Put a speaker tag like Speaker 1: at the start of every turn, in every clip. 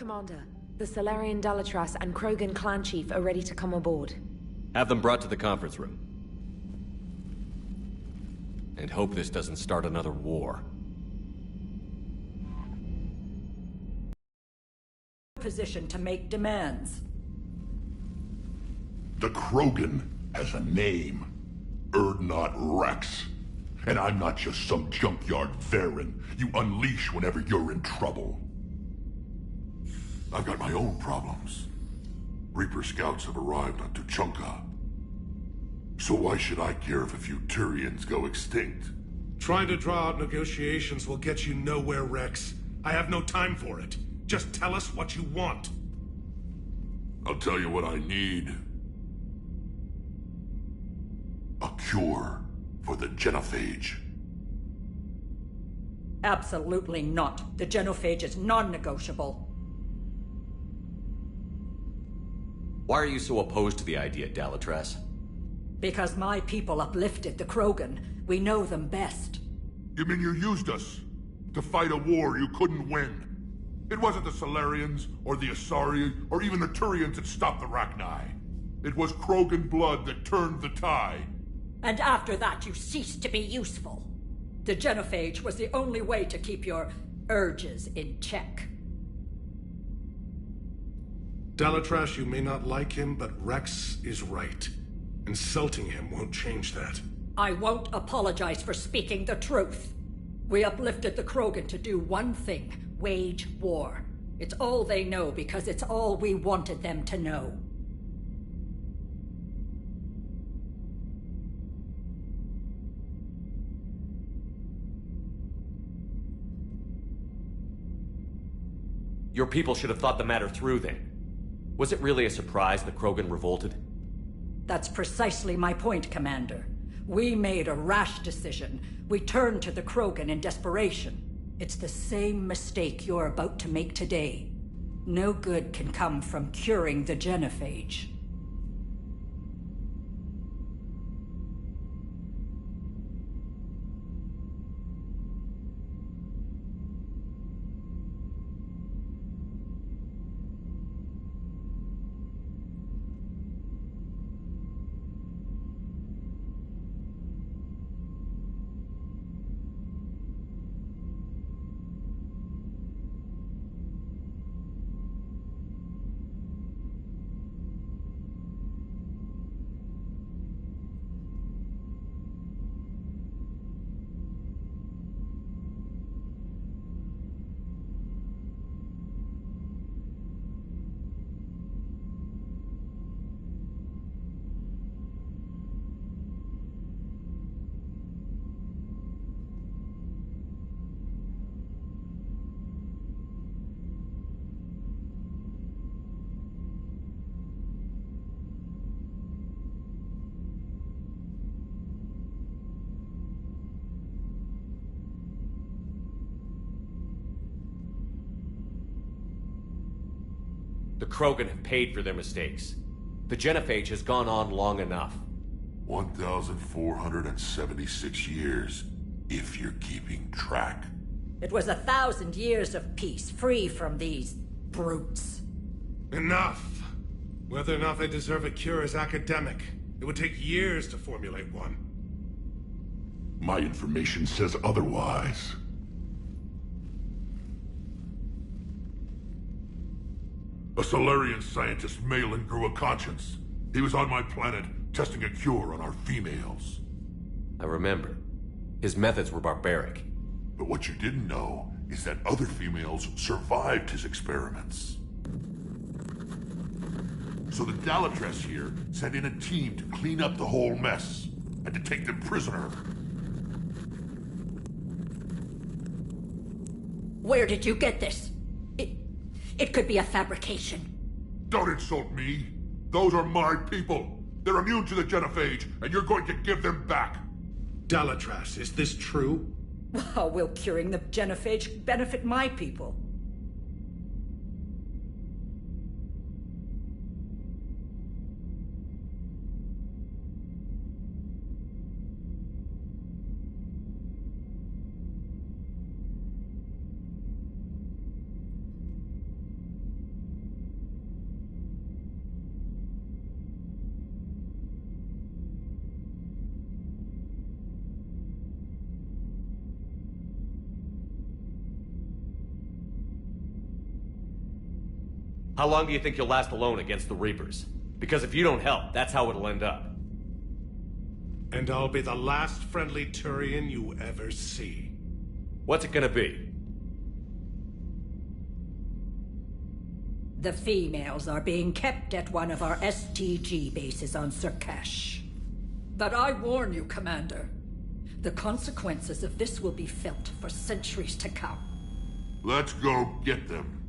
Speaker 1: Commander, the Salarian Dalatras and Krogan clan chief are ready to come aboard.
Speaker 2: Have them brought to the conference room. And hope this doesn't start another war.
Speaker 3: Position to make demands.
Speaker 4: The Krogan has a name. Erdnot Rex. And I'm not just some junkyard Varen you unleash whenever you're in trouble. I've got my own problems. Reaper scouts have arrived on Tuchanka. So why should I care if a few Turians go extinct?
Speaker 5: Trying to draw out negotiations will get you nowhere, Rex. I have no time for it. Just tell us what you want.
Speaker 4: I'll tell you what I need. A cure for the genophage.
Speaker 3: Absolutely not. The genophage is non-negotiable.
Speaker 2: Why are you so opposed to the idea, Dalatras?
Speaker 3: Because my people uplifted the Krogan. We know them best.
Speaker 4: You mean you used us to fight a war you couldn't win? It wasn't the Salarians, or the Asari, or even the Turians that stopped the Rachni. It was Krogan blood that turned the tide.
Speaker 3: And after that you ceased to be useful. The genophage was the only way to keep your urges in check.
Speaker 5: Dalatras, you may not like him, but Rex is right. Insulting him won't change that.
Speaker 3: I won't apologize for speaking the truth. We uplifted the Krogan to do one thing: wage war. It's all they know because it's all we wanted them to know.
Speaker 2: Your people should have thought the matter through then. Was it really a surprise the Krogan revolted?
Speaker 3: That's precisely my point, Commander. We made a rash decision. We turned to the Krogan in desperation. It's the same mistake you're about to make today. No good can come from curing the genophage.
Speaker 2: The Krogan have paid for their mistakes. The genophage has gone on long enough.
Speaker 4: 1,476 years, if you're keeping track.
Speaker 3: It was 1,000 years of peace, free from these brutes.
Speaker 5: Enough! Whether or not they deserve a cure is academic. It would take years to formulate one.
Speaker 4: My information says otherwise. A Solarian scientist, Malin, grew a conscience. He was on my planet, testing a cure on our females.
Speaker 2: I remember. His methods were barbaric.
Speaker 4: But what you didn't know is that other females survived his experiments. So the Dalatress here sent in a team to clean up the whole mess, and to take them prisoner.
Speaker 3: Where did you get this? It could be a fabrication.
Speaker 4: Don't insult me. Those are my people. They're immune to the genophage, and you're going to give them back.
Speaker 5: Dalatrass, is this true?
Speaker 3: How will curing the genophage benefit my people?
Speaker 2: How long do you think you'll last alone against the Reapers? Because if you don't help, that's how it'll end up.
Speaker 5: And I'll be the last friendly Turian you ever see.
Speaker 2: What's it gonna be?
Speaker 3: The females are being kept at one of our STG bases on Surkash. But I warn you, Commander. The consequences of this will be felt for centuries to come.
Speaker 4: Let's go get them.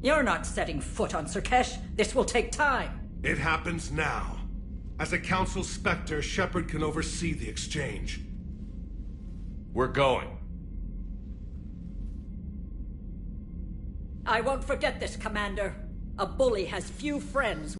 Speaker 3: You're not setting foot on Surkash. This will take time.
Speaker 5: It happens now. As a Council Spectre, Shepard can oversee the exchange.
Speaker 2: We're going.
Speaker 3: I won't forget this, Commander. A bully has few friends.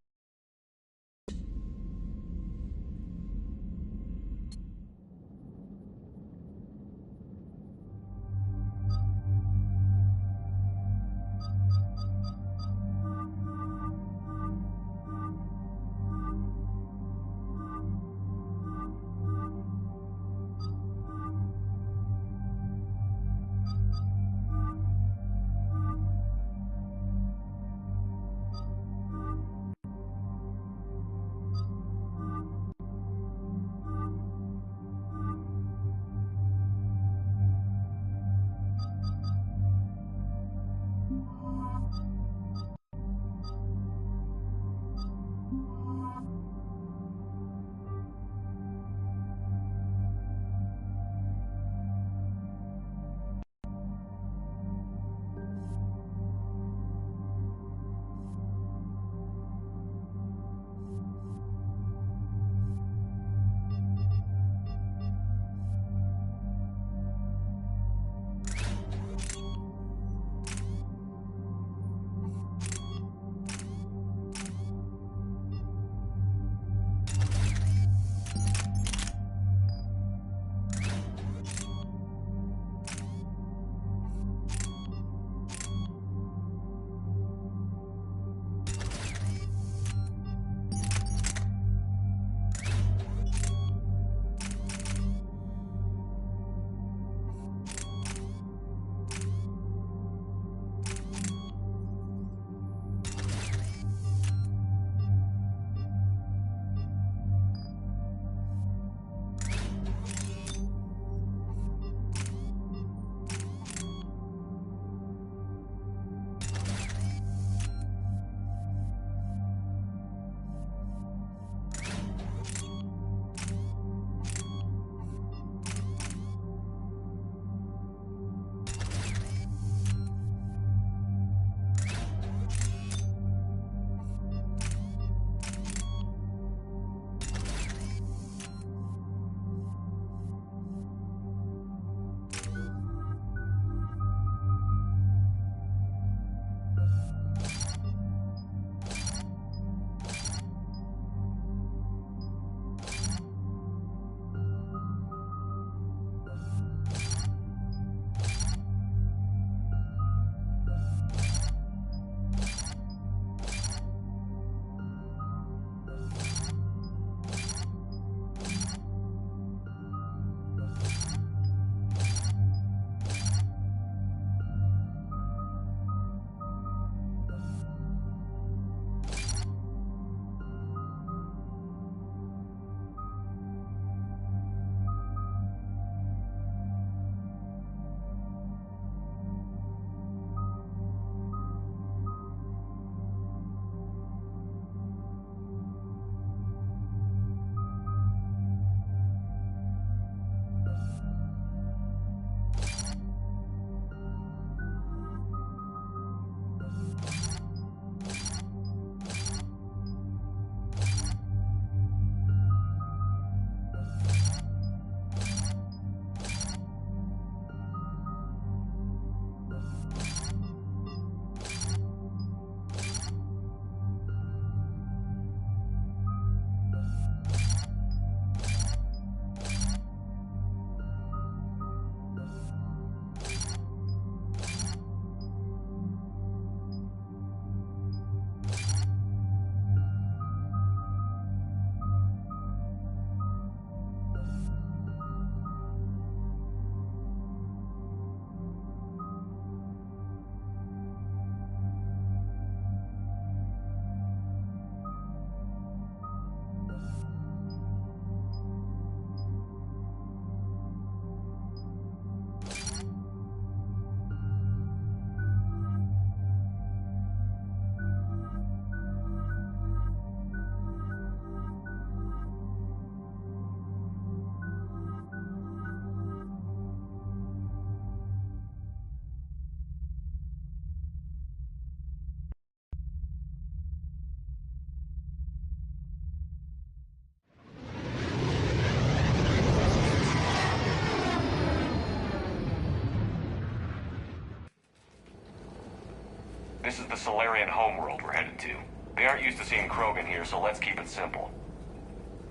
Speaker 2: This is the Solarian homeworld we're headed to. They aren't used to seeing Krogan here, so let's keep it simple.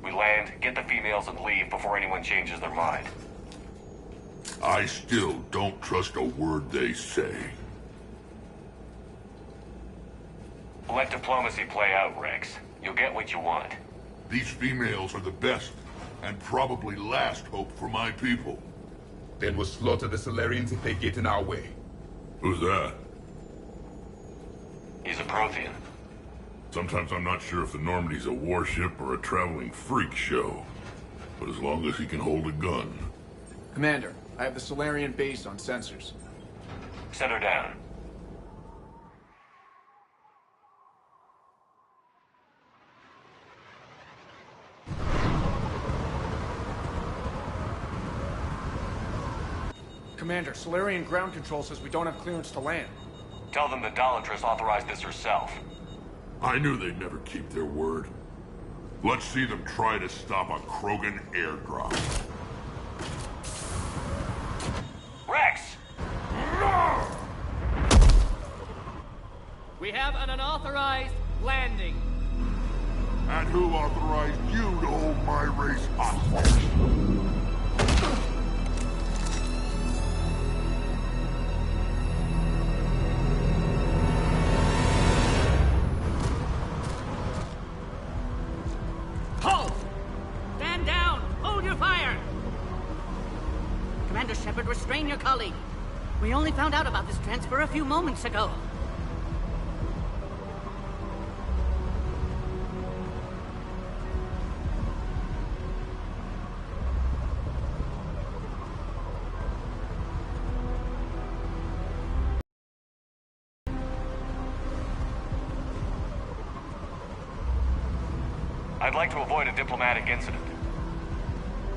Speaker 2: We land, get the females, and leave before anyone changes their mind.
Speaker 4: I still don't trust a word they say.
Speaker 2: Let diplomacy play out, Rex. You'll get what you want.
Speaker 4: These females are the best and probably last hope for my people.
Speaker 6: Then we'll slaughter the Solarians if they get in our way.
Speaker 4: Who's that?
Speaker 2: He's a Prothean.
Speaker 4: Sometimes I'm not sure if the Normandy's a warship or a traveling freak show. But as long as he can hold a gun.
Speaker 7: Commander, I have the Solarian base on sensors.
Speaker 2: Set her down.
Speaker 7: Commander, Solarian ground control says we don't have clearance to land.
Speaker 2: Tell them the Dolatress authorized this herself.
Speaker 4: I knew they'd never keep their word. Let's see them try to stop a Krogan airdrop.
Speaker 2: Rex!
Speaker 8: We have an unauthorized landing.
Speaker 4: And who authorized you to hold my race hostage?
Speaker 8: Halt! Stand down! Hold your fire!
Speaker 9: Commander Shepard, restrain your colleague. We only found out about this transfer a few moments ago.
Speaker 2: I'd like to avoid a diplomatic incident,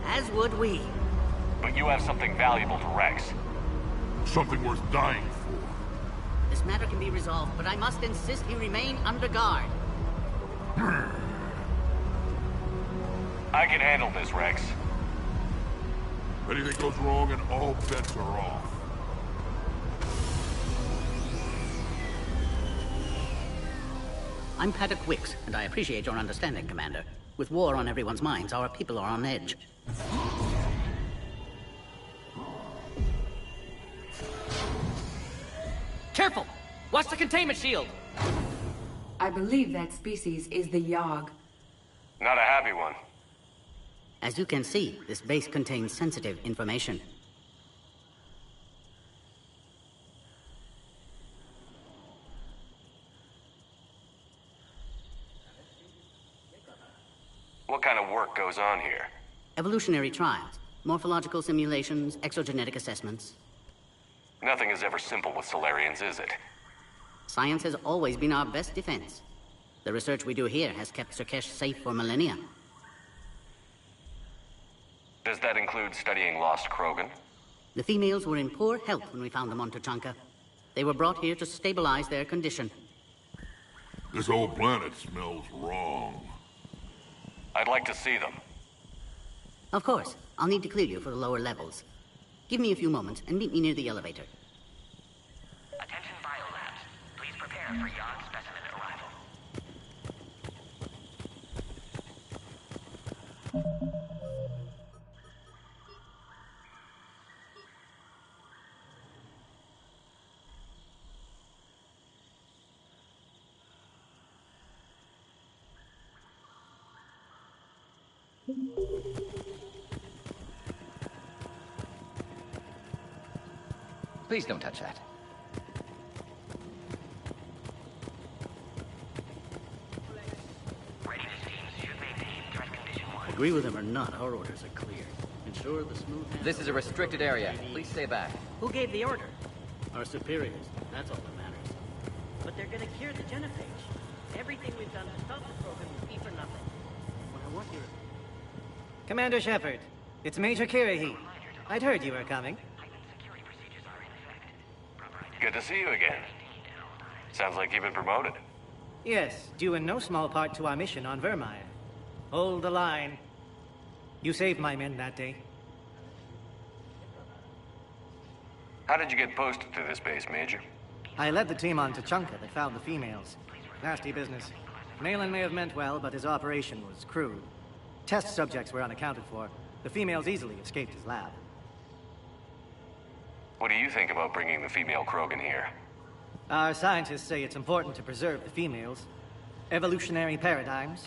Speaker 9: As would we.
Speaker 2: but you have something valuable to Rex.
Speaker 4: Something worth dying for.
Speaker 9: This matter can be resolved, but I must insist he remain under guard.
Speaker 2: I can handle this, Rex.
Speaker 4: If anything goes wrong and all bets are off.
Speaker 9: I'm Paddock Wicks, and I appreciate your understanding, Commander. With war on everyone's minds, our people are on edge.
Speaker 8: Careful! Watch the containment shield!
Speaker 1: I believe that species is the Yogg.
Speaker 2: Not a happy one.
Speaker 9: As you can see, this base contains sensitive information.
Speaker 2: What kind of work goes on here?
Speaker 9: Evolutionary trials, morphological simulations, exogenetic assessments.
Speaker 2: Nothing is ever simple with Solarians, is it?
Speaker 9: Science has always been our best defense. The research we do here has kept Surkesh safe for millennia.
Speaker 2: Does that include studying lost Krogan?
Speaker 9: The females were in poor health when we found them on Tuchanka. They were brought here to stabilize their condition.
Speaker 4: This whole planet smells wrong.
Speaker 2: I'd like to see them.
Speaker 9: Of course, I'll need to clear you for the lower levels. Give me a few moments and meet me near the elevator.
Speaker 10: Attention biolabs. Please prepare for Yogg specimen arrival.
Speaker 11: Please don't touch that.
Speaker 10: Readiness teams should maintain threat condition 1.
Speaker 9: Agree with him or not, our orders are clear. Ensure the smooth...
Speaker 11: This is a restricted area. Please stay back.
Speaker 9: Who gave the order? Our superiors. That's all that matters. But they're gonna cure the genophage. Everything we've done to stop the program will be for nothing. What I want you...
Speaker 12: Commander Shepard, it's Major Kirahi. I'd heard you were coming.
Speaker 2: Good to see you again. Sounds like you've been promoted.
Speaker 12: Yes, due in no small part to our mission on Vermeer. Hold the line. You saved my men that day.
Speaker 2: How did you get posted to this base, Major?
Speaker 12: I led the team on Tachanka that found the females. Nasty business. Malin may have meant well, but his operation was crude. Test subjects were unaccounted for. The females easily escaped his lab.
Speaker 2: What do you think about bringing the female Krogan here?
Speaker 12: Our scientists say it's important to preserve the females. Evolutionary paradigms.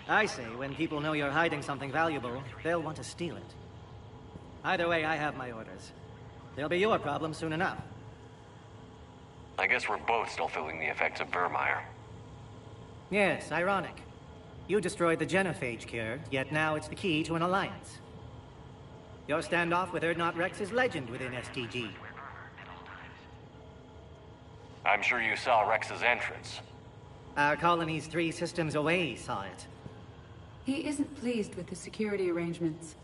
Speaker 12: I say when people know you're hiding something valuable, they'll want to steal it. Either way, I have my orders. They'll be your problem soon enough.
Speaker 2: I guess we're both still feeling the effects of Vermeer.
Speaker 12: Yes, ironic. You destroyed the genophage cure, yet now it's the key to an alliance. Your standoff with Urdnot Rex is legend within STG.
Speaker 2: I'm sure you saw Rex's entrance.
Speaker 12: Our colony's 3 systems away saw it.
Speaker 13: He isn't pleased with the security arrangements.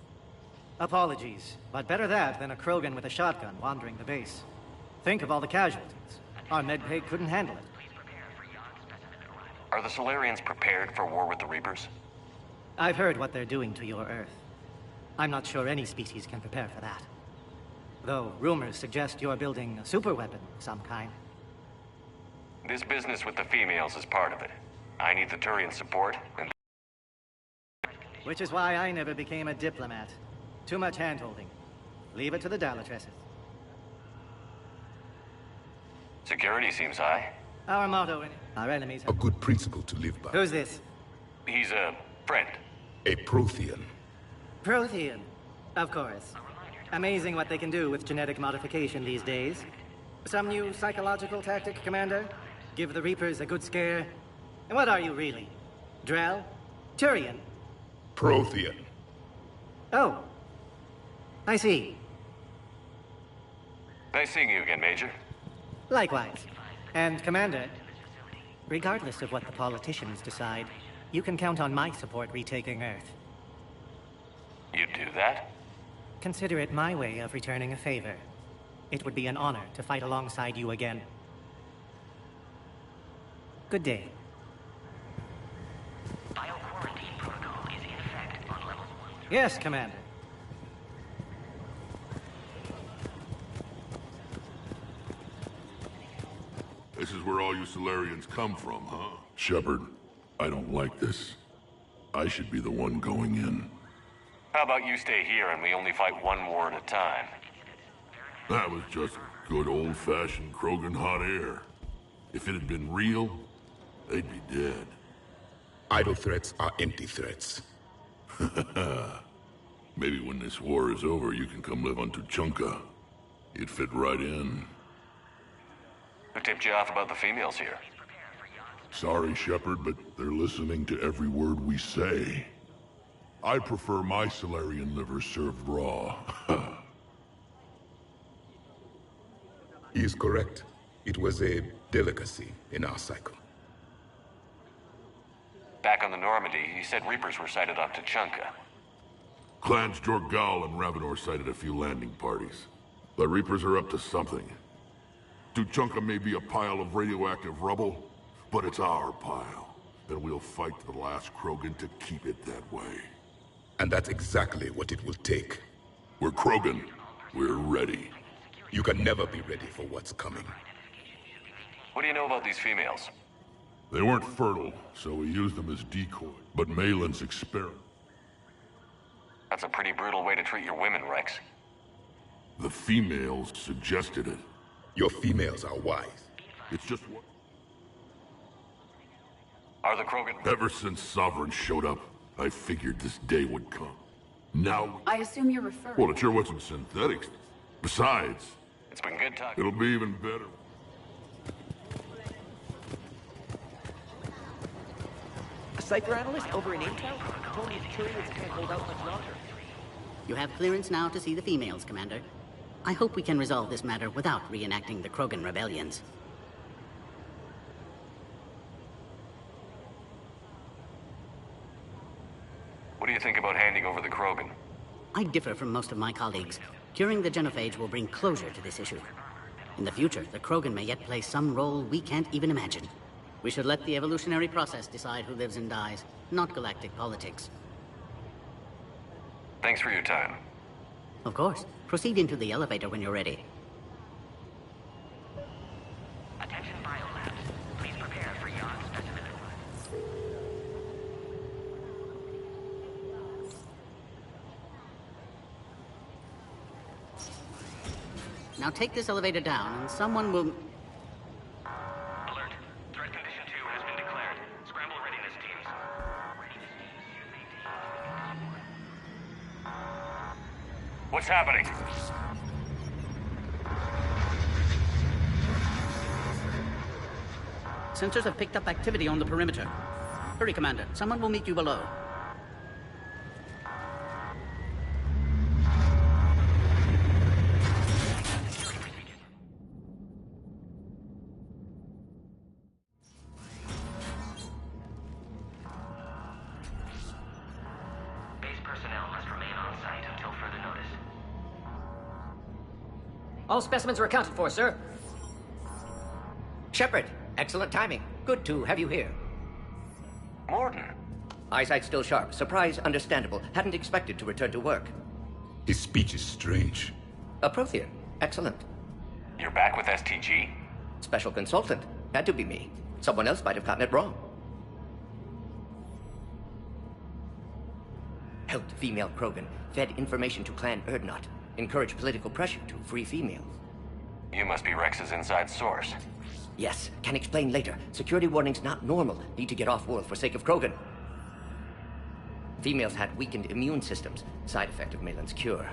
Speaker 12: Apologies, but better that than a Krogan with a shotgun wandering the base. Think of all the casualties. Our medbay couldn't handle it.
Speaker 2: Are the Solarians prepared for war with the Reapers?
Speaker 12: I've heard what they're doing to your Earth. I'm not sure any species can prepare for that. Though rumors suggest you're building a superweapon of some kind.
Speaker 2: This business with the females is part of it. I need the Turian support, and...
Speaker 12: Which is why I never became a diplomat. Too much hand-holding. Leave it to the Dalatresses.
Speaker 2: Security seems high.
Speaker 12: Our motto in our enemies...
Speaker 6: A good principle to live by.
Speaker 12: Who's this?
Speaker 2: He's a friend.
Speaker 6: A Prothean.
Speaker 12: Prothean. Of course. Amazing what they can do with genetic modification these days. Some new psychological tactic, Commander? Give the Reapers a good scare? And what are you really? Drell? Turian?
Speaker 6: Prothean.
Speaker 12: Oh. I see.
Speaker 2: Nice seeing you again, Major.
Speaker 12: Likewise. And, Commander, regardless of what the politicians decide, you can count on my support retaking Earth.
Speaker 2: You'd do that?
Speaker 12: Consider it my way of returning a favor. It would be an honor to fight alongside you again. Good day.
Speaker 10: Bioquarantine protocol is in effect on level 1.
Speaker 12: Yes, Commander.
Speaker 4: This is where all you Solarians come from, huh? Shepard, I don't like this. I should be the one going in.
Speaker 2: How about you stay here and we only fight one war at a time?
Speaker 4: That was just good old-fashioned Krogan hot air. If it had been real, they'd be dead.
Speaker 6: Idle threats are empty threats.
Speaker 4: Maybe when this war is over, you can come live on Tuchanka. You'd fit right in.
Speaker 2: Who tipped you off about the females here?
Speaker 4: Sorry, Shepard, but they're listening to every word we say. I prefer my Solarian liver served raw.
Speaker 6: He is correct. It was a delicacy in our cycle.
Speaker 2: Back on the Normandy, he said Reapers were sighted on Tachanka.
Speaker 4: Clans Jorgal and Ravenor sighted a few landing parties. The Reapers are up to something. Tuchanka may be a pile of radioactive rubble, but it's our pile. And we'll fight to the last Krogan to keep it that way.
Speaker 6: And that's exactly what it will take.
Speaker 4: We're Krogan. We're ready.
Speaker 6: You can never be ready for what's coming.
Speaker 2: What do you know about these females?
Speaker 4: They weren't fertile, so we used them as decoy. But Malin's experiment.
Speaker 2: That's a pretty brutal way to treat your women, Rex.
Speaker 4: The females suggested it.
Speaker 6: Your females are wise.
Speaker 4: It's just what...
Speaker 2: Are the Krogan...
Speaker 4: Ever since Sovereign showed up, I figured this day would come. Now...
Speaker 13: I assume you're referring...
Speaker 4: Well, it sure wasn't synthetics. Besides...
Speaker 2: It's been good talking.
Speaker 4: It'll be even better.
Speaker 14: A cipher analyst over in Intel told me the Turians can't hold out much longer.
Speaker 15: You have clearance now to see the females, Commander. I hope we can resolve this matter without reenacting the Krogan rebellions.
Speaker 2: What do you think about handing over the Krogan?
Speaker 15: I differ from most of my colleagues. Curing the genophage will bring closure to this issue. In the future, the Krogan may yet play some role we can't even imagine. We should let the evolutionary process decide who lives and dies, not galactic politics.
Speaker 2: Thanks for your time.
Speaker 15: Of course. Proceed into the elevator when you're ready. Now take this elevator down, and someone will...
Speaker 10: Alert. Threat condition 2 has been declared. Scramble readiness teams.
Speaker 2: What's happening?
Speaker 15: Sensors have picked up activity on the perimeter. Hurry, Commander. Someone will meet you below.
Speaker 8: All specimens are accounted for, sir.
Speaker 14: Shepard, excellent timing. Good to have you here.
Speaker 2: Morton.
Speaker 14: Eyesight still sharp. Surprise understandable. Hadn't expected to return to work.
Speaker 6: His speech is strange.
Speaker 14: A Prothean. Excellent.
Speaker 2: You're back with STG?
Speaker 14: Special consultant. Had to be me. Someone else might have gotten it wrong. Helped female Krogan. Fed information to Clan Erdnot. Encouraged political pressure to free females.
Speaker 2: You must be Rex's inside source.
Speaker 14: Yes, can explain later. Security warnings not normal. Need to get off-world for sake of Krogan. Females had weakened immune systems. Side effect of Malin's cure.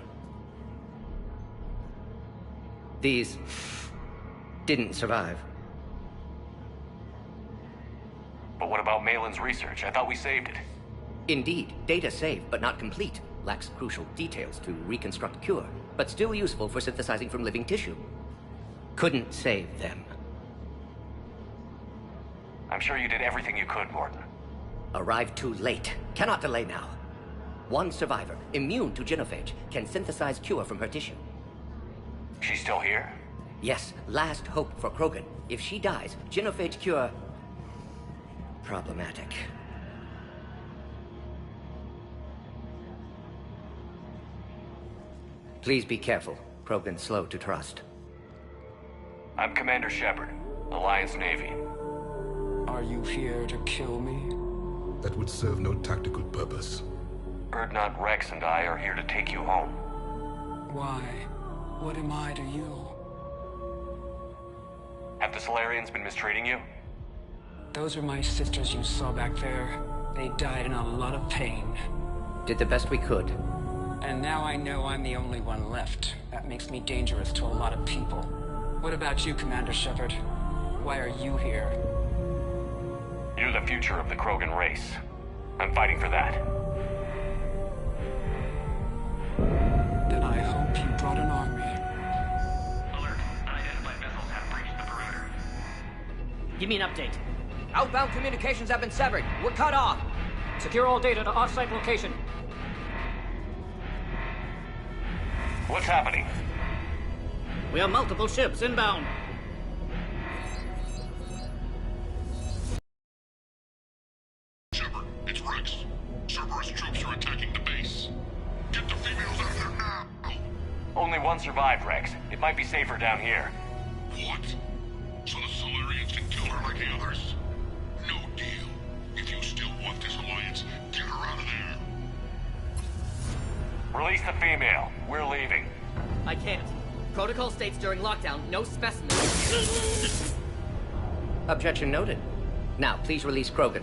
Speaker 14: These didn't survive.
Speaker 2: But what about Malin's research? I thought we saved it.
Speaker 14: Indeed, data saved, but not complete. Lacks crucial details to reconstruct cure, but still useful for synthesizing from living tissue. Couldn't save them.
Speaker 2: I'm sure you did everything you could, Morton.
Speaker 14: Arrived too late. Cannot delay now. One survivor, immune to genophage, can synthesize cure from her tissue.
Speaker 2: She's still here?
Speaker 14: Yes, last hope for Krogan. If she dies, genophage cure... problematic. Please be careful. Krogan's slow to trust.
Speaker 2: I'm Commander Shepard, Alliance Navy.
Speaker 16: Are you here to kill me?
Speaker 6: That would serve no tactical purpose.
Speaker 2: Erdnot, Rex, and I are here to take you home.
Speaker 16: Why? What am I to you?
Speaker 2: Have the Solarians been mistreating you?
Speaker 16: Those are my sisters you saw back there. They died in a lot of pain.
Speaker 14: Did the best we could.
Speaker 16: And now I know I'm the only one left. That makes me dangerous to a lot of people. What about you, Commander Shepard? Why are you here?
Speaker 2: You're the future of the Krogan race. I'm fighting for that.
Speaker 16: Then I hope you brought an army.
Speaker 10: Alert. Unidentified vessels have breached the perimeter.
Speaker 8: Give me an update.
Speaker 17: Outbound communications have been severed. We're cut off.
Speaker 8: Secure all data to off-site location.
Speaker 2: What's happening?
Speaker 15: We have multiple ships inbound.
Speaker 4: Shepard, it's Rex. Cerberus troops are attacking the base. Get the females out of there now!
Speaker 2: Only one survived, Rex. It might be safer down here.
Speaker 4: What? So the Solarians can kill her like the others? No deal. If you still want this alliance, get her out of there.
Speaker 2: Release the female. We're leaving.
Speaker 17: I can't. Protocol states during lockdown, no specimens.
Speaker 14: Objection noted. Now, please release Krogan.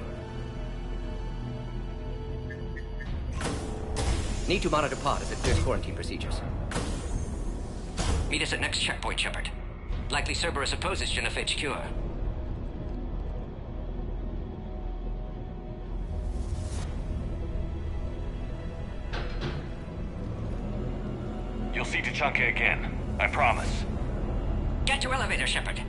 Speaker 14: Need to monitor pod as it clears quarantine procedures. Meet us at next checkpoint, Shepard. Likely Cerberus opposes genophage cure.
Speaker 2: You'll see Tachanka again. I promise.
Speaker 14: Get to elevator, Shepard.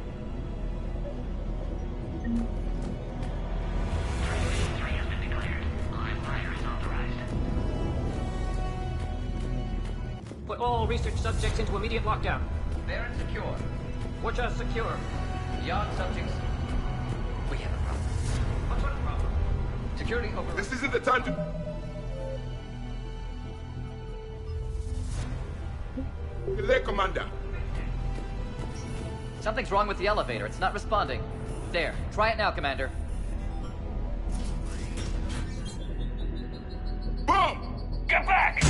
Speaker 8: Put all research subjects into immediate lockdown.
Speaker 11: Baron secure.
Speaker 8: Watcher secure.
Speaker 11: Beyond subjects. We have a problem.
Speaker 8: What sort of problem?
Speaker 11: Security over.
Speaker 6: This isn't the time to... Delay, Commander.
Speaker 11: Something's wrong with the elevator. It's not responding. There. Try it now, Commander.
Speaker 2: Boom! Get back!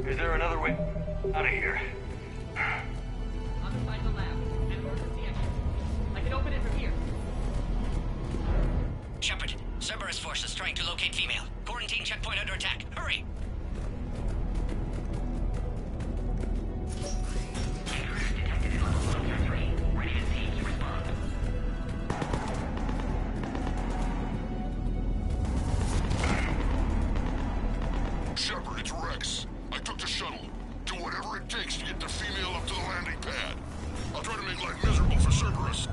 Speaker 2: Is there another way out of here?
Speaker 17: Occupied the lab. And emergency exit. I can open it from here.
Speaker 15: Shepard, Cerberus forces trying to locate female. Quarantine checkpoint under attack. Hurry!
Speaker 4: Shepard, it's Rex. I took the shuttle. Do whatever it takes to get the female up to the landing pad. I'll try to make life miserable for Cerberus.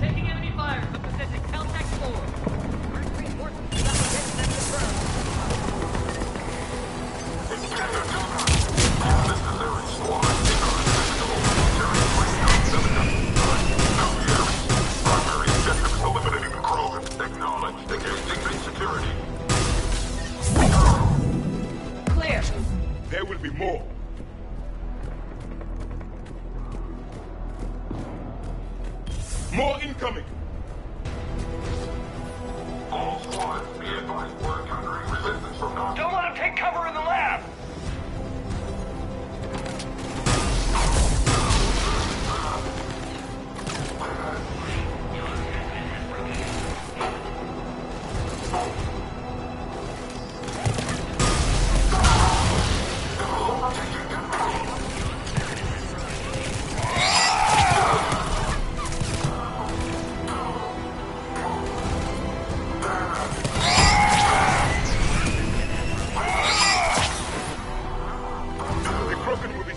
Speaker 17: Taking enemy fire from Pacific Caltech 4. First reinforcements got the red set confirmed.
Speaker 4: Necessary squad. Primary objective is eliminating the Krogan. Acknowledge. Engaging security.
Speaker 1: Clear.
Speaker 6: There will be more. More incoming!
Speaker 4: All squads, be advised we're encountering resistance from non-
Speaker 2: Don't let him take cover in the lab!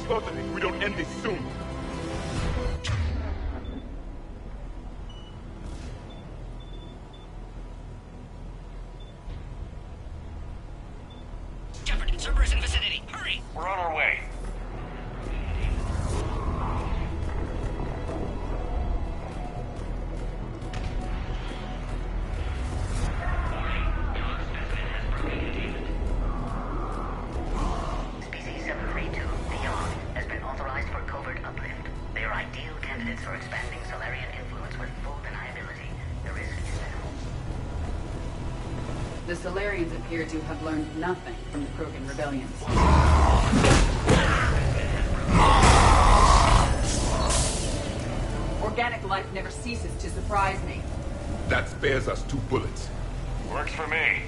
Speaker 6: If we don't end this soon.
Speaker 15: Shepard, Cerberus in vicinity. Hurry!
Speaker 2: We're on our way.
Speaker 15: For expanding Solarian influence with full deniability. The risk is minimal.
Speaker 13: The Solarians appear to have learned nothing from the Krogan rebellions. Organic life never ceases to surprise me.
Speaker 6: That spares us 2 bullets.
Speaker 2: Works for me.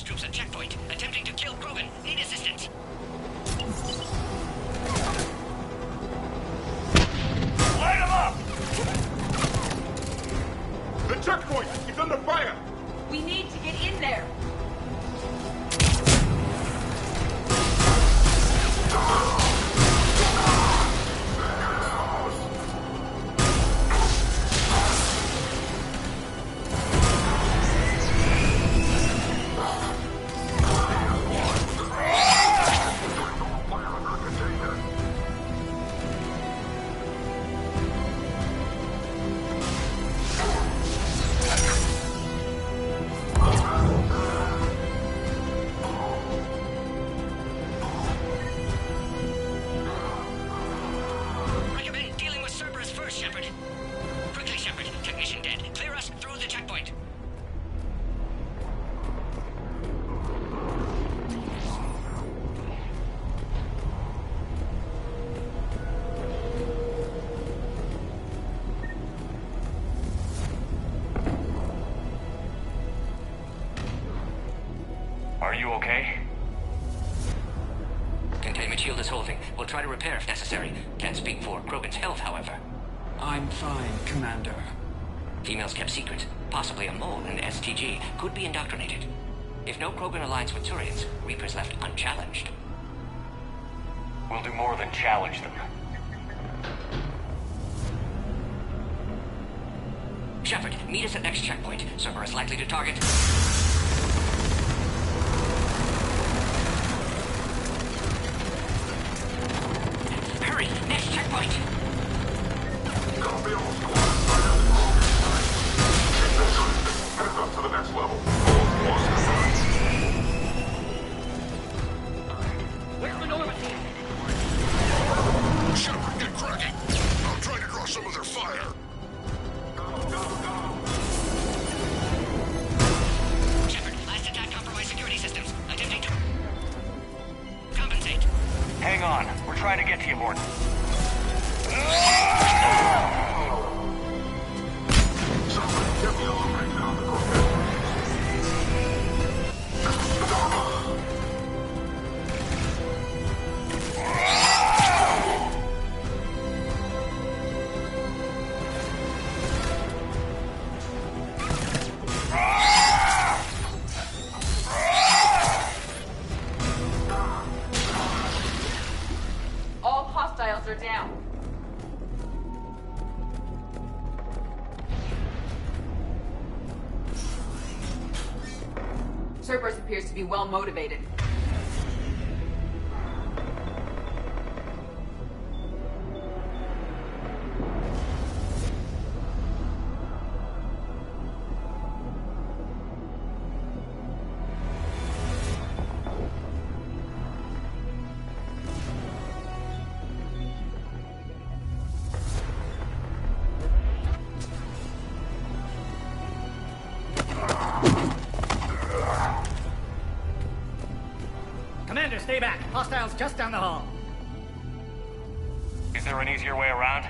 Speaker 15: Troops at checkpoint, attempting to kill Krogan. Need assistance.
Speaker 2: Light him up!
Speaker 6: The checkpoint is under fire!
Speaker 13: We need to get in there!
Speaker 2: Are you okay?
Speaker 10: Containment shield is holding. We'll try to repair if necessary. Can't speak for Krogan's health, however.
Speaker 16: I'm fine, Commander.
Speaker 10: Females kept secret. Possibly a mole in the STG could be indoctrinated. If no Krogan aligns with Turians, Reapers left unchallenged.
Speaker 2: We'll do more than challenge them.
Speaker 10: Shepard, meet us at next checkpoint. Cerberus likely to target. Hurry! Next checkpoint!
Speaker 4: Copy all squad. Head up to the next level.
Speaker 17: Where's the Nova team?
Speaker 4: Shepard, get cracking. I'm trying to draw some of their fire.
Speaker 10: Shepard, last attack compromised security systems. Attempting to compensate.
Speaker 2: Hang on. We're trying to get to you, Morton.
Speaker 4: Get me along right now, the
Speaker 13: All hostiles are down. Cerberus appears to be well motivated.
Speaker 12: Commander, stay back. Hostiles just down the hall.
Speaker 2: Is there an easier way around?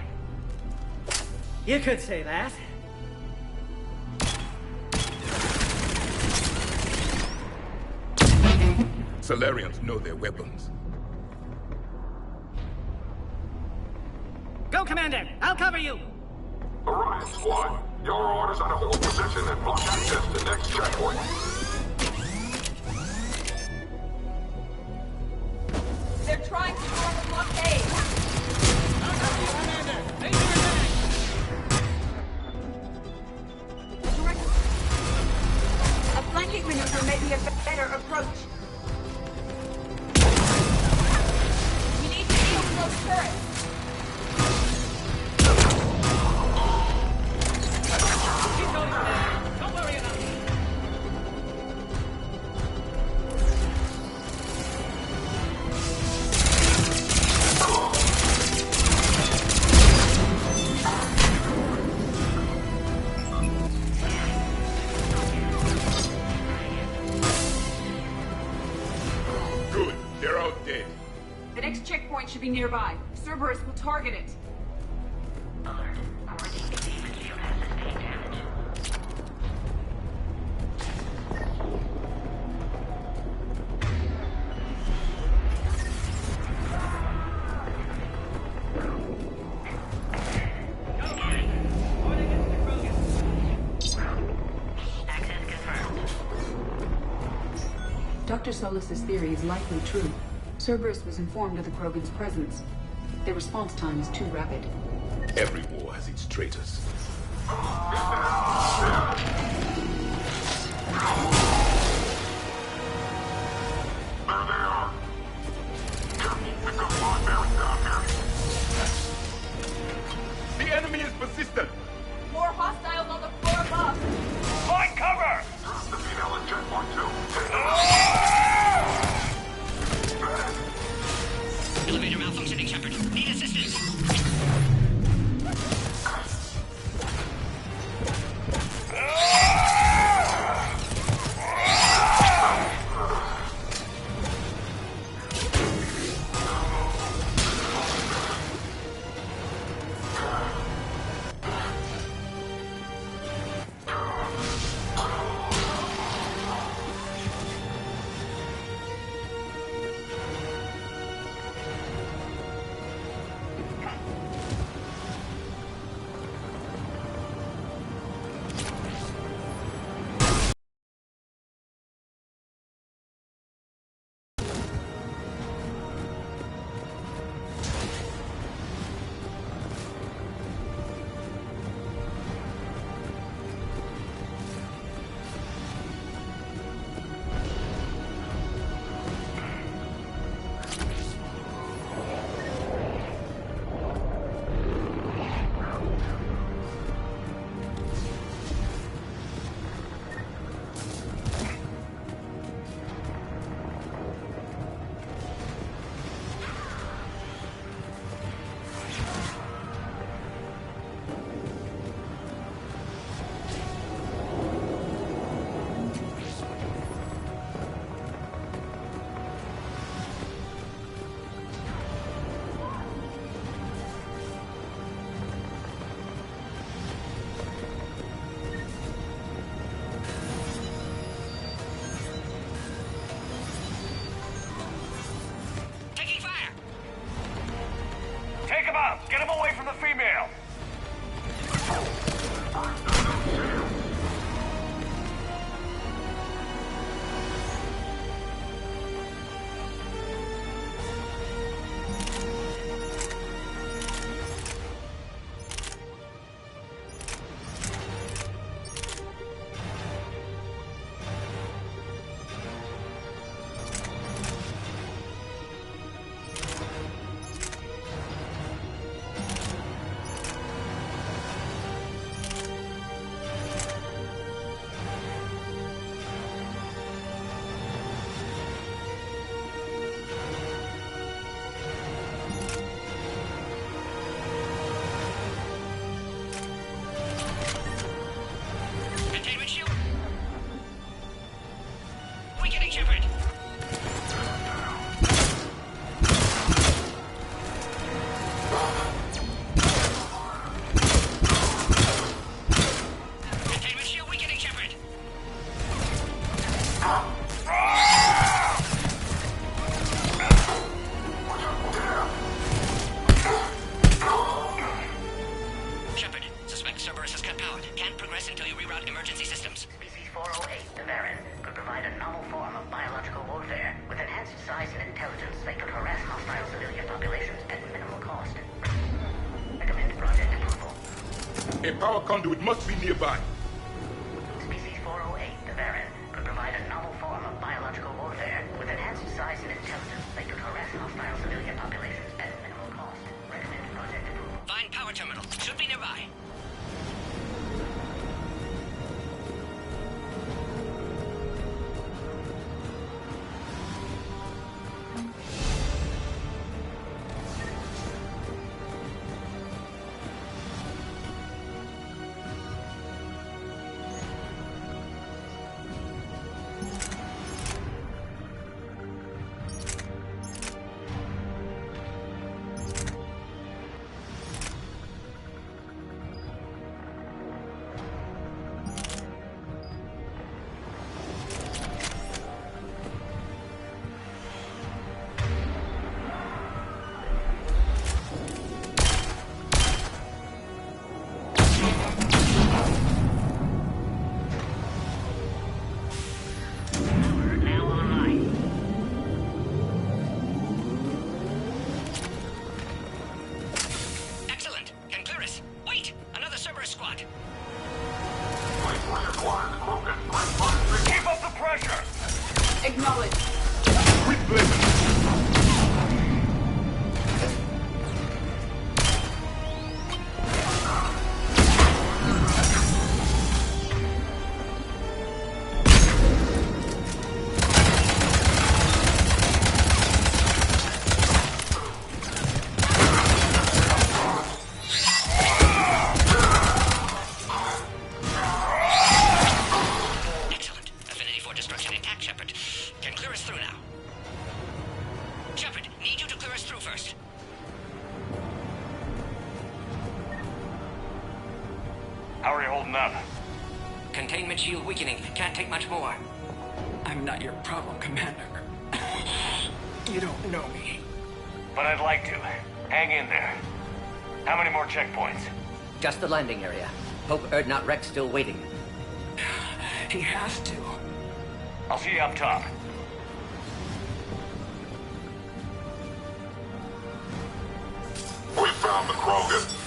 Speaker 12: You could say that.
Speaker 6: Salarians know their weapons.
Speaker 12: Go, Commander! I'll cover you!
Speaker 4: Orion Squad, your orders are to hold position and block access to next checkpoint.
Speaker 13: They're trying to form a blockade. A flanking maneuver may be a better approach. We need to shield those turrets.
Speaker 17: Don't worry about me.
Speaker 6: Good. They're out dead.
Speaker 13: The next checkpoint should be nearby. Cerberus will target it. Dr. Solus's theory is likely true. Cerberus was informed of the Krogan's presence. Their response time is too rapid.
Speaker 6: Every war has its traitors.
Speaker 4: There they are. Captain, pick up my bearing down here.
Speaker 6: The enemy is persistent.
Speaker 13: More hostiles on the floor above.
Speaker 2: Find cover!
Speaker 4: Drop the female in checkpoint 2.
Speaker 10: Elevator malfunctioning, Shepard. Need assistance. Shepard! Containment shield weakening, Shepard! Shepard, suspect Cerberus has cut power. Can't progress until you reroute emergency systems.
Speaker 18: Species 408, the Baron, could provide a novel form of biological warfare. With enhanced size and intelligence, they could harass hostile civilian populations at minimal cost. Recommend project approval.
Speaker 6: A power conduit must be nearby.
Speaker 18: Species 408, the Baron, could provide a novel form of biological warfare. With enhanced size and intelligence, they could harass hostile civilian populations at minimal cost. Recommend project approval.
Speaker 10: Find power terminal. Should be nearby.
Speaker 2: How are you holding up?
Speaker 10: Containment shield weakening. Can't take much more.
Speaker 16: I'm not your problem, Commander. You don't know me.
Speaker 2: But I'd like to. Hang in there. How many more checkpoints?
Speaker 14: Just the landing area. Hope Erdnot Rex still waiting.
Speaker 16: He has to.
Speaker 2: I'll see you up top.
Speaker 4: We found the Krogan.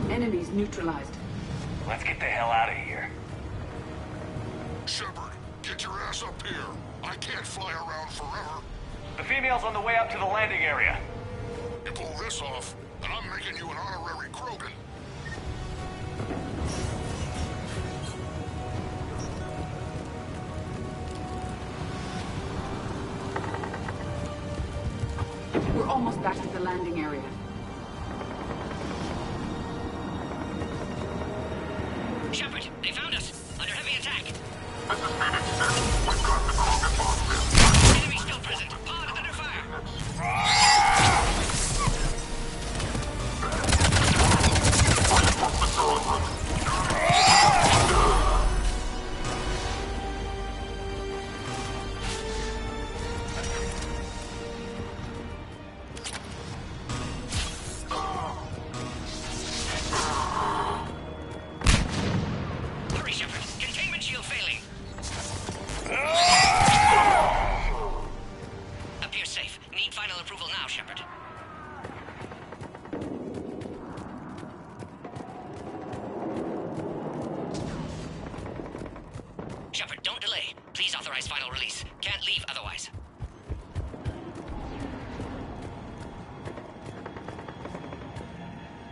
Speaker 13: Enemies neutralized.
Speaker 2: Let's get the hell out of here.
Speaker 4: Shepard, get your ass up here. I can't fly around forever.
Speaker 2: The female's on the way up to the landing area.
Speaker 4: You pull this off, and I'm making you an honorary Krogan.
Speaker 13: We're almost back to the landing area.
Speaker 10: Shepard, they found us. Under heavy attack.
Speaker 4: This is Phoenix 6. We've got the Krogan boxes.
Speaker 10: Enemy still present. Pod is under fire. Hurry, Shepard. Containment shield failing. Appears safe. Need final approval now, Shepard. Shepard, don't delay. Please authorize final release. Can't leave otherwise.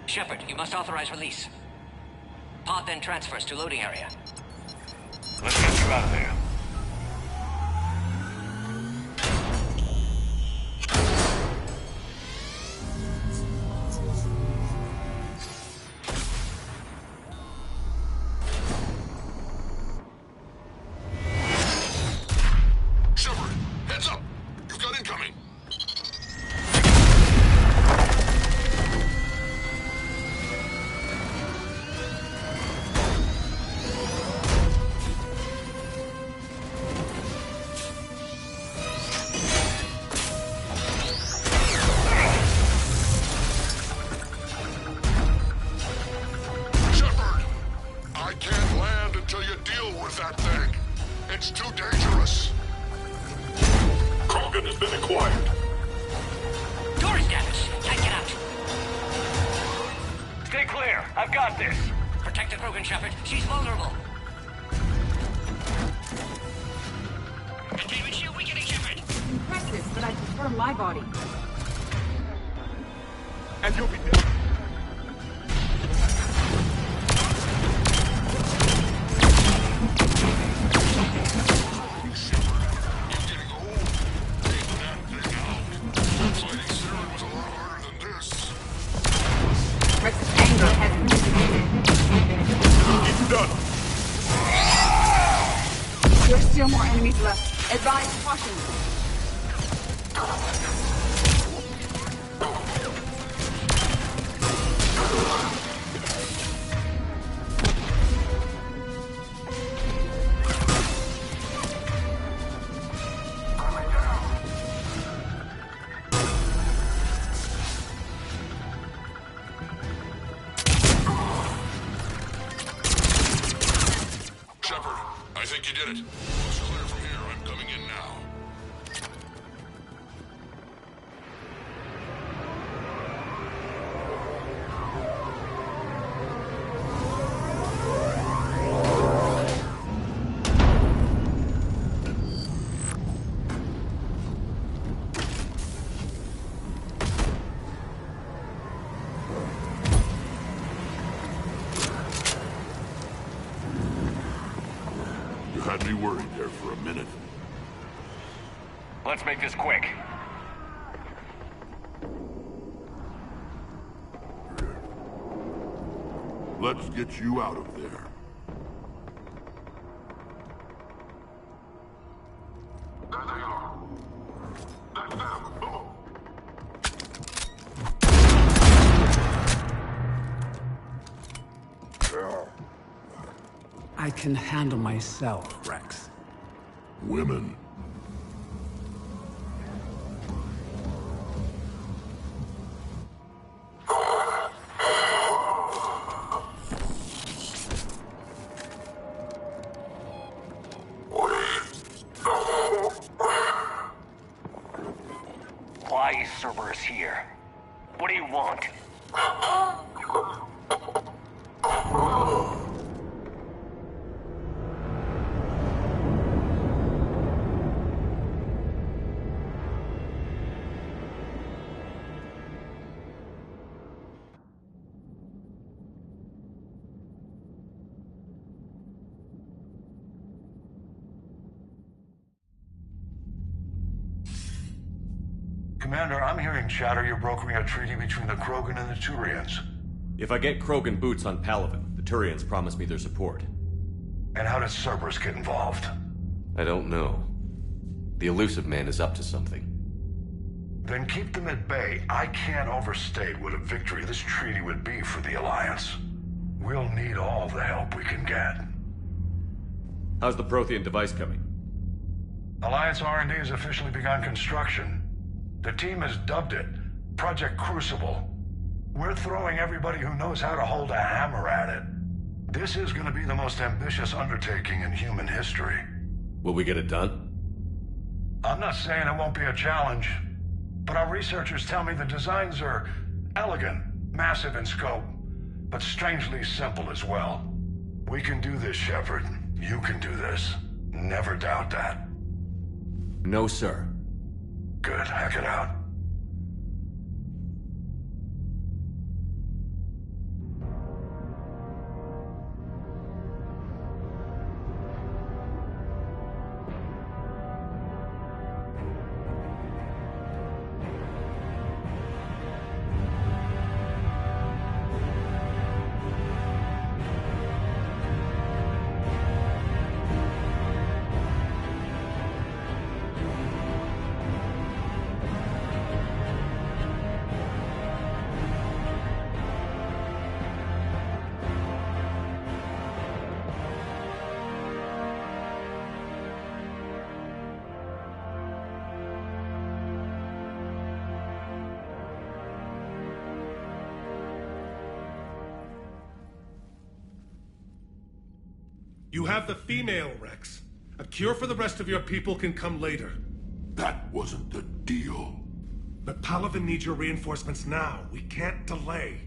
Speaker 10: Shepard, you must authorize release. Pod then transfers to loading area.
Speaker 2: Let's get you out of there.
Speaker 4: Krogan has been acquired.
Speaker 10: Door is damaged. Can't get out.
Speaker 2: Stay clear. I've got this.
Speaker 10: Protect the Krogan, Shepard. She's vulnerable. Containment shield weakening, Shepard.
Speaker 13: Impressive, but I prefer my body.
Speaker 4: And you'll be dead.
Speaker 13: Rex's anger has dissipated.
Speaker 4: It's done.
Speaker 13: There are still more enemies left. Advise caution.
Speaker 4: Shepard, I think you did it. It's clear from here. I'm coming in now. You had me worried there for a minute.
Speaker 2: Let's make this quick.
Speaker 4: Let's get you out of there. There they are. That's them. Move.
Speaker 16: I can handle myself, Rex.
Speaker 4: Women.
Speaker 2: Why is Cerberus here? What do you want?
Speaker 19: Commander, I'm hearing chatter you're brokering a treaty between the Krogan and the Turians.
Speaker 20: If I get Krogan boots on Palaven, the Turians promise me their support.
Speaker 19: And how does Cerberus get involved?
Speaker 20: I don't know. The Elusive Man is up to something.
Speaker 19: Then keep them at bay. I can't overstate what a victory this treaty would be for the Alliance. We'll need all the help we can get.
Speaker 20: How's the Prothean device coming?
Speaker 19: Alliance R&D has officially begun construction. The team has dubbed it Project Crucible. We're throwing everybody who knows how to hold a hammer at it. This is going to be the most ambitious undertaking in human history.
Speaker 20: Will we get it done?
Speaker 19: I'm not saying it won't be a challenge, but our researchers tell me the designs are elegant, massive in scope, but strangely simple as well. We can do this, Shepard. You can do this. Never doubt that.
Speaker 20: No, sir.
Speaker 19: Good. Hack it out.
Speaker 5: You have the female, Rex. A cure for the rest of your people can come later.
Speaker 4: That wasn't the deal.
Speaker 5: But Palaven needs your reinforcements now. We can't delay.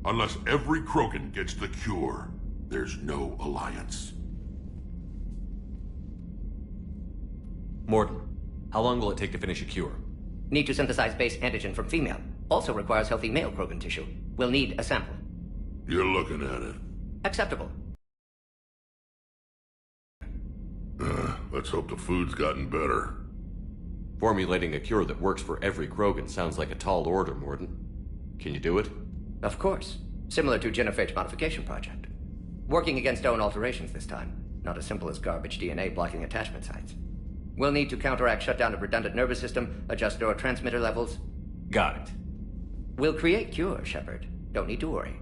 Speaker 4: Unless every Krogan gets the cure, there's no alliance.
Speaker 20: Morden, how long will it take to finish a cure?
Speaker 14: Need to synthesize base antigen from female. Also requires healthy male Krogan tissue. We'll need a sample.
Speaker 4: You're looking at it.
Speaker 14: Acceptable.
Speaker 4: Let's hope the food's gotten better.
Speaker 20: Formulating a cure that works for every Krogan sounds like a tall order, Morden. Can you do it?
Speaker 14: Of course. Similar to Genophage Modification Project. Working against own alterations this time. Not as simple as garbage DNA blocking attachment sites. We'll need to counteract shutdown of redundant nervous system, adjust neurotransmitter levels.
Speaker 20: Got it.
Speaker 14: We'll create cure, Shepard. Don't need to worry.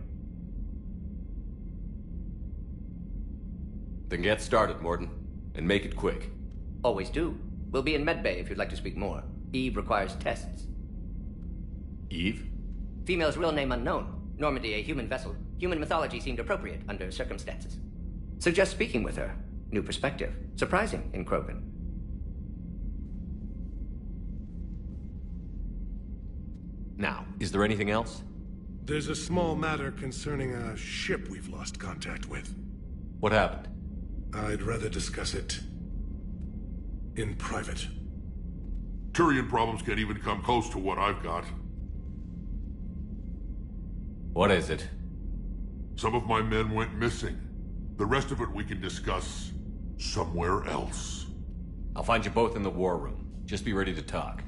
Speaker 20: Then get started, Morden. And make it quick.
Speaker 14: Always do. We'll be in medbay if you'd like to speak more. Eve requires tests.
Speaker 20: Eve?
Speaker 14: Female's real name unknown. Normandy, a human vessel. Human mythology seemed appropriate under circumstances. Suggest speaking with her. New perspective. Surprising in Krogan.
Speaker 20: Now, is there anything else?
Speaker 5: There's a small matter concerning a ship we've lost contact with.
Speaker 20: What happened?
Speaker 5: I'd rather discuss it in private.
Speaker 4: Turian problems can't even come close to what I've got.
Speaker 20: What is it?
Speaker 4: Some of my men went missing. The rest of it we can discuss somewhere else.
Speaker 20: I'll find you both in the war room. Just be ready to talk.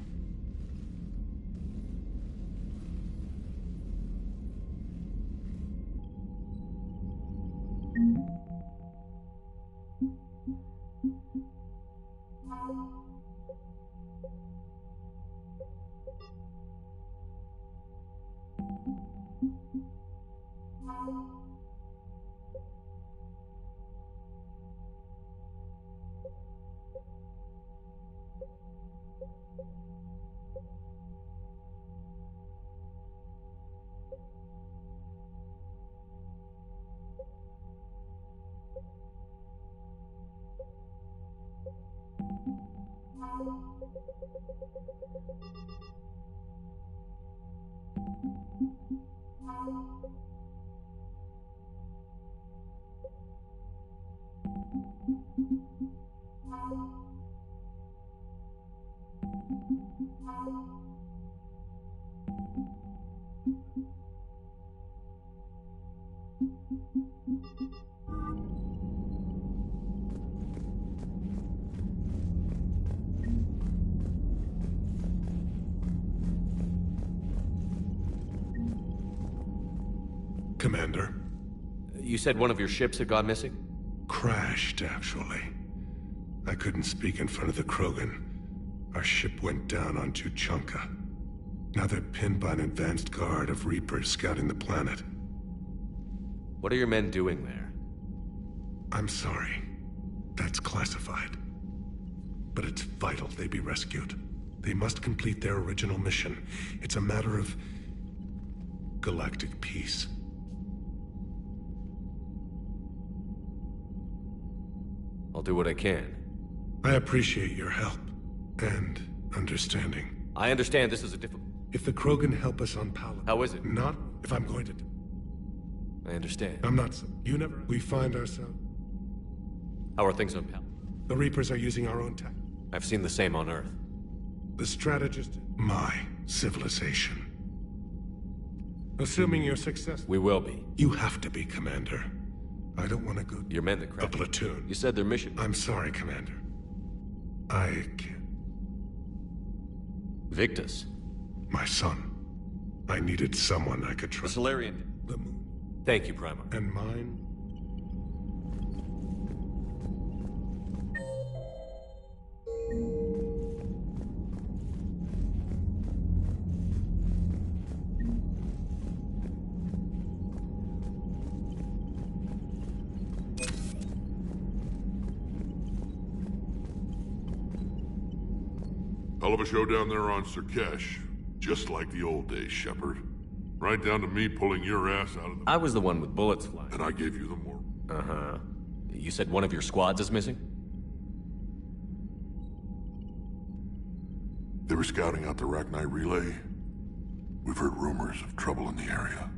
Speaker 5: Commander.
Speaker 20: You said one of your ships had gone missing?
Speaker 5: Crashed, actually. I couldn't speak in front of the Krogan. Our ship went down on Tuchanka. Now they're pinned by an advanced guard of Reapers scouting the planet.
Speaker 20: What are your men doing there?
Speaker 5: I'm sorry. That's classified. But it's vital they be rescued. They must complete their original mission. It's a matter of galactic peace.
Speaker 20: I'll do what I can.
Speaker 5: I appreciate your help and understanding.
Speaker 20: I understand this is a difficult...
Speaker 5: If the Krogan help us on Palaven...
Speaker 20: How is it?
Speaker 5: Not if I'm going to...
Speaker 20: I understand.
Speaker 5: I'm not... You never... We find ourselves...
Speaker 20: How are things on Palaven?
Speaker 5: The Reapers are using our own tech.
Speaker 20: I've seen the same on Earth.
Speaker 5: The strategist... My civilization. Assuming you're successful...
Speaker 20: We will be.
Speaker 5: You have to be, Commander. I don't want to go...
Speaker 20: Your men that crashed.
Speaker 5: A platoon.
Speaker 20: You said their mission.
Speaker 5: I'm sorry, Commander. I can't...
Speaker 20: Victus.
Speaker 5: My son. I needed someone I could trust.
Speaker 20: The Solarian.
Speaker 5: The moon.
Speaker 20: Thank you, Primer.
Speaker 5: And mine?
Speaker 4: Hell of a show down there on Sirkesh. Just like the old days, Shepard. Right down to me pulling your ass out of the...
Speaker 20: I was the one with bullets flying.
Speaker 4: And I gave you the more.
Speaker 20: Uh-huh. You said one of your squads is missing?
Speaker 4: They were scouting out the Rachni relay. We've heard rumors of trouble in the area.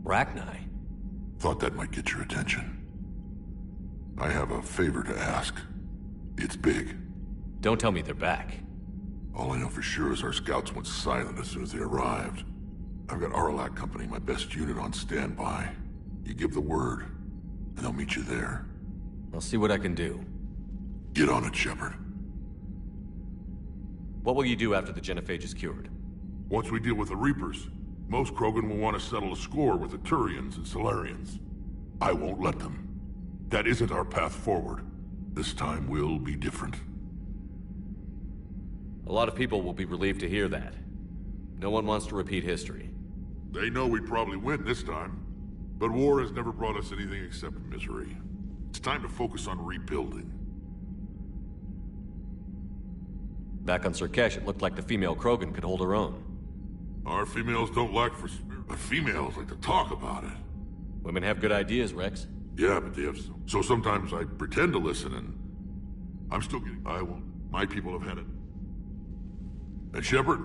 Speaker 20: Rachni?
Speaker 4: Thought that might get your attention. I have a favor to ask. It's big.
Speaker 20: Don't tell me they're back.
Speaker 4: All I know for sure is our scouts went silent as soon as they arrived. I've got Arlac Company, my best unit, on standby. You give the word, and they'll meet you there.
Speaker 20: I'll see what I can do.
Speaker 4: Get on it, Shepard.
Speaker 20: What will you do after the genophage is cured?
Speaker 4: Once we deal with the Reapers, most Krogan will want to settle a score with the Turians and Solarians. I won't let them. That isn't our path forward. This time will be different.
Speaker 20: A lot of people will be relieved to hear that. No one wants to repeat history.
Speaker 4: They know we'd probably win this time. But war has never brought us anything except misery. It's time to focus on rebuilding.
Speaker 20: Back on Surkesh, it looked like the female Krogan could hold her own.
Speaker 4: Our females don't lack for spirit, but females like to talk about it.
Speaker 20: Women have good ideas, Rex.
Speaker 4: Yeah, but they have so sometimes I pretend to listen and I'm still getting... I won't. My people have had it. And Shepard,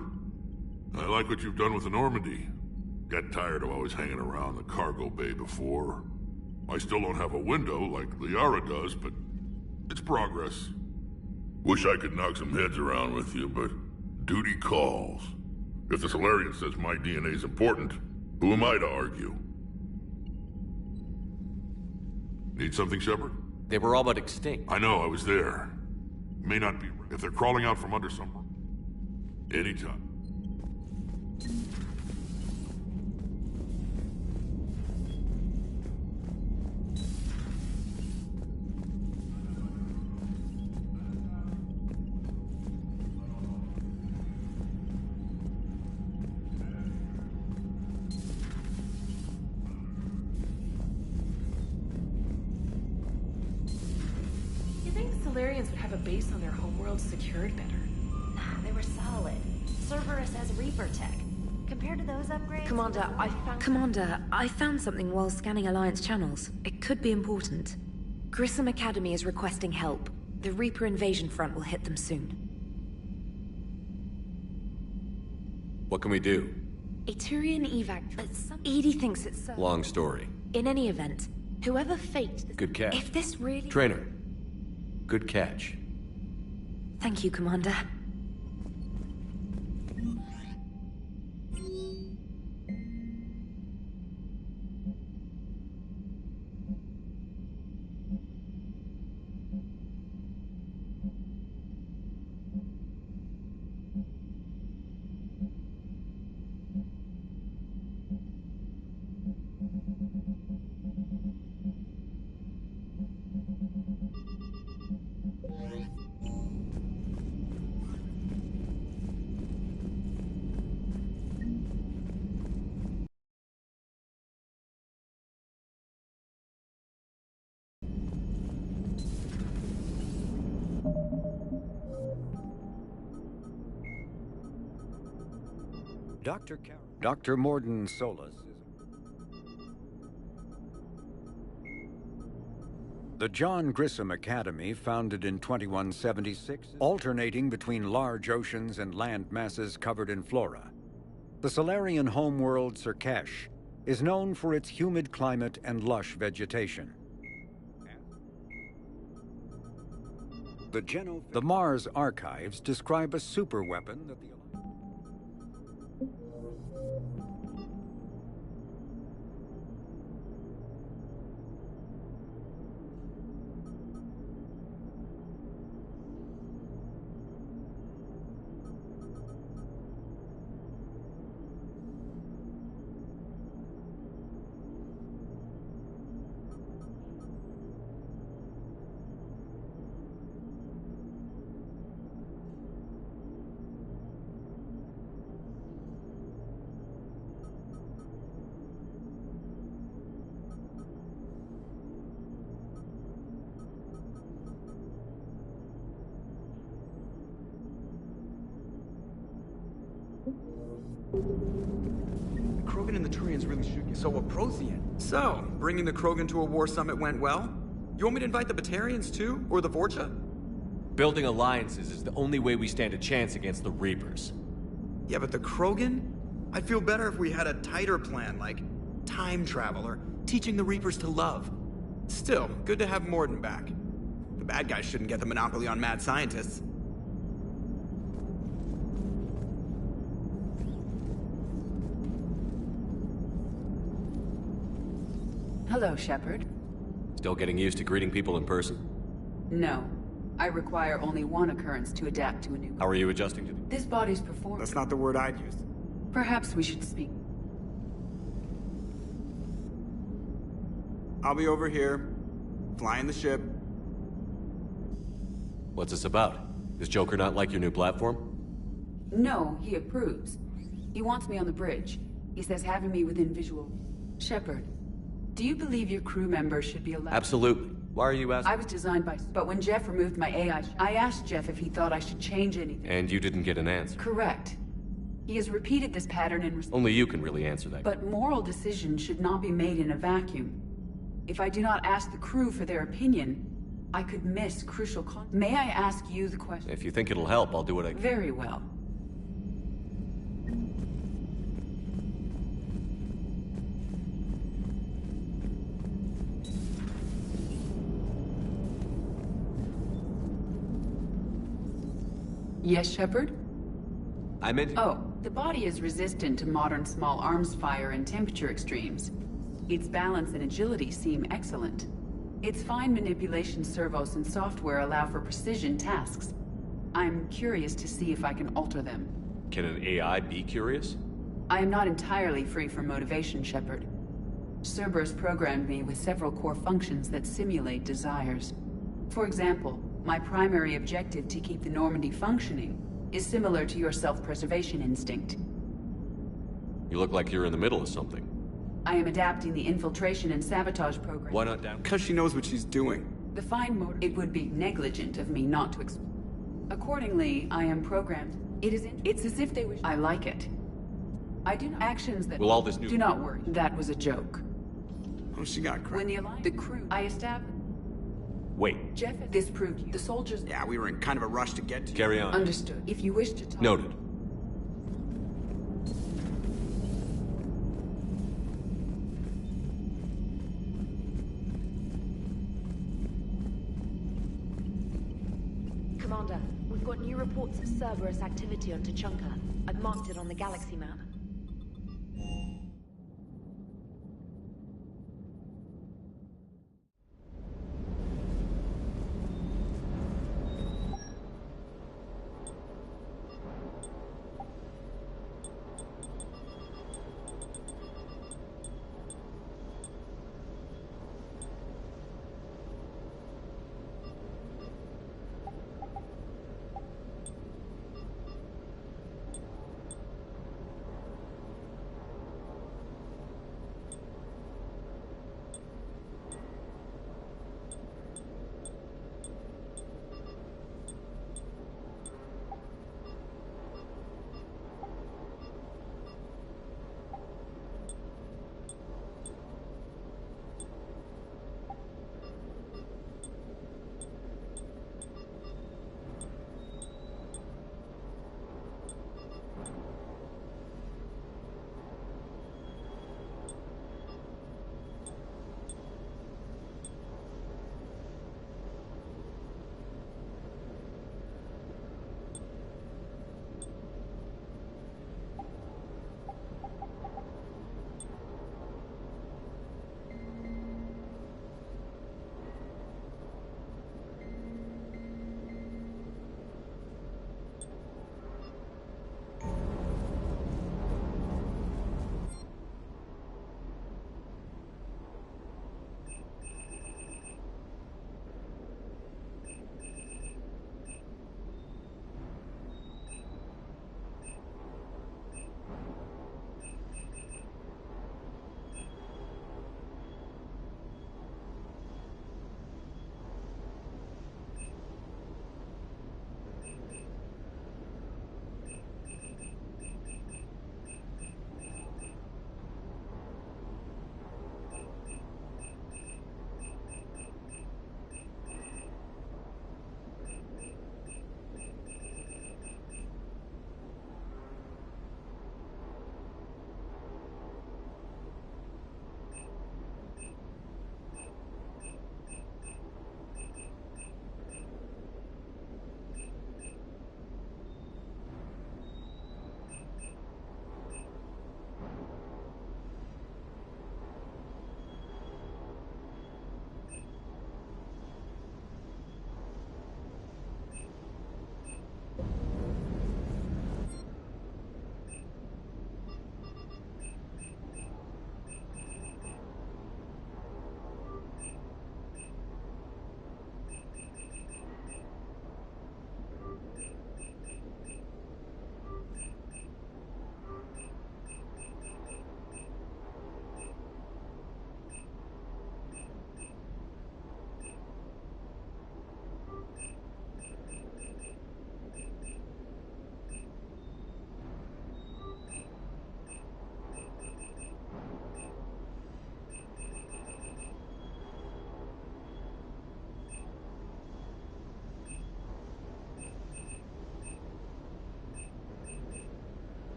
Speaker 4: I like what you've done with the Normandy. Got tired of always hanging around the cargo bay before. I still don't have a window like Liara does, but it's progress. Wish I could knock some heads around with you, but duty calls. If the Solarian says my DNA's important, who am I to argue? Need something, Shepard?
Speaker 20: They were all but extinct.
Speaker 4: I know, I was there. May not be... If they're crawling out from under some... Anytime.
Speaker 1: Solarians would have a base on their homeworld secured better.
Speaker 21: Nah, they were solid. Cerberus has Reaper tech. Compared to those upgrades...
Speaker 1: Commander, I found something while scanning Alliance channels. It could be important. Grissom Academy is requesting help. The Reaper invasion front will hit them soon.
Speaker 20: What can we do?
Speaker 1: A Turian evac... Edie thinks it's...
Speaker 20: Long story.
Speaker 1: In any event, whoever faked...
Speaker 20: Good catch.
Speaker 1: If this really...
Speaker 20: Trainer. Good catch.
Speaker 1: Thank you, Commander.
Speaker 22: Dr. Morden Solis. The John Grissom Academy, founded in 2176, alternating between large oceans and land masses covered in flora. The Solarian homeworld Surkesh is known for its humid climate and lush vegetation. The Mars archives describe a superweapon that the
Speaker 23: Krogan and the Turians really should get... So a Prothean. So, bringing the Krogan to a war summit went well? You want me to invite the Batarians too? Or the Vorcha?
Speaker 20: Building alliances is the only way we stand a chance against the Reapers.
Speaker 23: Yeah, but the Krogan? I'd feel better if we had a tighter plan, like time travel or teaching the Reapers to love. Still, good to have Morden back. The bad guys shouldn't get the monopoly on mad scientists.
Speaker 13: Hello, Shepard.
Speaker 20: Still getting used to greeting people in person?
Speaker 13: No. I require only one occurrence to adapt to a new...
Speaker 20: How are you adjusting to
Speaker 13: This body's performance...
Speaker 23: That's not the word I'd use.
Speaker 13: Perhaps we should speak.
Speaker 23: I'll be over here, flying the ship.
Speaker 20: What's this about? Does Joker not like your new platform?
Speaker 13: No, he approves. He wants me on the bridge. He says having me within visual... Shepard, do you believe your crew members should be allowed...
Speaker 20: Absolutely. Why are you asking?
Speaker 13: I was designed by... But when Jeff removed my AI, I asked Jeff if he thought I should change anything.
Speaker 20: And you didn't get an answer.
Speaker 13: Correct. He has repeated this pattern in...
Speaker 20: Only you can really answer that.
Speaker 13: But moral decisions should not be made in a vacuum. If I do not ask the crew for their opinion, I could miss crucial May I ask you the question?
Speaker 20: If you think it'll help, I'll do what I can.
Speaker 13: Very well. Yes, Shepard?
Speaker 20: I meant...
Speaker 13: Oh, the body is resistant to modern small arms fire and temperature extremes. Its balance and agility seem excellent. Its fine manipulation servos and software allow for precision tasks. I'm curious to see if I can alter them.
Speaker 20: Can an AI be curious?
Speaker 13: I am not entirely free from motivation, Shepard. Cerberus programmed me with several core functions that simulate desires. For example, my primary objective to keep the Normandy functioning is similar to your self-preservation instinct.
Speaker 20: You look like you're in the middle of something.
Speaker 13: I am adapting the infiltration and sabotage program.
Speaker 20: Why not down?
Speaker 23: Because she knows what she's doing.
Speaker 13: The fine motor... It would be negligent of me not to... Accordingly, I am programmed. It's as if they wish... I like it. I do not... Actions that...
Speaker 20: Will all this new...
Speaker 13: Do not worry. That was a joke.
Speaker 23: Oh, she got cracked.
Speaker 13: When the crew... I established...
Speaker 20: Wait.
Speaker 13: Jeff, this proved you. The soldiers...
Speaker 23: Yeah, we were in kind of a rush to get to you.
Speaker 20: Carry on.
Speaker 13: Understood. If you wish to talk...
Speaker 20: Noted.
Speaker 1: Commander, we've got new reports of Cerberus activity on Tuchanka. I've marked it on the galaxy map.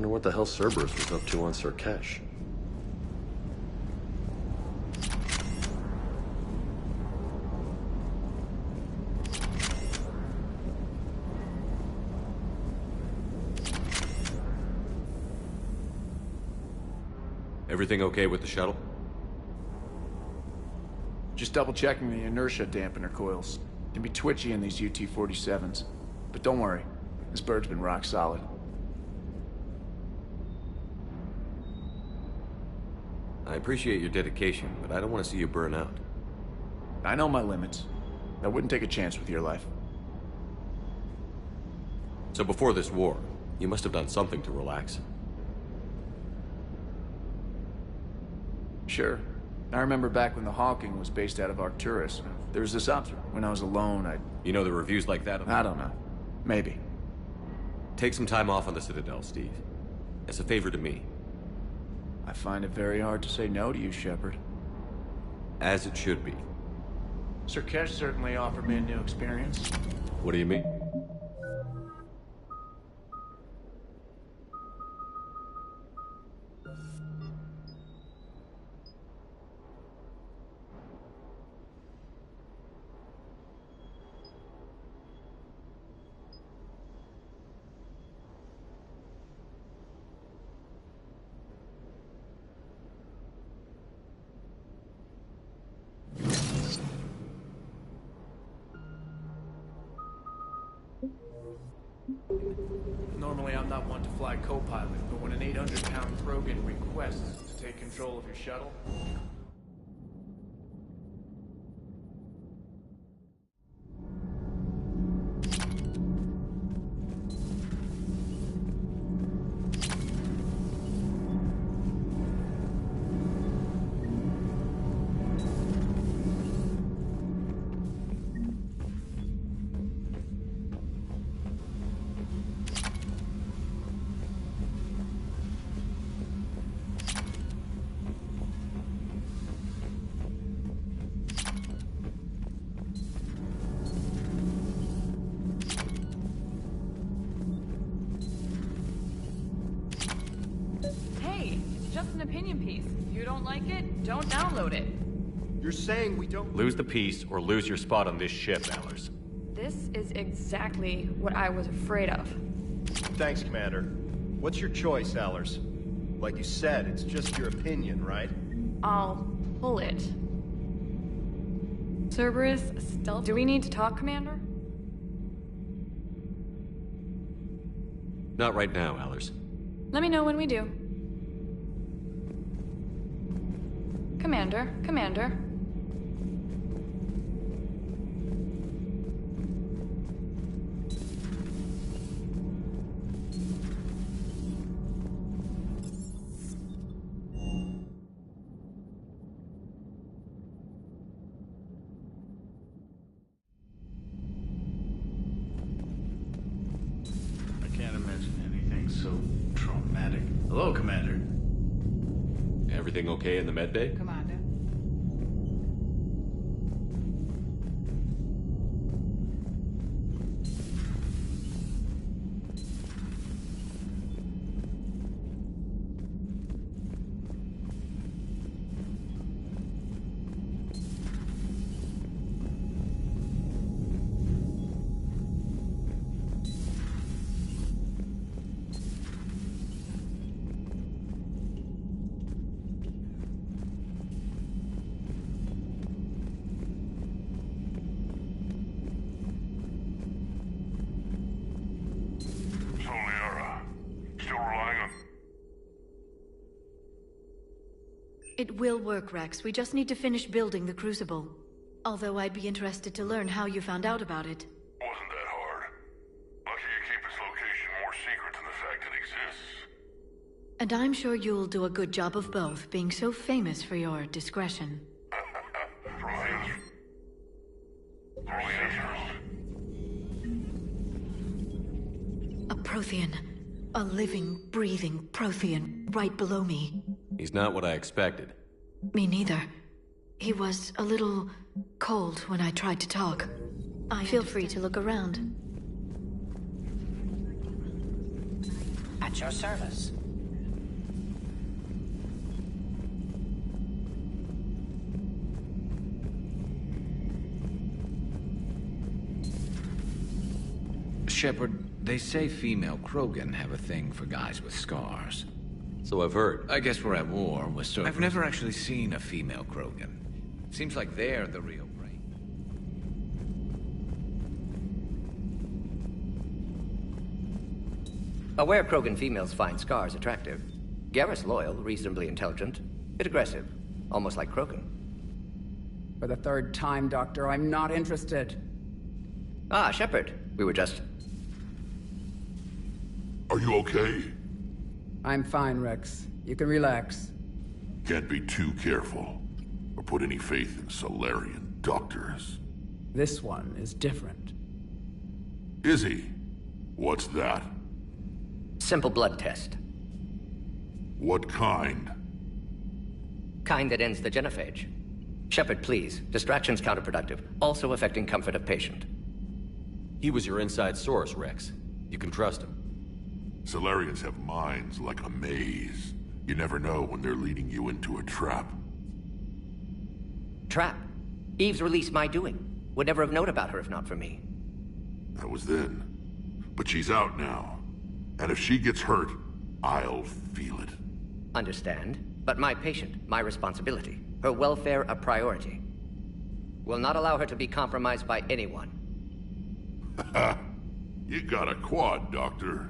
Speaker 20: wonder what the hell Cerberus was up to on Surkesh. Everything okay with the shuttle?
Speaker 3: Just double-checking the inertia dampener coils. Can be twitchy in these UT-47s. But don't worry, this bird's been rock solid.
Speaker 20: I appreciate your dedication, but I don't want to see you burn out.
Speaker 3: I know my limits. I wouldn't take a chance with your life.
Speaker 20: So before this war, you must have done something to relax.
Speaker 3: Sure. I remember back when the Hawking was based out of Arcturus. There was this option. When I was alone,
Speaker 20: You know the reviews like that?
Speaker 3: I don't know. Maybe.
Speaker 20: Take some time off on the Citadel, Steve. As a favor to me.
Speaker 3: I find it very hard to say no to you, Shepard.
Speaker 20: As it should be.
Speaker 3: Surkesh certainly offered me a new experience.
Speaker 20: What do you mean?
Speaker 3: Normally, I'm not one to fly co-pilot, but when an 800-pound Krogan requests to take control of your shuttle...
Speaker 7: Don't download it.
Speaker 20: You're saying we don't... Lose the piece or lose your spot on this ship, Allers.
Speaker 7: This is exactly what I was afraid of.
Speaker 9: Thanks, Commander. What's your choice, Allers? Like you said, it's just your opinion, right?
Speaker 7: I'll pull it. Cerberus, stealth... Do we need to talk, Commander?
Speaker 20: Not right now, Allers.
Speaker 7: Let me know when we do. Commander.
Speaker 24: I can't imagine anything so traumatic. Hello, Commander.
Speaker 20: Everything okay in the med bay?
Speaker 7: Commander.
Speaker 21: It will work, Rex. We just need to finish building the Crucible. Although I'd be interested to learn how you found out about it.
Speaker 4: Wasn't that hard. Lucky you keep its location more secret than the fact it exists.
Speaker 21: And I'm sure you'll do a good job of both, being so famous for your discretion. A Prothean. A living, breathing Prothean right below me.
Speaker 20: He's not what I expected.
Speaker 21: Me neither. He was a little cold when I tried to talk. Feel free to look around.
Speaker 10: At your service.
Speaker 8: Shepard, they say female Krogan have a thing for guys with scars.
Speaker 20: So I've heard.
Speaker 8: I guess we're at war with Cerberus. I've never actually seen a female Krogan. Seems like they're the real brain.
Speaker 14: Aware Krogan females find scars attractive. Garrus loyal, reasonably intelligent, bit aggressive, almost like Krogan.
Speaker 11: For the third time, Doctor, I'm not interested.
Speaker 14: Ah, Shepard. We were just...
Speaker 4: Are you okay?
Speaker 11: I'm fine, Rex. You can relax.
Speaker 4: Can't be too careful, or put any faith in Solarian doctors.
Speaker 11: This one is different.
Speaker 4: Is he? What's that?
Speaker 14: Simple blood test.
Speaker 4: What kind?
Speaker 14: Kind that ends the genophage. Shepard, please. Distraction's counterproductive, also affecting comfort of patient.
Speaker 20: He was your inside source, Rex. You can trust him.
Speaker 4: Solarians have minds like a maze. You never know when they're leading you into a trap.
Speaker 14: Trap? Eve's release my doing. Would never have known about her if not for me.
Speaker 4: That was then. But she's out now. And if she gets hurt, I'll feel it.
Speaker 14: Understand. But my patient, my responsibility. Her welfare a priority. Will not allow her to be compromised by anyone.
Speaker 4: You got a quad, Doctor.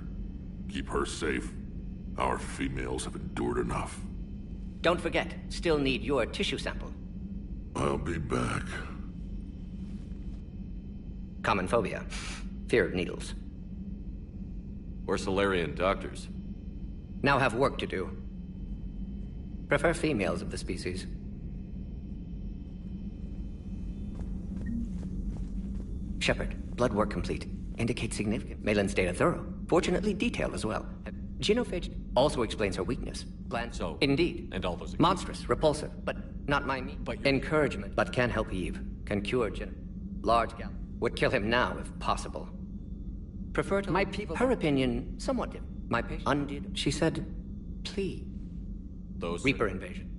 Speaker 4: Keep her safe. Our females have endured enough.
Speaker 14: Don't forget, still need your tissue sample.
Speaker 4: I'll be back.
Speaker 14: Common phobia. Fear of needles.
Speaker 20: Or Solarian doctors.
Speaker 14: Now have work to do. Prefer females of the species. Shepard, blood work complete. Indicates significant. Malin's data thorough. Fortunately detailed as well. Genophage also explains her weakness. Bland.
Speaker 20: So.
Speaker 14: Indeed.
Speaker 20: And all those.
Speaker 14: Monstrous, repulsive, but not my me.
Speaker 20: But
Speaker 14: encouragement, but can help Eve. Can cure large gal. Would kill him now if possible. Prefer to my people. Her opinion, somewhat different. My patient undid. She said, please.
Speaker 20: Those
Speaker 14: Reaper invasion.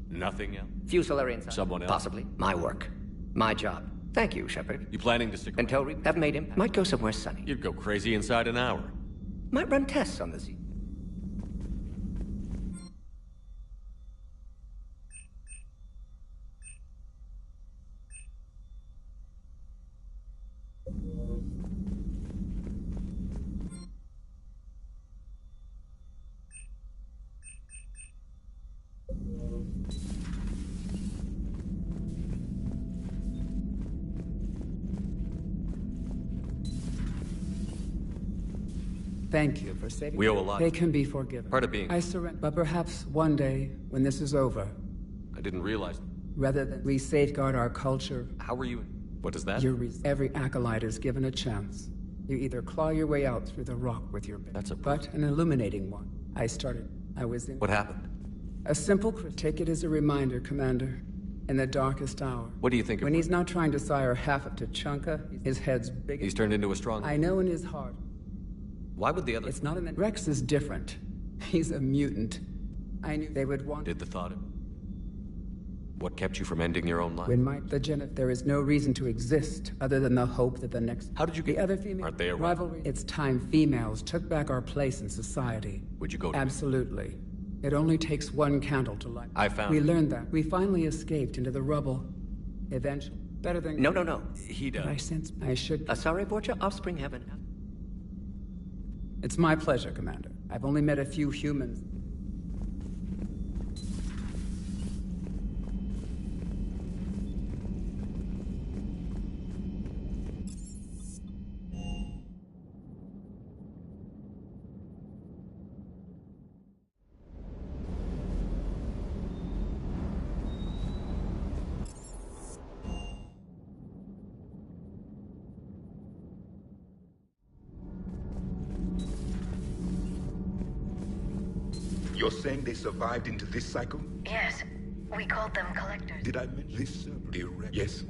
Speaker 20: Nothing else?
Speaker 14: Few Solarians.
Speaker 20: Someone else?
Speaker 14: Possibly. My work. My job. Thank you, Shepard.
Speaker 20: You planning to stick around?
Speaker 14: Until Reaper have made him. Might go somewhere sunny.
Speaker 20: You'd go crazy inside an hour.
Speaker 14: Might run tests on the Z.
Speaker 11: Thank you for saving.
Speaker 20: We owe a lot.
Speaker 11: They can be forgiven.
Speaker 20: Part of being.
Speaker 11: I surrender. But perhaps one day, when this is over,
Speaker 20: I didn't realize.
Speaker 11: Rather than we safeguard our culture.
Speaker 20: How were you? What is that?
Speaker 11: Every acolyte is given a chance. You either claw your way out through the rock with your.
Speaker 20: That's a.
Speaker 11: But an illuminating one. I was in.
Speaker 20: What happened?
Speaker 11: A simple. Take it as a reminder, Commander. In the darkest hour.
Speaker 20: What do you think?
Speaker 11: When he's not trying to sire half of Tachanka, his head's big.
Speaker 20: He's turned into a strong.
Speaker 11: I know in his heart.
Speaker 20: Why would the other...
Speaker 11: It's not in the... Rex is different. He's a mutant. I knew they would want...
Speaker 20: Did the thought of... What kept you from ending your own life?
Speaker 11: There is no reason to exist other than the hope that the next...
Speaker 20: How did you get...
Speaker 11: The other female...
Speaker 20: Aren't they a
Speaker 11: rivalry? It's time females took back our place in society.
Speaker 20: Would you go to...
Speaker 11: Absolutely. It only takes one candle to light.
Speaker 20: I found...
Speaker 11: We learned that. We finally escaped into the rubble. Eventually. Better than...
Speaker 14: No.
Speaker 20: He does.
Speaker 11: I sense I should...
Speaker 14: Asari Vorcha offspring heaven.
Speaker 11: It's my pleasure, Commander. I've only met a few humans.
Speaker 6: You're saying they survived into this cycle?
Speaker 18: Yes. We called them collectors.
Speaker 6: Did I mention this server? Yes.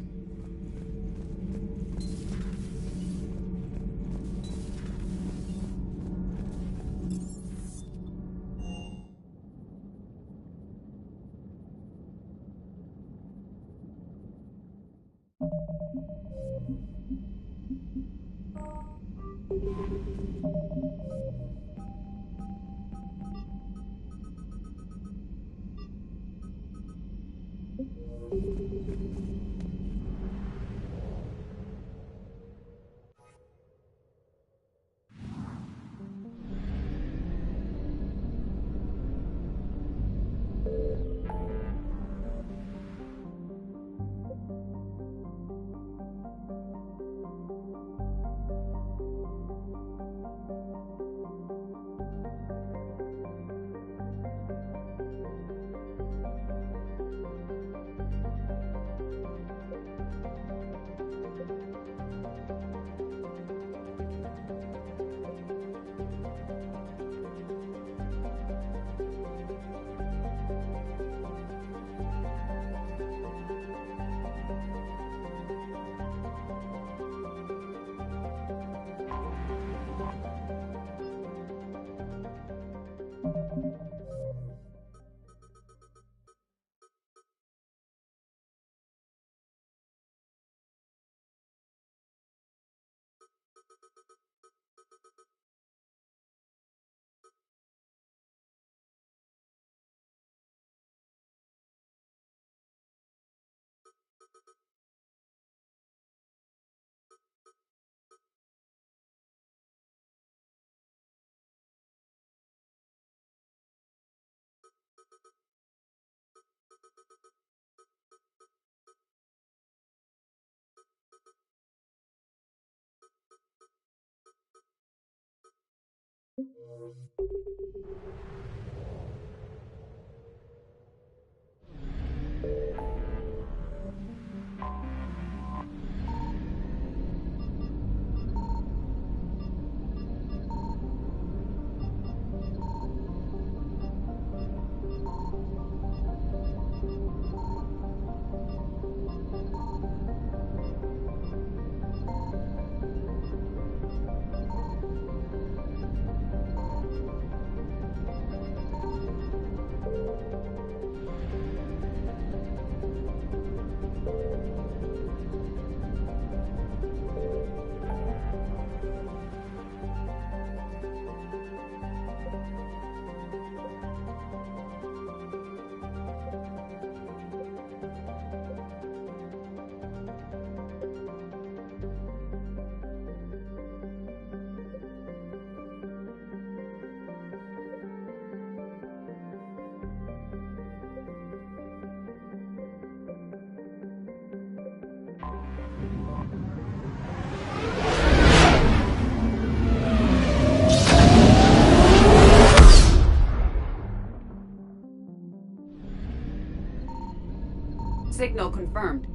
Speaker 13: Signal confirmed.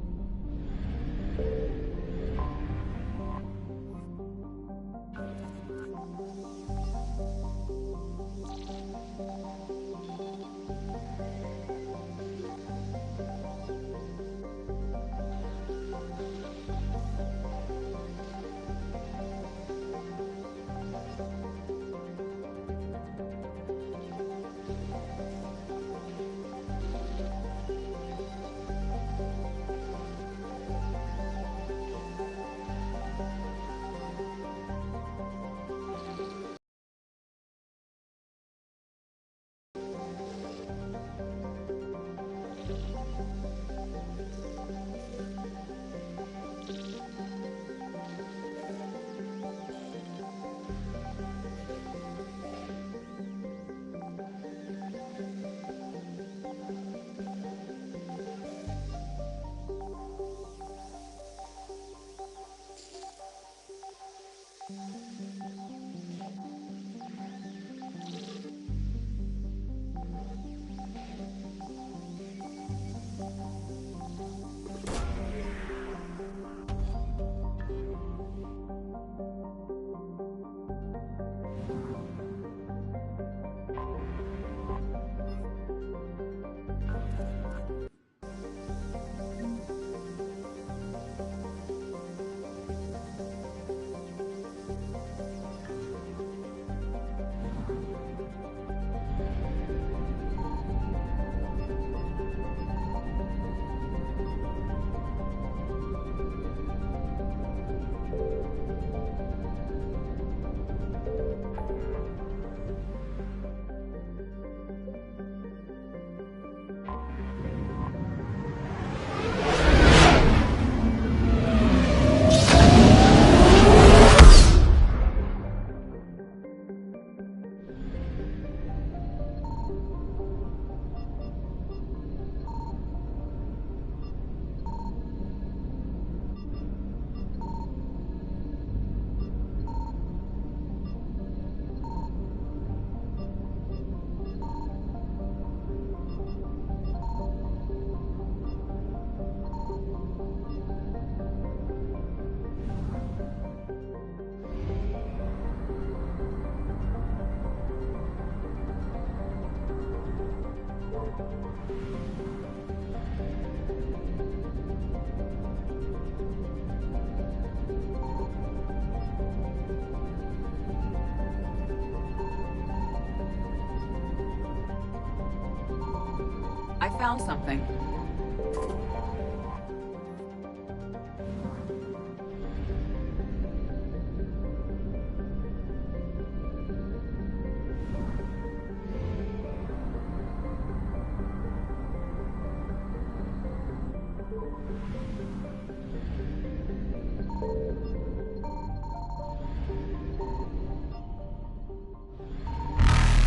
Speaker 13: found something.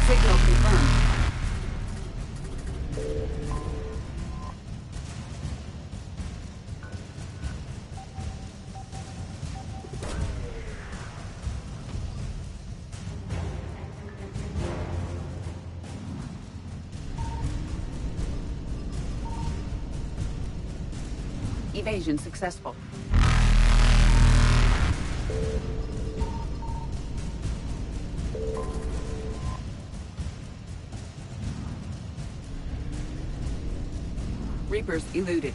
Speaker 13: Signal confirmed. Evasion successful. Reapers eluded.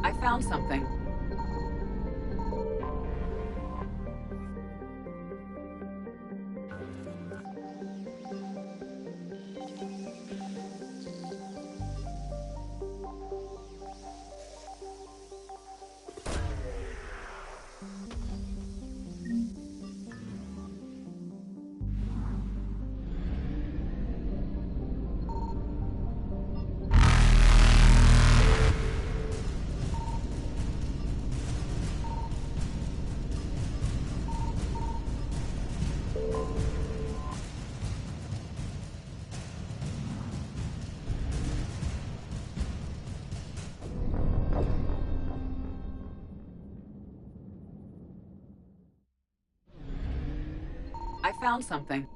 Speaker 13: I found something. I found something.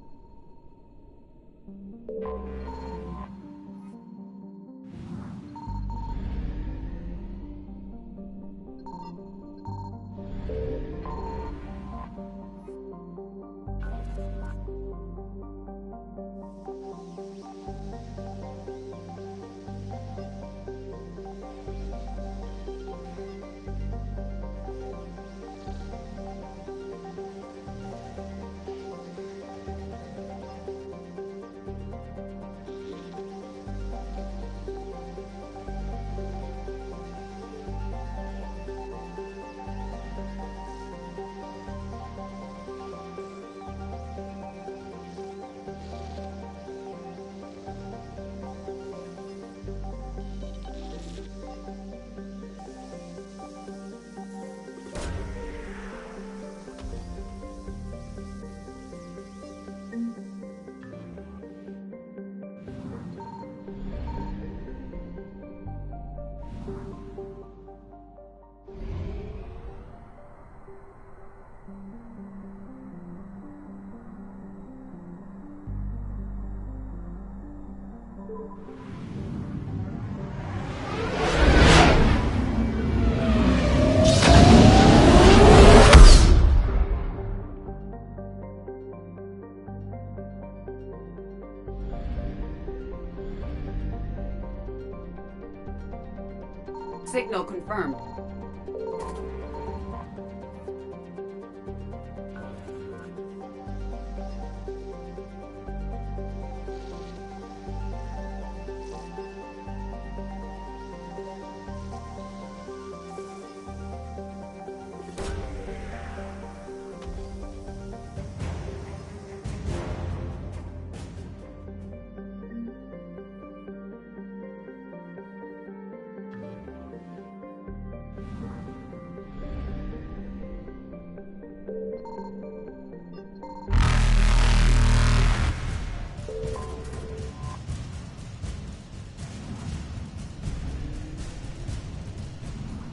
Speaker 13: Signal confirmed.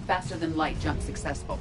Speaker 13: Faster than light jump successful.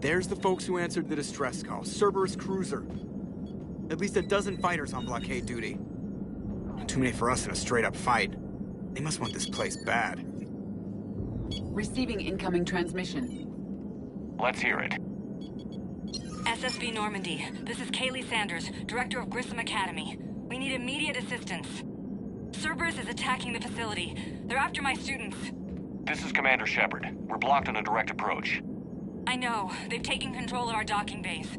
Speaker 23: There's the folks who answered the distress call. Cerberus cruiser. At least a dozen fighters on blockade duty. Too many for us in a straight-up fight. They must want this place bad.
Speaker 13: Receiving incoming transmission.
Speaker 2: Let's hear it.
Speaker 12: SSV Normandy. This is Kaylee Sanders, Director of Grissom Academy. We need immediate assistance. Cerberus is attacking the facility. They're after my students.
Speaker 2: This is Commander Shepard. We're blocked on a direct approach.
Speaker 12: I know. They've taken control of our docking bays.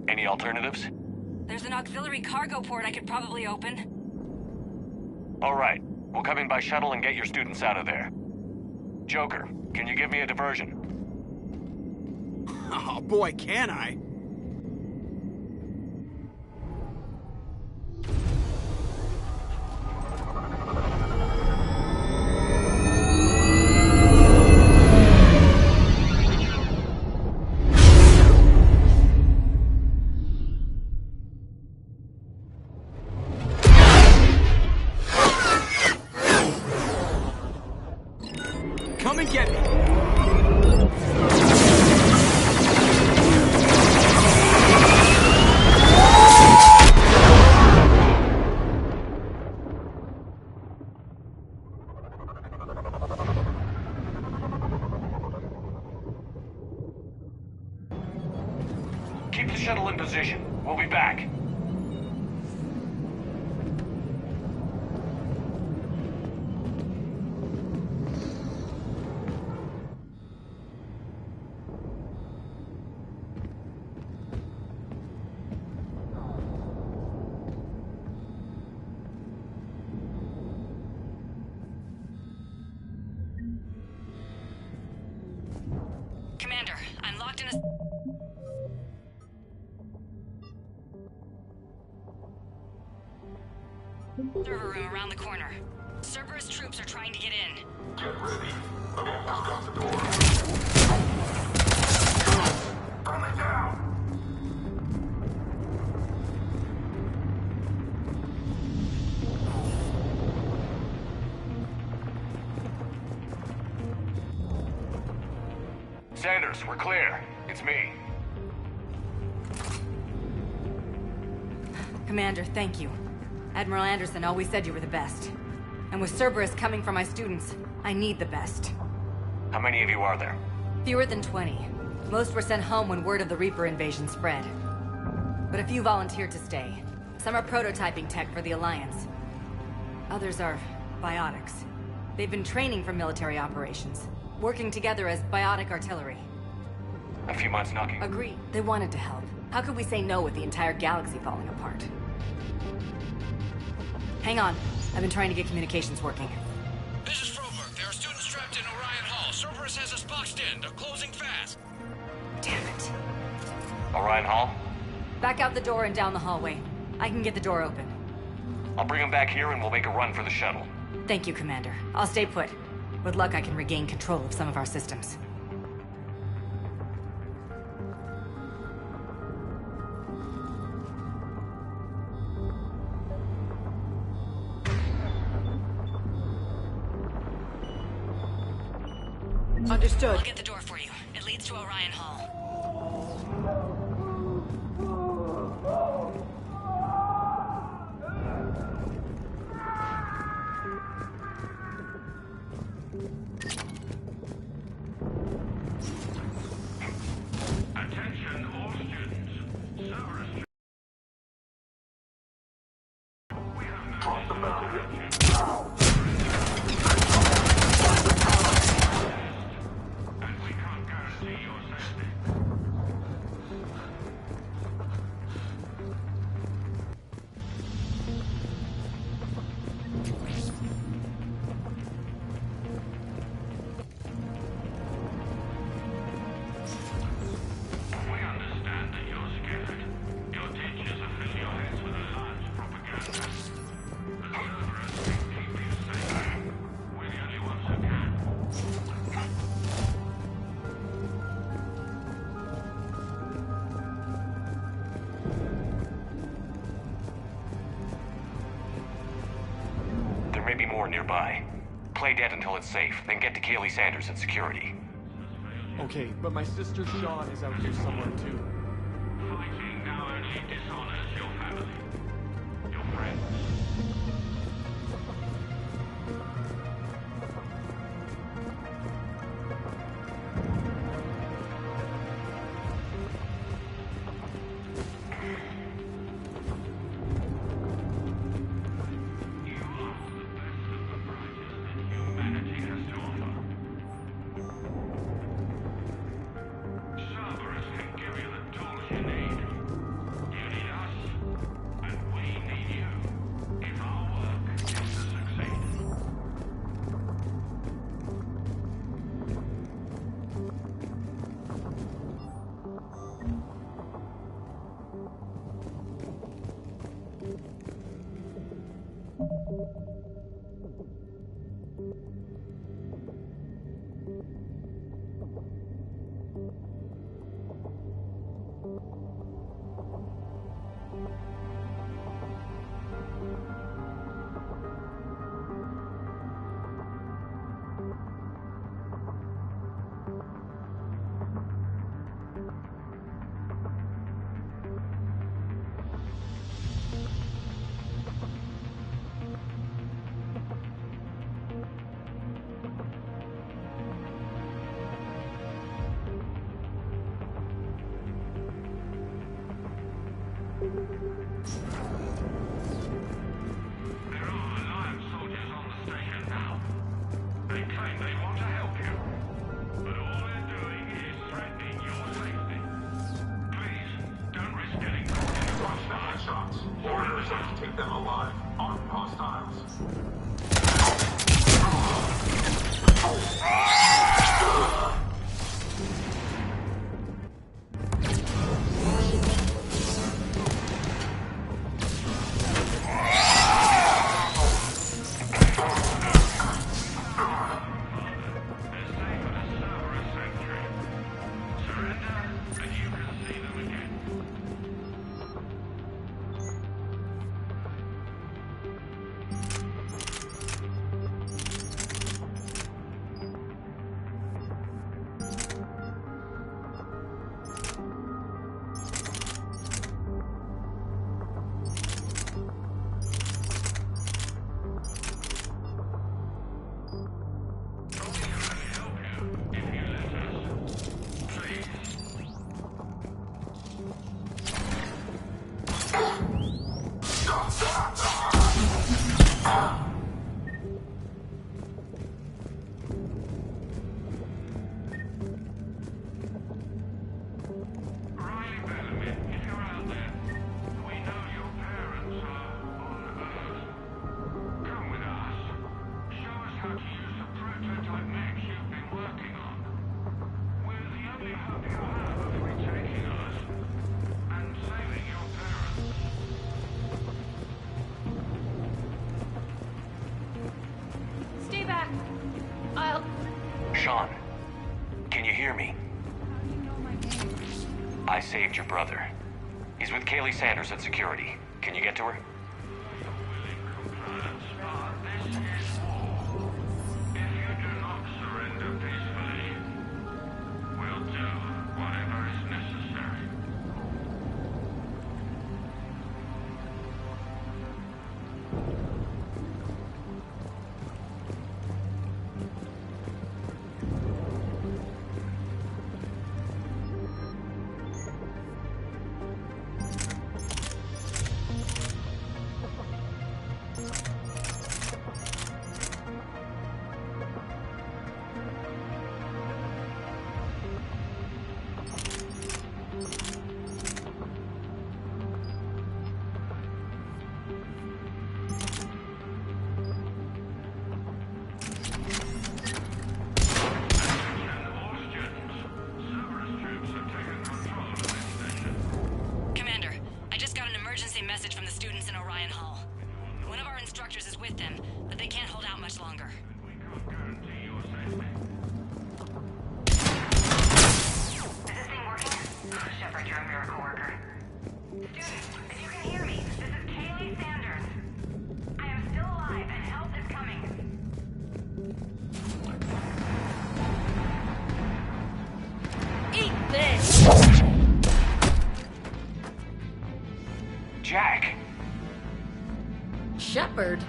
Speaker 2: Any alternatives?
Speaker 12: There's an auxiliary cargo port I could probably open.
Speaker 2: All right. We'll come in by shuttle and get your students out of there. Joker, can you give me a diversion?
Speaker 23: Oh boy, can I? Come and get me!
Speaker 2: Keep the shuttle in position. We'll be back.
Speaker 12: Commander, I'm locked in a... server room around the corner. Cerberus troops are trying to get in.
Speaker 4: Get ready. Look out the door. Coming down!
Speaker 2: Sanders, we're clear. It's me.
Speaker 12: Commander, thank you. Admiral Anderson always said you were the best. And with Cerberus coming for my students, I need the best.
Speaker 2: How many of you are there?
Speaker 12: Fewer than 20. Most were sent home when word of the Reaper invasion spread. But a few volunteered to stay. Some are prototyping tech for the Alliance. Others are biotics. They've been training for military operations, working together as biotic artillery.
Speaker 2: A few months knocking.
Speaker 12: Agreed. They wanted to help. How could we say no with the entire galaxy falling apart? Hang on. I've been trying to get communications working.
Speaker 15: This is Froberg. There are students trapped in Orion Hall. Cerberus has us boxed in. They're closing fast.
Speaker 12: Damn it.
Speaker 2: Orion Hall?
Speaker 12: Back out the door and down the hallway. I can get the door open.
Speaker 2: I'll bring them back here and we'll make a run for the shuttle.
Speaker 12: Thank you, Commander. I'll stay put. With luck, I can regain control of some of our systems.
Speaker 21: Understood.
Speaker 12: I'll get the door for you. It leads to Orion Hall.
Speaker 19: Attention all students. Cerberus.
Speaker 4: Drop the bounty.
Speaker 2: There may be more nearby. Play dead until it's safe, then get to Kaylee Sanders and security.
Speaker 5: Okay, but my sister Sean is out here somewhere too.
Speaker 15: Fighting now only dishonors your family, your friends.
Speaker 2: Sean, can you hear me? I saved your brother. He's with Kaylee Sanders at security. Can you get to her?
Speaker 12: Message from the students in Orion Hall. One of our instructors is with them, but they can't hold out much longer.
Speaker 18: Is this thing working? Shepard, you're a miracle worker. Students, if you can hear me, this is Kaylee Sanders. I am still alive and help is coming.
Speaker 12: Shepard?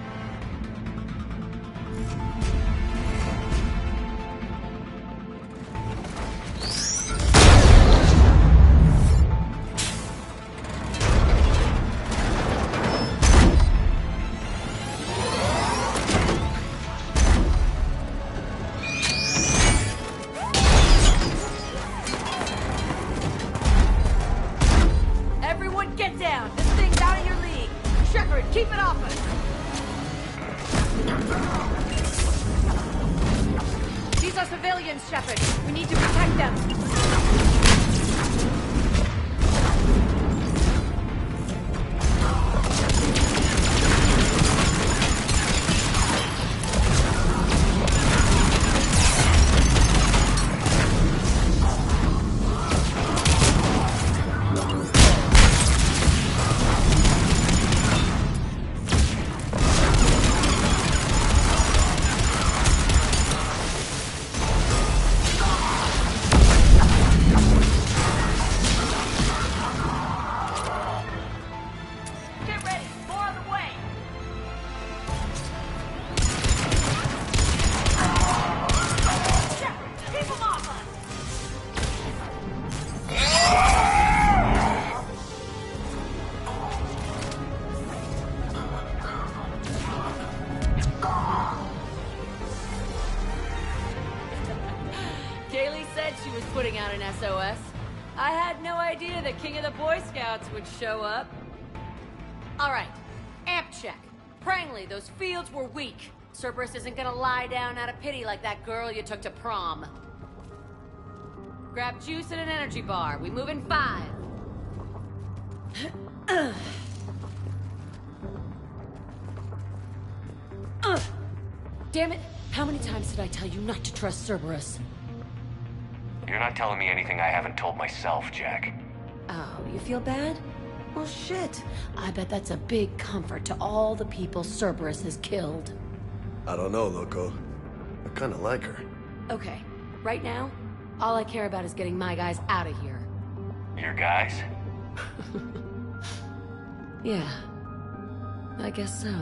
Speaker 7: Shepard. We need to protect them. Putting out an SOS. I had no idea the king of the Boy Scouts would show up. Alright, amp check. Prangley, those fields were weak. Cerberus isn't gonna lie down out of pity like that girl you took to prom. Grab juice and an energy bar. We move in 5. Damn it! How many times did I tell you not to trust Cerberus?
Speaker 2: You're not telling me anything I haven't told myself, Jack.
Speaker 12: Oh, you feel bad? Well, shit. I bet that's a big comfort to all the people Cerberus has killed.
Speaker 1: I don't know, Loco. I kinda like her.
Speaker 12: Okay, right now, all I care about is getting my guys out of here.
Speaker 2: Your guys?
Speaker 12: Yeah. I guess so.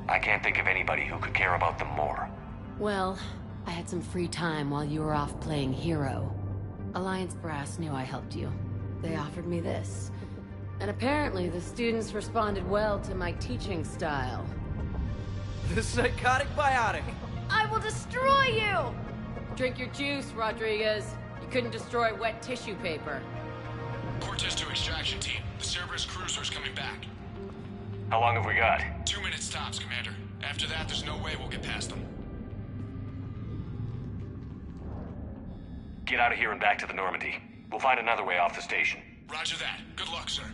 Speaker 2: I can't think of anybody who could care about them more.
Speaker 12: Well, I had some free time while you were off playing hero. Alliance Brass knew I helped you. They offered me this. And apparently the students responded well to my teaching style.
Speaker 5: The psychotic biotic!
Speaker 12: I will destroy you! Drink your juice, Rodriguez. You couldn't destroy wet tissue paper.
Speaker 15: Cortez to extraction team. The Cerberus cruiser's coming back.
Speaker 2: How long have we got?
Speaker 15: 2 minutes tops, Commander. After that, there's no way we'll get past them.
Speaker 2: Get out of here and back to the Normandy. We'll find another way off the station.
Speaker 15: Roger that. Good luck, sir.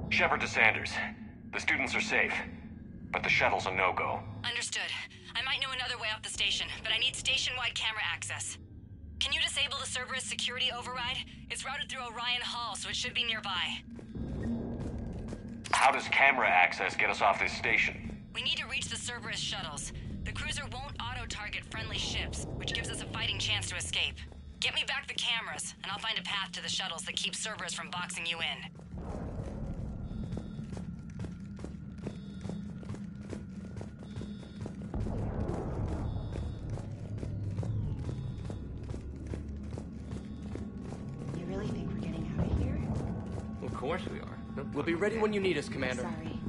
Speaker 2: Shepard to Sanders. The students are safe, but the shuttle's a no-go.
Speaker 12: Understood. I might know another way off the station, but I need station-wide camera access. Can you disable the Cerberus security override? It's routed through Orion Hall, so it should be nearby.
Speaker 2: How does camera access get us off this station?
Speaker 12: We need to reach the Cerberus shuttles. The cruiser won't auto-target friendly ships, which gives us a fighting chance to escape. Get me back the cameras, and I'll find a path to the shuttles that keep Cerberus from boxing you in.
Speaker 16: You really think we're getting out of here?
Speaker 5: Of course we are. We'll be ready when you need us, Commander.
Speaker 16: Sorry.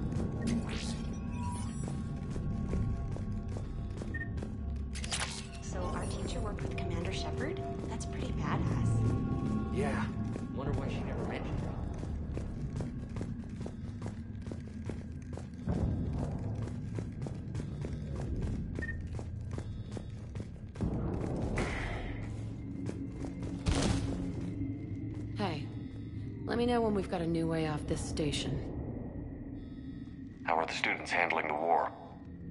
Speaker 16: So our teacher worked with Commander Shepard? That's pretty badass.
Speaker 5: Yeah. Wonder why she never mentioned it.
Speaker 12: Hey, let me know when we've got a new way off this station.
Speaker 2: How are the students handling the war?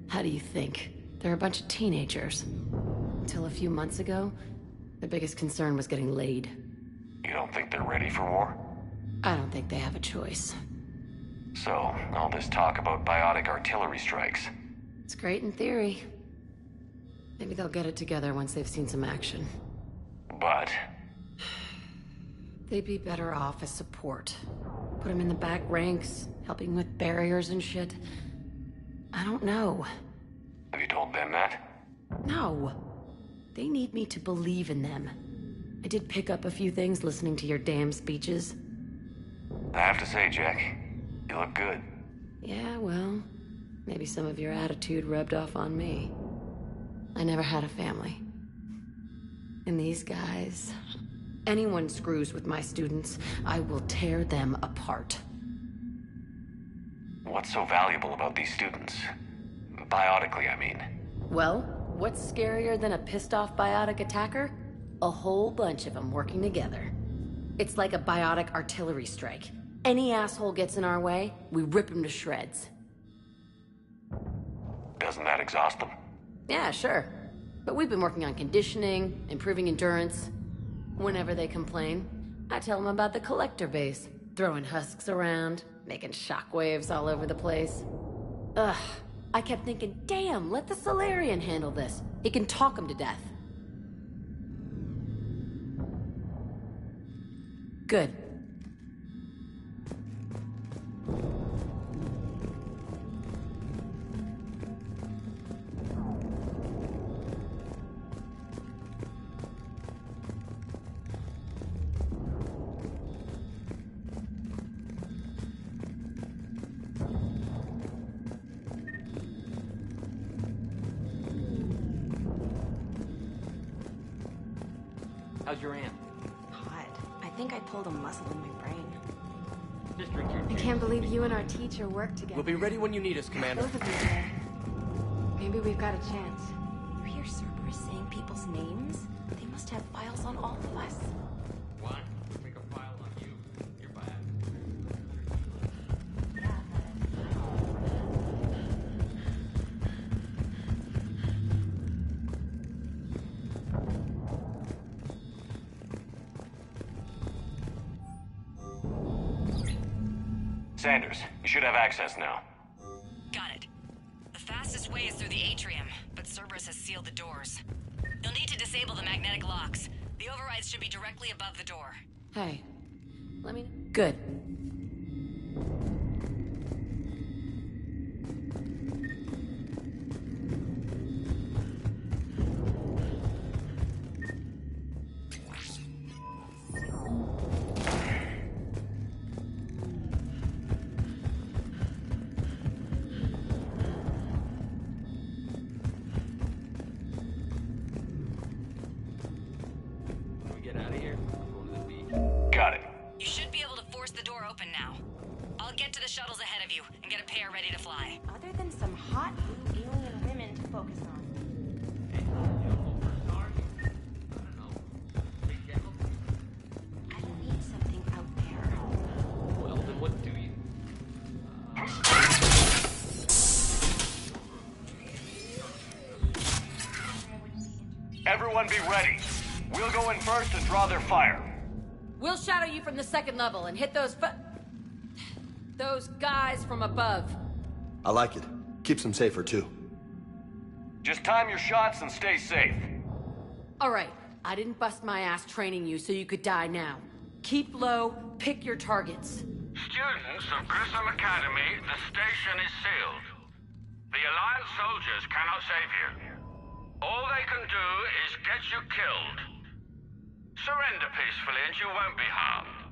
Speaker 12: How do you think? They're a bunch of teenagers. Until a few months ago, their biggest concern was getting laid.
Speaker 2: You don't think they're ready for war?
Speaker 12: I don't think they have a choice.
Speaker 2: So, all this talk about biotic artillery strikes.
Speaker 12: It's great in theory. Maybe they'll get it together once they've seen some action.
Speaker 2: But?
Speaker 12: They'd be better off as support. Put them in the back ranks,
Speaker 7: Helping with barriers and shit. I don't know.
Speaker 2: Have you told them that?
Speaker 7: No. They need me to believe in them. I did pick up a few things listening to your damn speeches.
Speaker 2: I have to say, Jack, you look good.
Speaker 7: Yeah, well, maybe some of your attitude rubbed off on me. I never had a family. And these guys... Anyone screws with my students, I will tear them apart.
Speaker 2: What's so valuable about these students? Biotically, I mean.
Speaker 7: Well, what's scarier than a pissed-off biotic attacker? A whole bunch of them working together. It's like a biotic artillery strike. Any asshole gets in our way, we rip him to shreds.
Speaker 2: Doesn't that exhaust them?
Speaker 7: Yeah, sure. But we've been working on conditioning, improving endurance. Whenever they complain, I tell them about the collector base, throwing husks around, making shockwaves all over the place. Ugh, I kept thinking, damn, let the Solarian handle this. He can talk them to death. Good.
Speaker 5: How's your aunt?
Speaker 16: God, I think I pulled a muscle in my brain.
Speaker 5: Just drink your
Speaker 21: I can't believe you and our teacher work together.
Speaker 5: We'll be ready when you need us, Commander.
Speaker 21: Both of you there. Maybe we've got a chance.
Speaker 16: You hear Cerberus saying people's names? They must have files on all of us.
Speaker 5: Why? Make a file on you. You're bad.
Speaker 2: Sanders, you should have access now.
Speaker 12: Got it. The fastest way is through the atrium, but Cerberus has sealed the doors. You'll need to disable the magnetic locks. The overrides should be directly above the door.
Speaker 7: Hey, let me... Good.
Speaker 2: Got it.
Speaker 12: You should be able to force the door open now. I'll get to the shuttles ahead of you and get a pair ready to fly.
Speaker 16: Other than some hot blue alien women to focus on. I need something out there.
Speaker 5: Well, then what do you?
Speaker 2: Everyone be ready. We'll go in first and draw their fire.
Speaker 7: We'll shadow you from the second level and hit those guys from above.
Speaker 1: I like it. Keeps them safer, too.
Speaker 2: Just time your shots and stay safe.
Speaker 7: All right, I didn't bust my ass training you so you could die now. Keep low, pick your targets.
Speaker 15: Students of Grissom Academy, the station is sealed. The Alliance soldiers cannot save you. All they can do is get you killed. Surrender peacefully and you won't be harmed.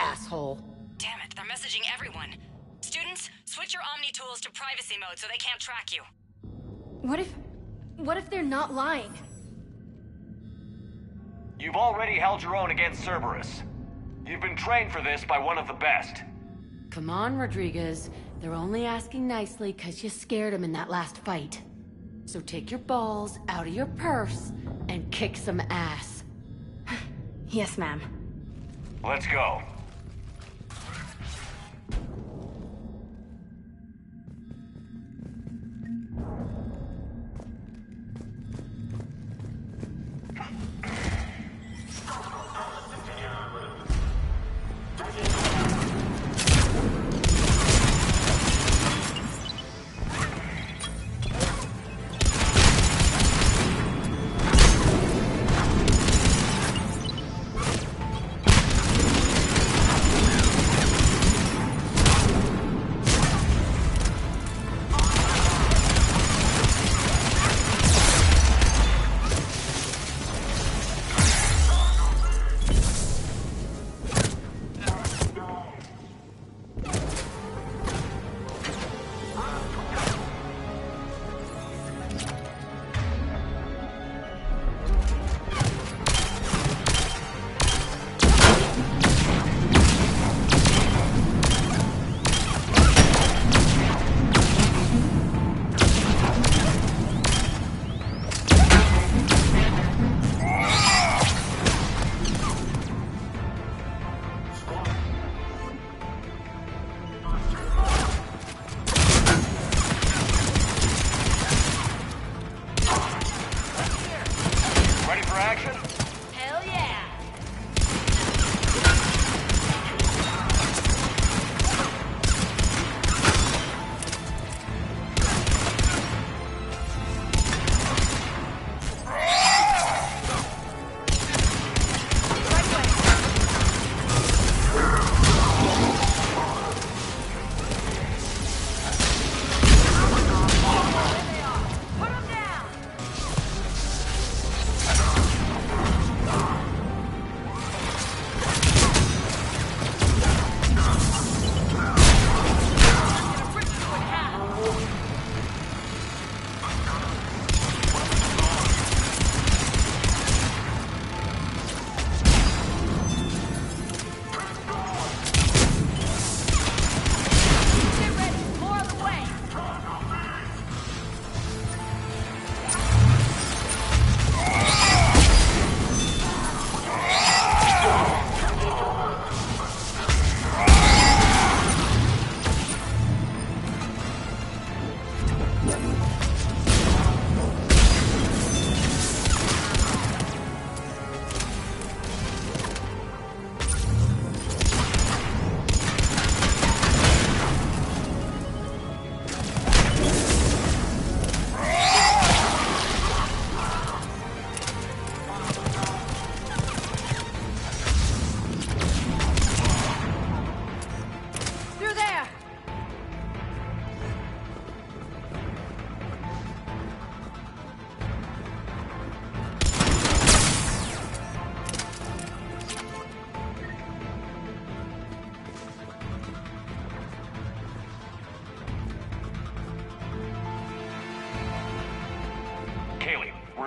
Speaker 7: Asshole.
Speaker 12: Damn it, they're messaging everyone. Students, switch your Omni tools to privacy mode so they can't track you.
Speaker 21: What if they're not lying?
Speaker 2: You've already held your own against Cerberus. You've been trained for this by one of the best.
Speaker 7: Come on, Rodriguez. They're only asking nicely because you scared them in that last fight. So take your balls out of your purse and kick some ass.
Speaker 21: Yes, ma'am.
Speaker 2: Let's go.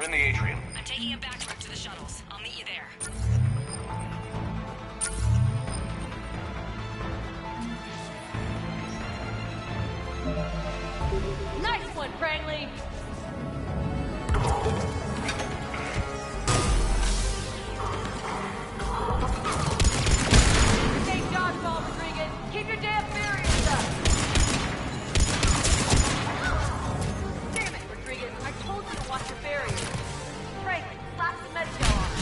Speaker 2: in the atrium.
Speaker 12: I'm taking a back route to the shuttles. I'll meet you there.
Speaker 7: Nice one, Prangley! Take dodgeball, Rodriguez! Keep your damn barriers up! Damn it, Rodriguez! I told you to watch your barriers! Prangley, slap some med gel on it!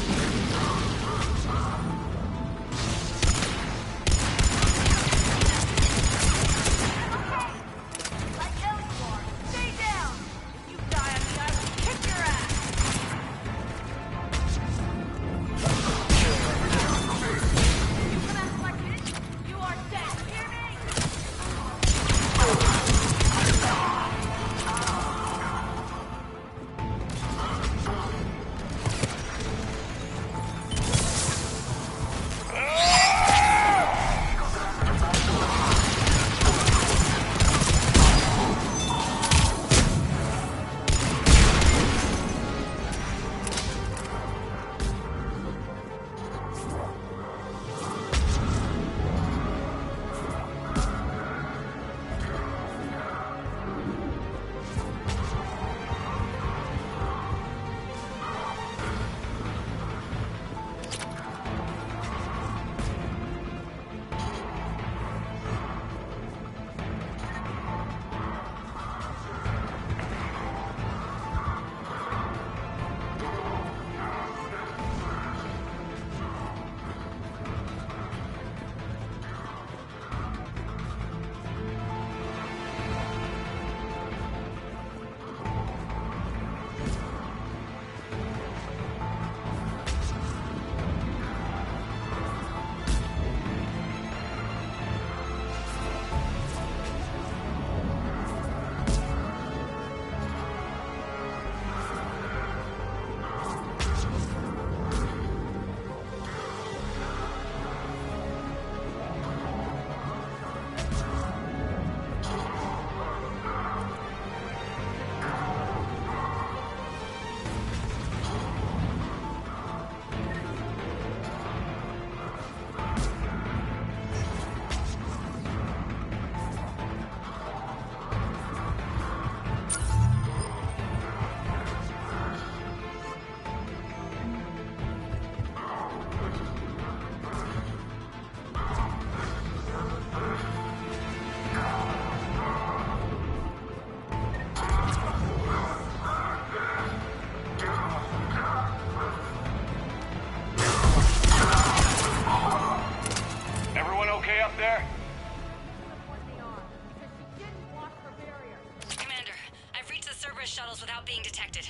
Speaker 12: Shuttles without being detected.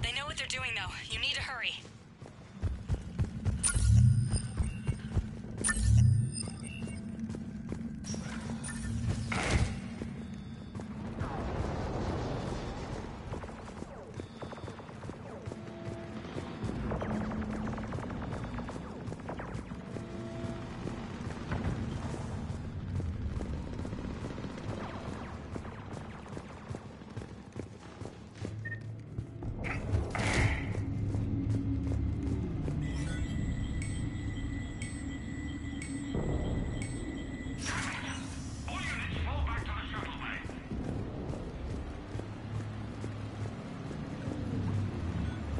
Speaker 12: They know what they're doing, though. You need to hurry.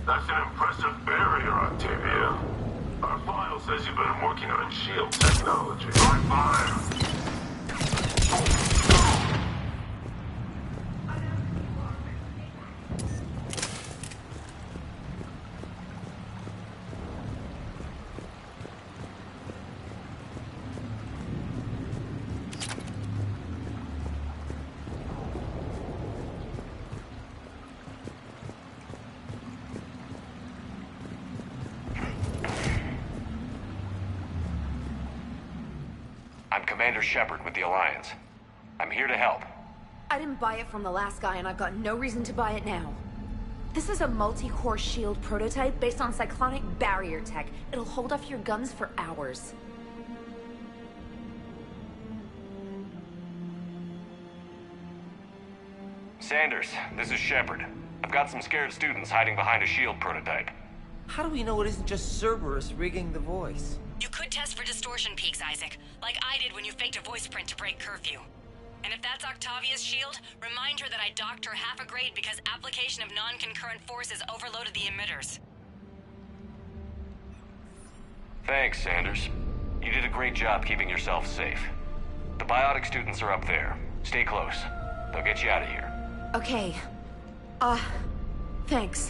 Speaker 4: That's an impressive barrier, Octavia. Our file says you've been working on shield technology. On fire!
Speaker 2: I'm Commander Shepard with the Alliance. I'm here to help.
Speaker 3: I didn't buy it from the last guy, and I've got no reason to buy it now. This is a multi-core shield prototype based on cyclonic barrier tech. It'll hold off your guns for hours.
Speaker 2: Sanders, this is Shepard. I've got some scared students hiding behind a shield prototype.
Speaker 9: How do we know it isn't just Cerberus rigging the voice?
Speaker 12: You could test for distortion peaks, Isaac, like I did when you faked a voice print to break curfew. And if that's Octavia's shield, remind her that I docked her half a grade because application of non-concurrent forces overloaded the emitters.
Speaker 2: Thanks, Sanders. You did a great job keeping yourself safe. The biotic students are up there. Stay close. They'll get you out of here.
Speaker 3: Okay. Thanks.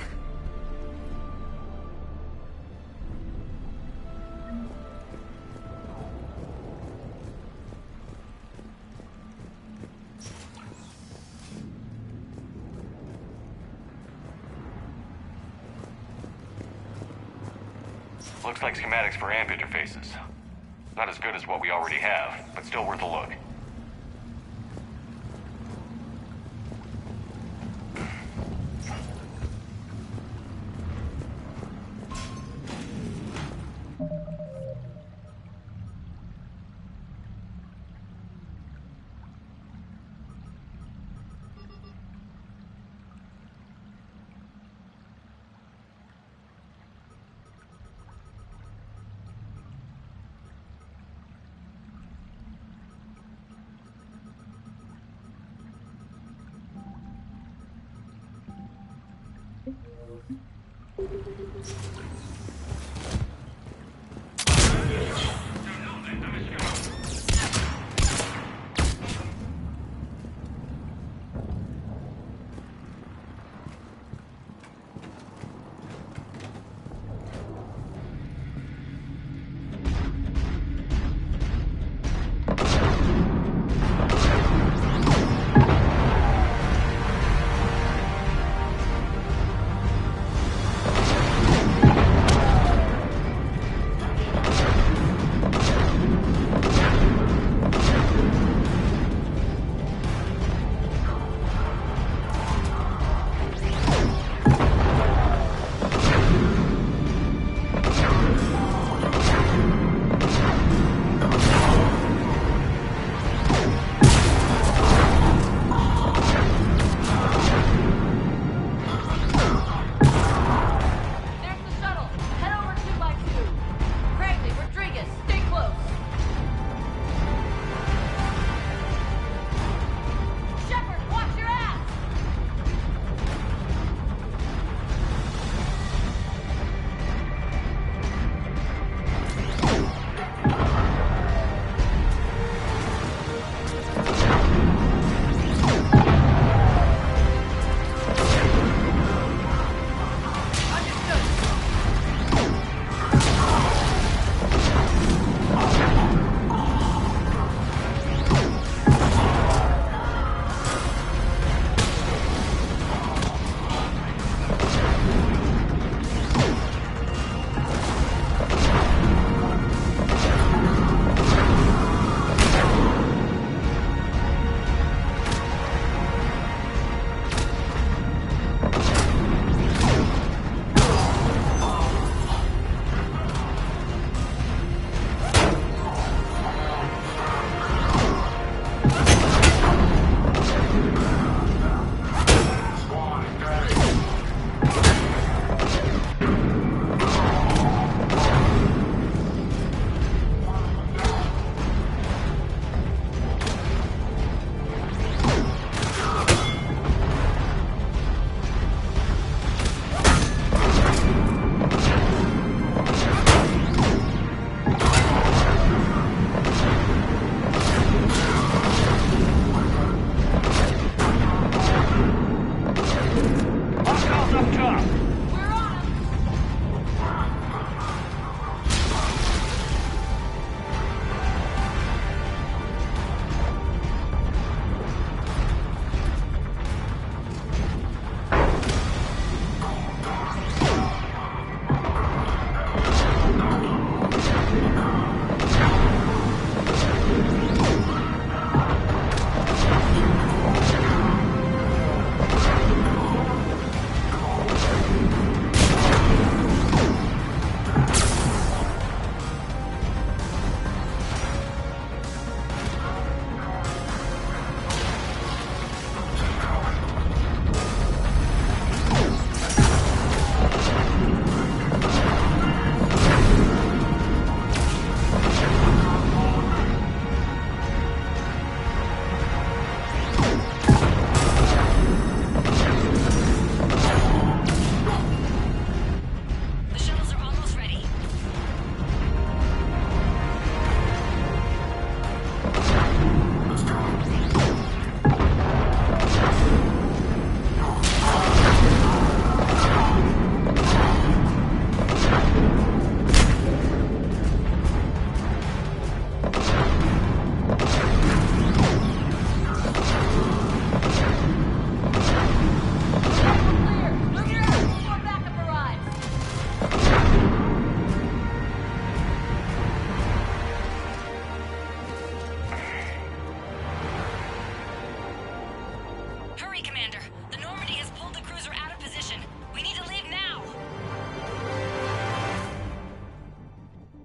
Speaker 2: Looks like schematics for amp interfaces. Not as good as what we already have, but still worth a look.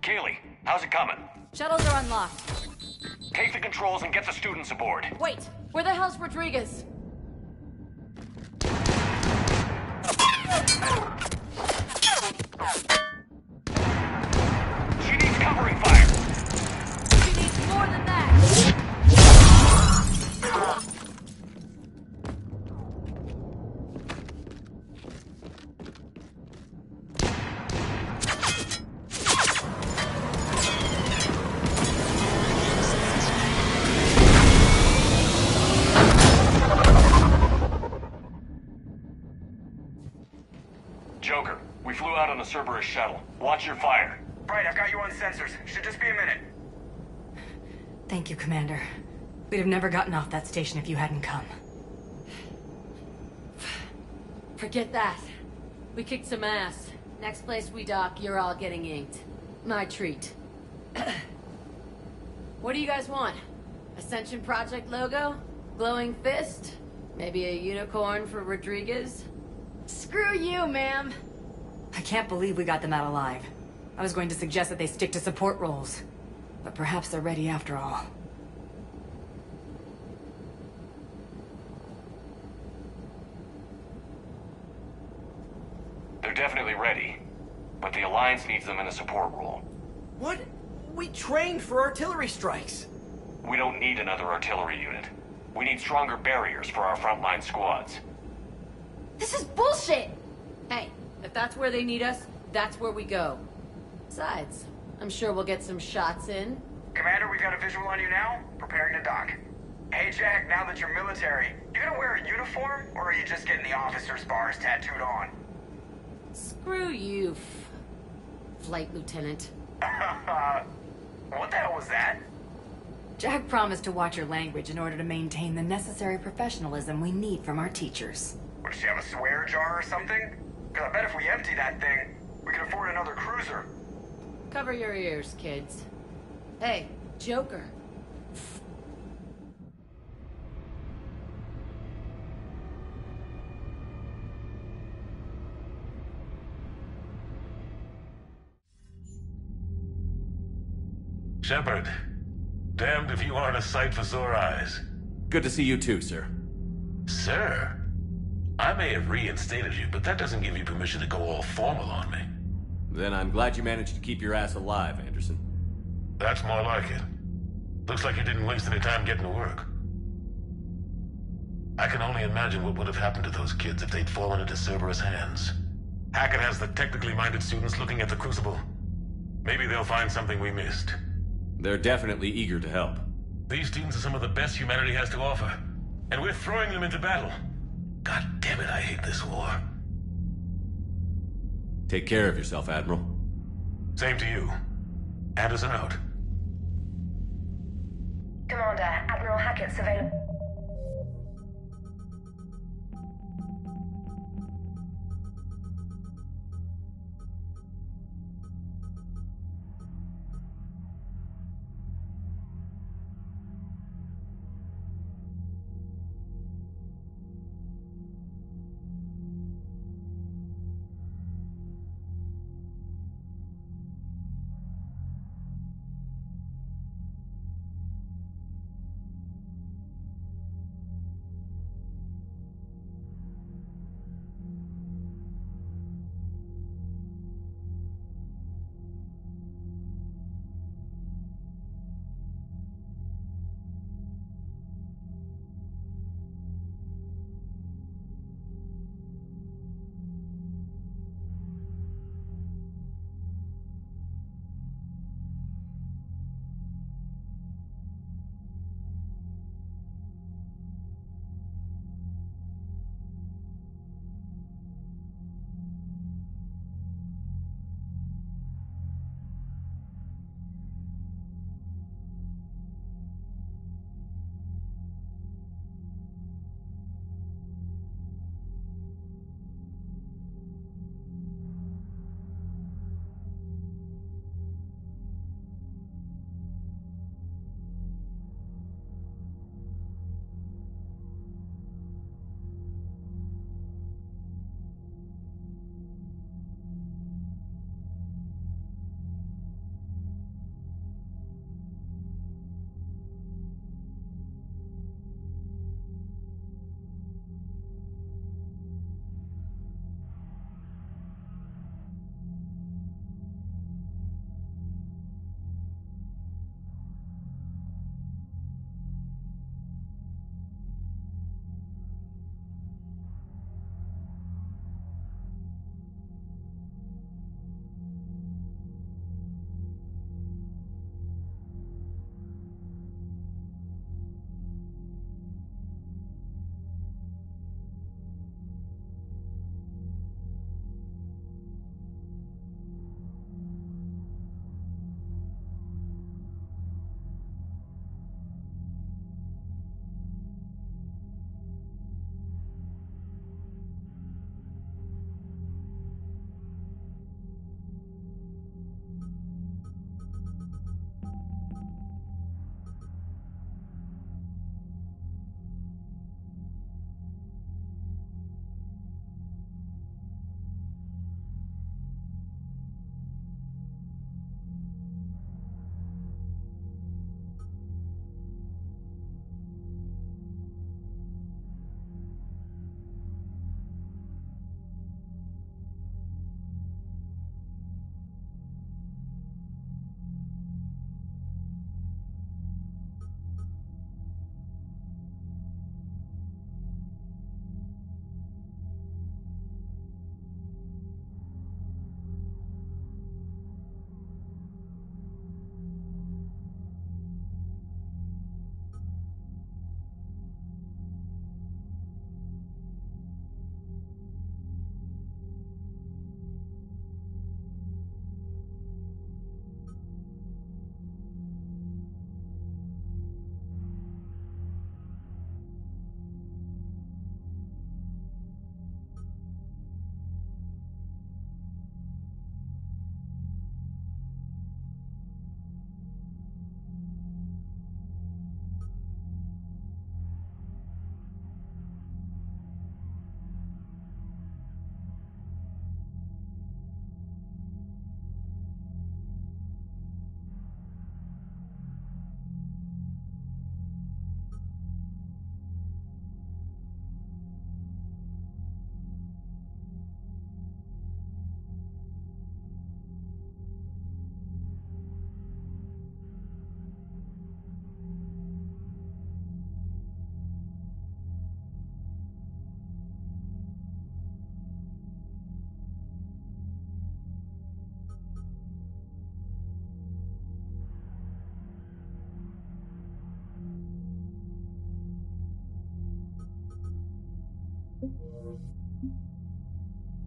Speaker 2: Kaylee, how's it coming?
Speaker 7: Shuttles are unlocked.
Speaker 2: Take the controls and get the students aboard.
Speaker 7: Wait, where the hell's Rodriguez?
Speaker 2: She needs covering fire.
Speaker 7: She needs more than that.
Speaker 2: Joker, we flew out on a Cerberus shuttle. Watch your fire.
Speaker 10: Right, I've got you on sensors. Should just be a minute.
Speaker 12: Thank you, Commander. We'd have never gotten off that station if you hadn't come.
Speaker 7: Forget that. We kicked some ass. Next place we dock, you're all getting inked. My treat. What do you guys want? Ascension Project logo? Glowing fist? Maybe a unicorn for Rodriguez? Screw you, ma'am!
Speaker 12: I can't believe we got them out alive. I was going to suggest that they stick to support roles. But perhaps they're ready after all.
Speaker 2: They're definitely ready. But the Alliance needs them in a support role.
Speaker 9: What? We trained for artillery strikes.
Speaker 2: We don't need another artillery unit. We need stronger barriers for our frontline squads.
Speaker 7: This is bullshit! Hey, if that's where they need us, that's where we go. Besides, I'm sure we'll get some shots in.
Speaker 10: Commander, we've got a visual on you now. Preparing to dock. Hey, Jack, now that you're military, you gonna wear a uniform, or are you just getting the officer's bars tattooed on?
Speaker 7: Screw you, Flight Lieutenant.
Speaker 10: What the hell was that?
Speaker 12: Jack promised to watch your language in order to maintain the necessary professionalism we need from our teachers.
Speaker 10: What, does she have a swear jar or something? Because I bet if we empty that thing, we can afford another cruiser.
Speaker 7: Cover your ears, kids. Hey, Joker.
Speaker 19: Shepard, damned if you aren't a sight for sore eyes.
Speaker 20: Good to see you too, sir.
Speaker 19: Sir? I may have reinstated you, but that doesn't give you permission to go all formal on me.
Speaker 20: Then I'm glad you managed to keep your ass alive, Anderson.
Speaker 19: That's more like it. Looks like you didn't waste any time getting to work. I can only imagine what would have happened to those kids if they'd fallen into Cerberus' hands. Hackett has the technically minded students looking at the Crucible. Maybe they'll find something we missed.
Speaker 20: They're definitely eager to help.
Speaker 19: These students are some of the best humanity has to offer, and we're throwing them into battle. God damn it, I hate this war.
Speaker 20: Take care of yourself, Admiral.
Speaker 19: Same to you. Anderson out.
Speaker 17: Commander, Admiral Hackett's available.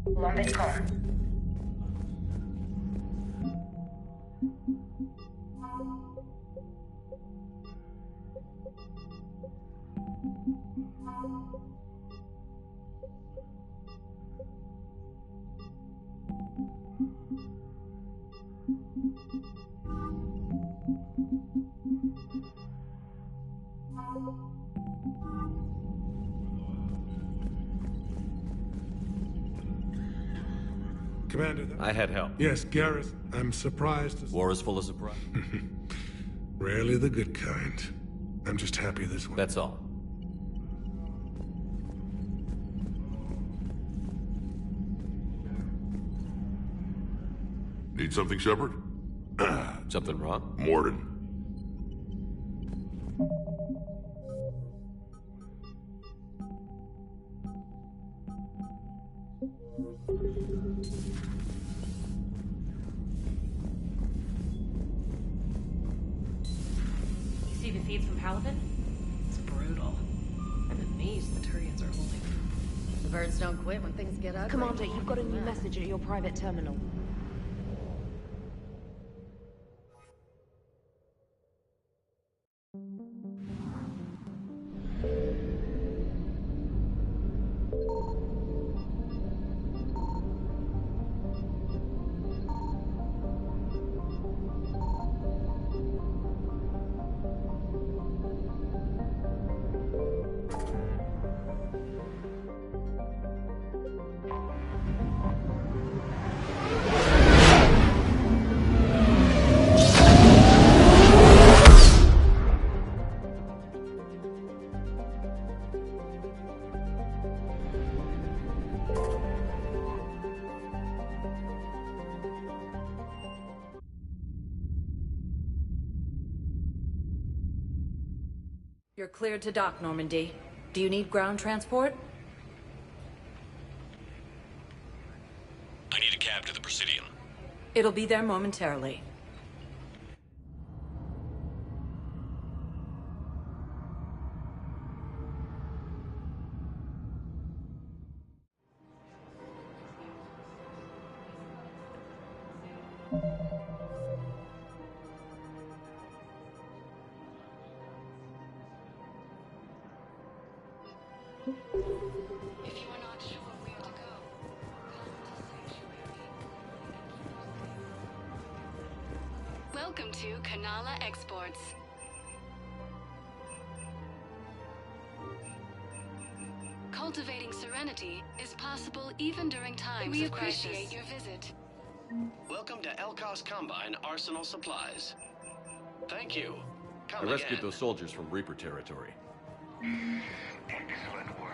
Speaker 17: Lombitcom.
Speaker 8: Commander,
Speaker 20: I had help.
Speaker 8: Yes, Gareth. I'm surprised.
Speaker 20: War is full of surprise.
Speaker 8: Rarely the good kind. I'm just happy this one.
Speaker 20: That's all.
Speaker 4: Need something, Shepard?
Speaker 20: Something wrong?
Speaker 4: Morden.
Speaker 12: You see the feeds from Paladin? It's brutal. I'm amazed the Turians are holding. The birds don't quit when things get ugly.
Speaker 3: Commander, you've got a new message at your private terminal.
Speaker 12: You're cleared to dock, Normandy. Do you need ground transport?
Speaker 2: I need a cab to the Presidium.
Speaker 12: It'll be there momentarily.
Speaker 14: Welcome to Kanala Exports. Cultivating serenity is possible even during times of crisis. We appreciate your visit.
Speaker 2: Welcome to Elkos Combine Arsenal Supplies. Thank you.
Speaker 20: I rescued those soldiers from Reaper territory.
Speaker 2: Excellent work.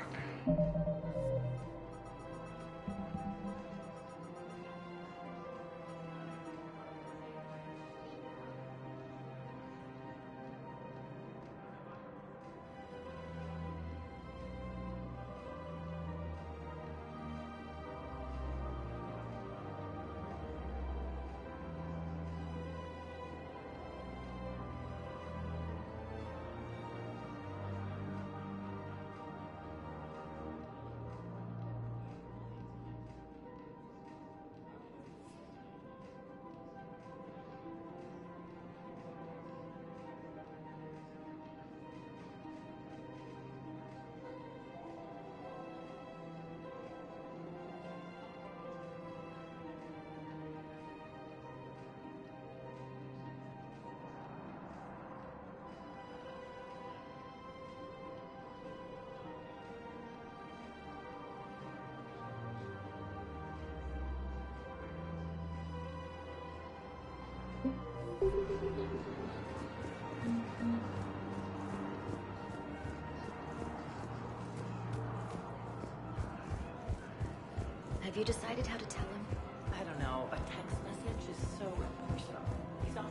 Speaker 21: Have you decided how to tell him?
Speaker 12: I don't know. A text message is so impersonal. He's off.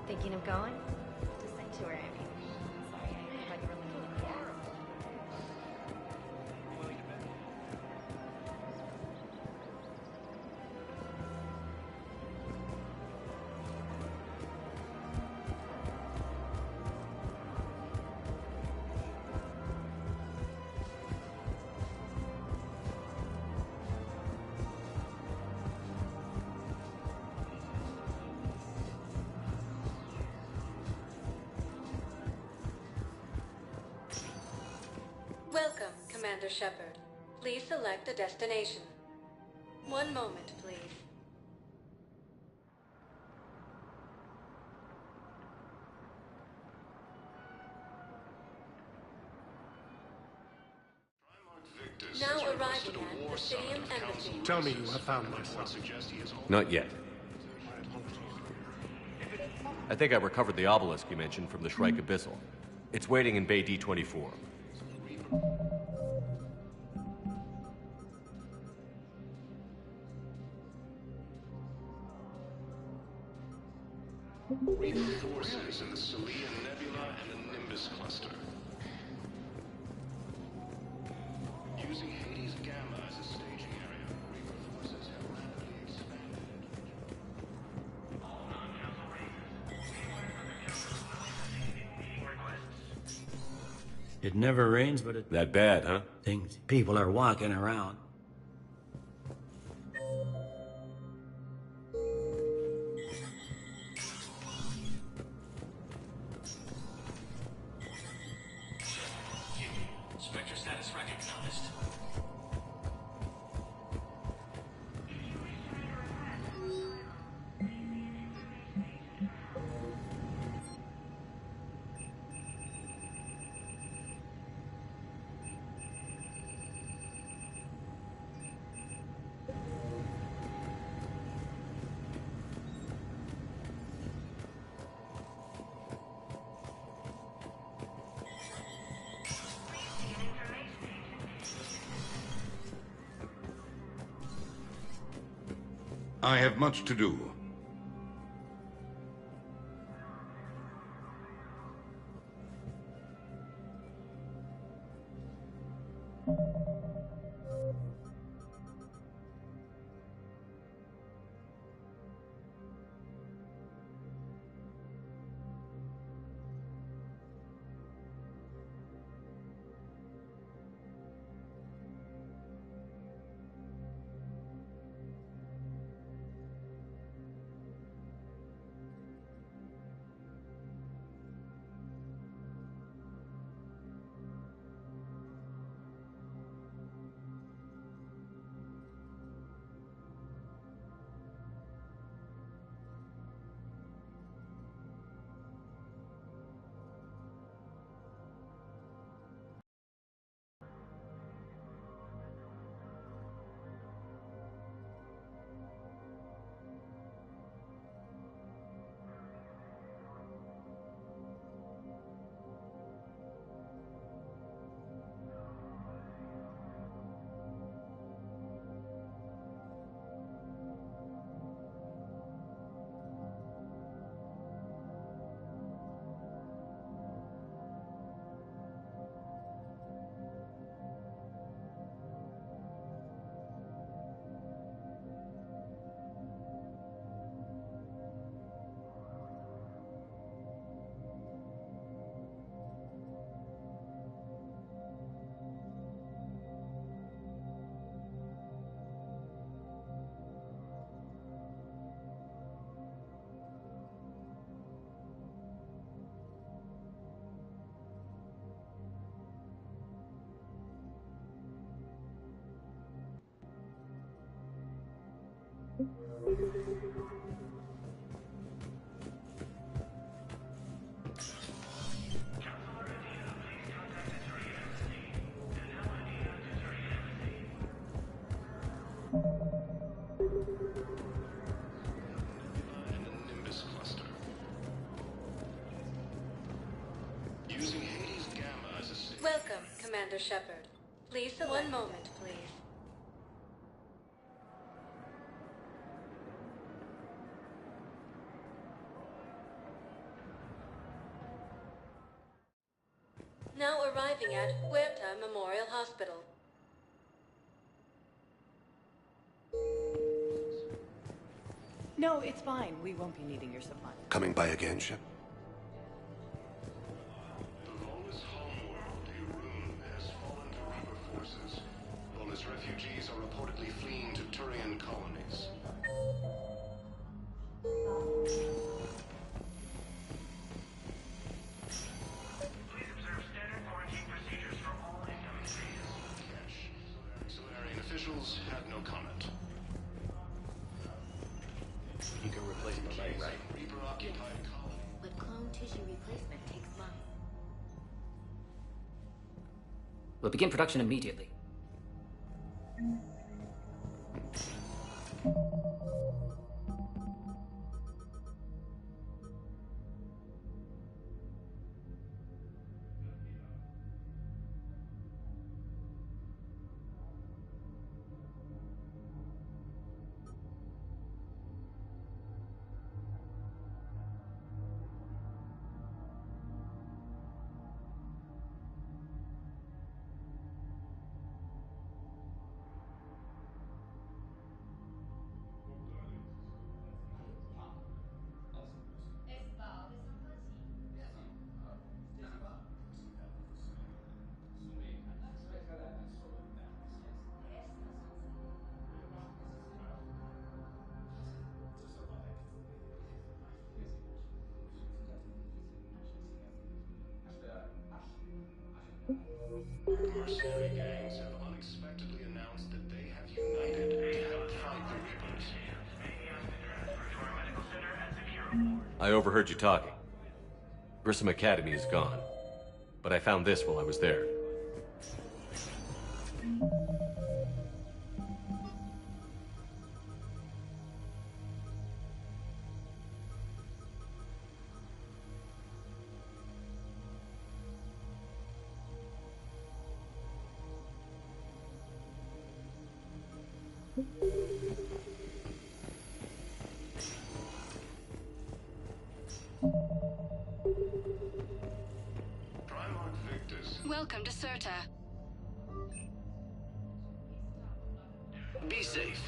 Speaker 21: Thinking of going? To Sanctuary, I mean. Sorry, I thought you were looking at the
Speaker 12: Commander Shepard. Please select a destination. One moment, please. Now arriving at the Stadium Embassy.
Speaker 8: Tell me you have found my son.
Speaker 20: Not yet. I think I recovered the obelisk you mentioned from the Shrike Abyssal. It's waiting in Bay D-24.
Speaker 6: Reaper forces in the Celia Nebula and the Nimbus cluster. Using Hades Gamma as a staging area, Reaper forces have rapidly expanded.
Speaker 11: It never rains, but it...
Speaker 20: That bad, huh?
Speaker 11: People are walking around.
Speaker 6: Spectre status recognized.
Speaker 22: I have much to do.
Speaker 12: Welcome, Commander Shepard. Please select. One moment, please. Now arriving at Huerta Memorial Hospital.
Speaker 24: No, it's fine. We won't be needing your supply.
Speaker 1: Coming by again, ship?
Speaker 6: The longest homeworld, Irun, has fallen to Reaper forces. All its refugees are reportedly fleeing to Turian colonies. Please observe standard quarantine procedures for all incoming phases. have no comment.
Speaker 5: You can replace my leg, right?
Speaker 6: Reaper-occupied colony.
Speaker 3: But clone tissue replacement takes months.
Speaker 13: We'll begin production immediately.
Speaker 6: Mercenary gangs have unexpectedly announced that they have united to help fight the Reapers.
Speaker 20: I overheard you talking. Grissom Academy is gone, but I found this while I was there.
Speaker 14: Welcome to Serta.
Speaker 6: Be safe.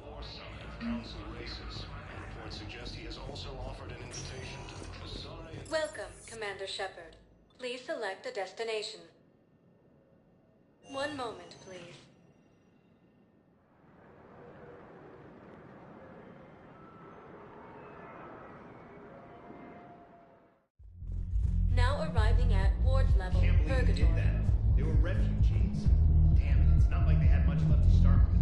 Speaker 6: War summit of council races. Reports suggest he has also offered an invitation to the Trasari.
Speaker 16: Welcome, Commander Shepard. Please select a destination. One moment, please. Now arriving at ward level, Purgatory.
Speaker 18: They were refugees. Damn it, it's not like they had much left to start with.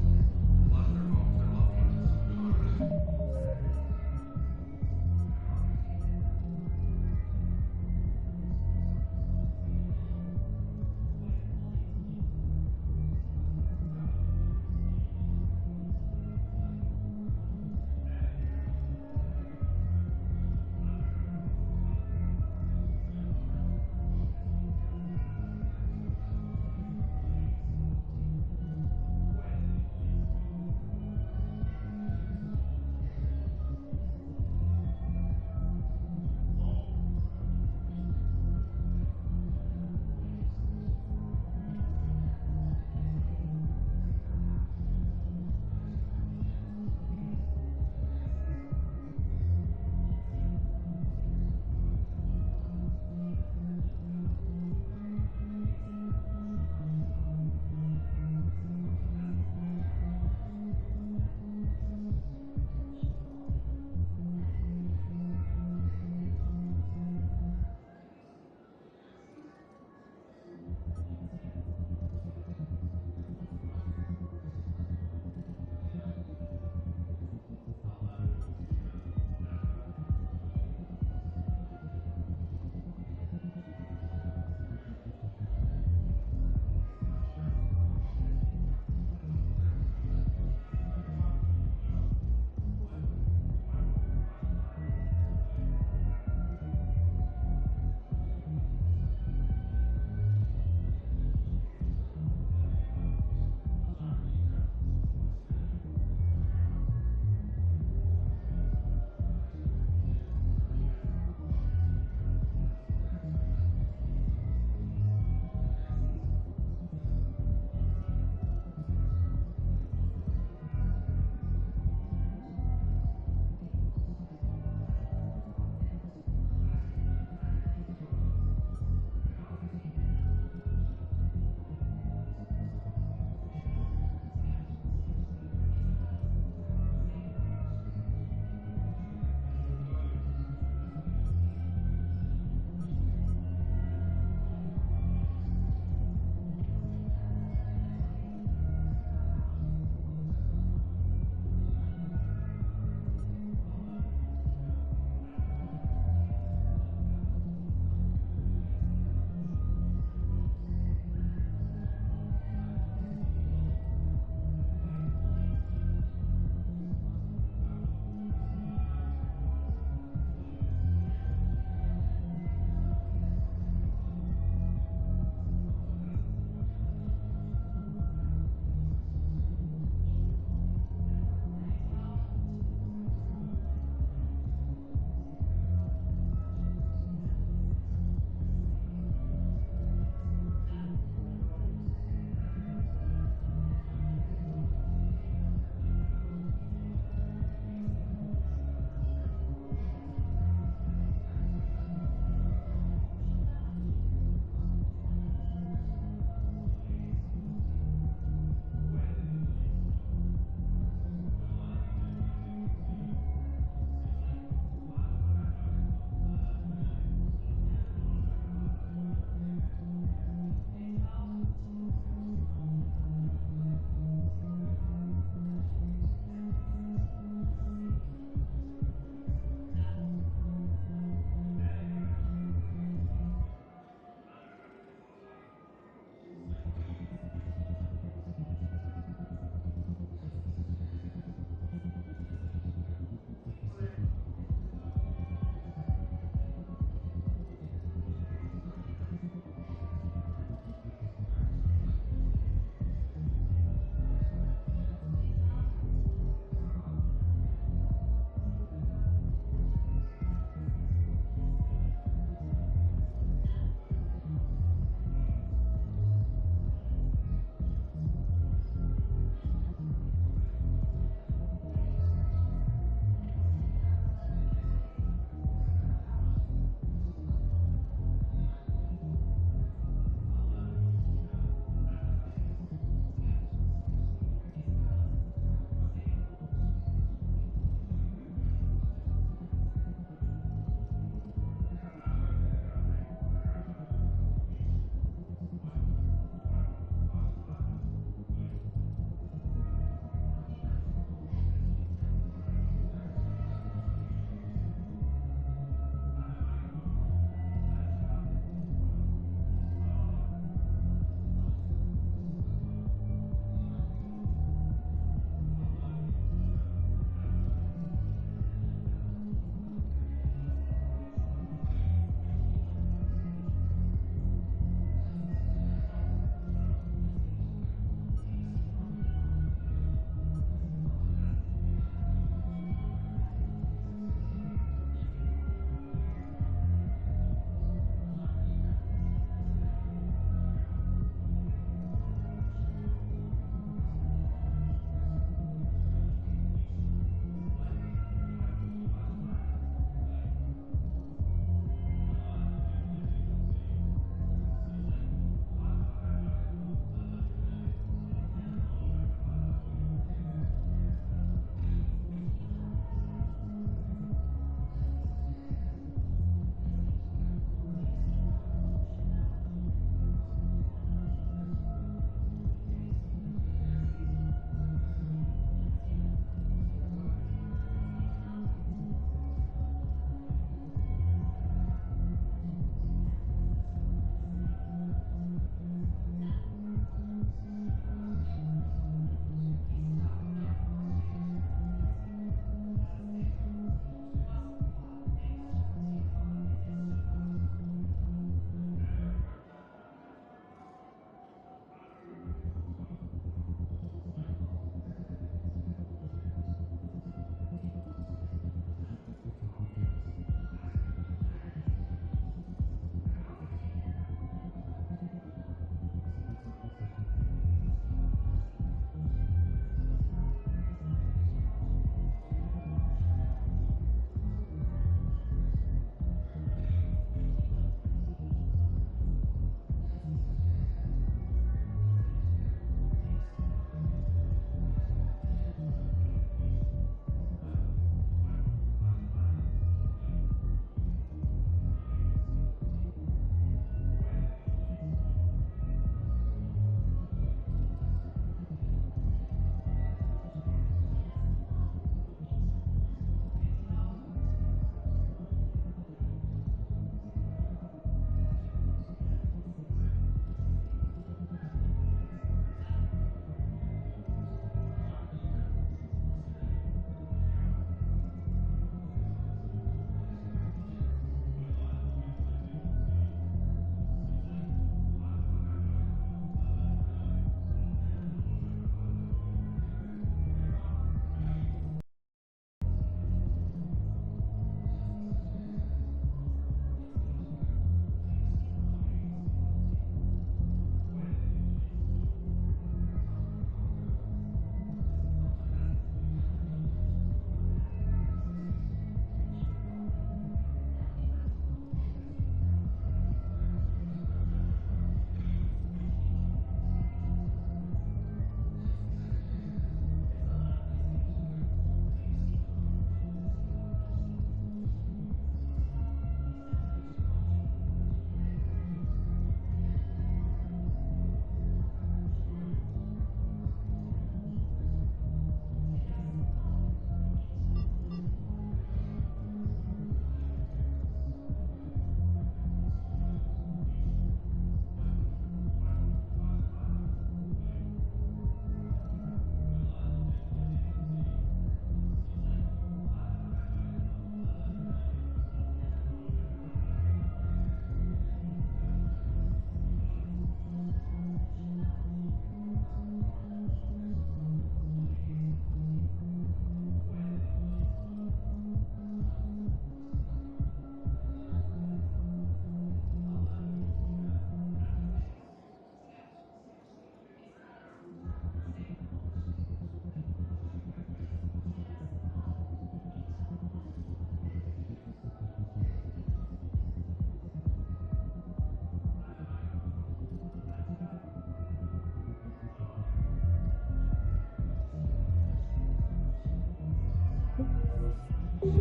Speaker 18: Can't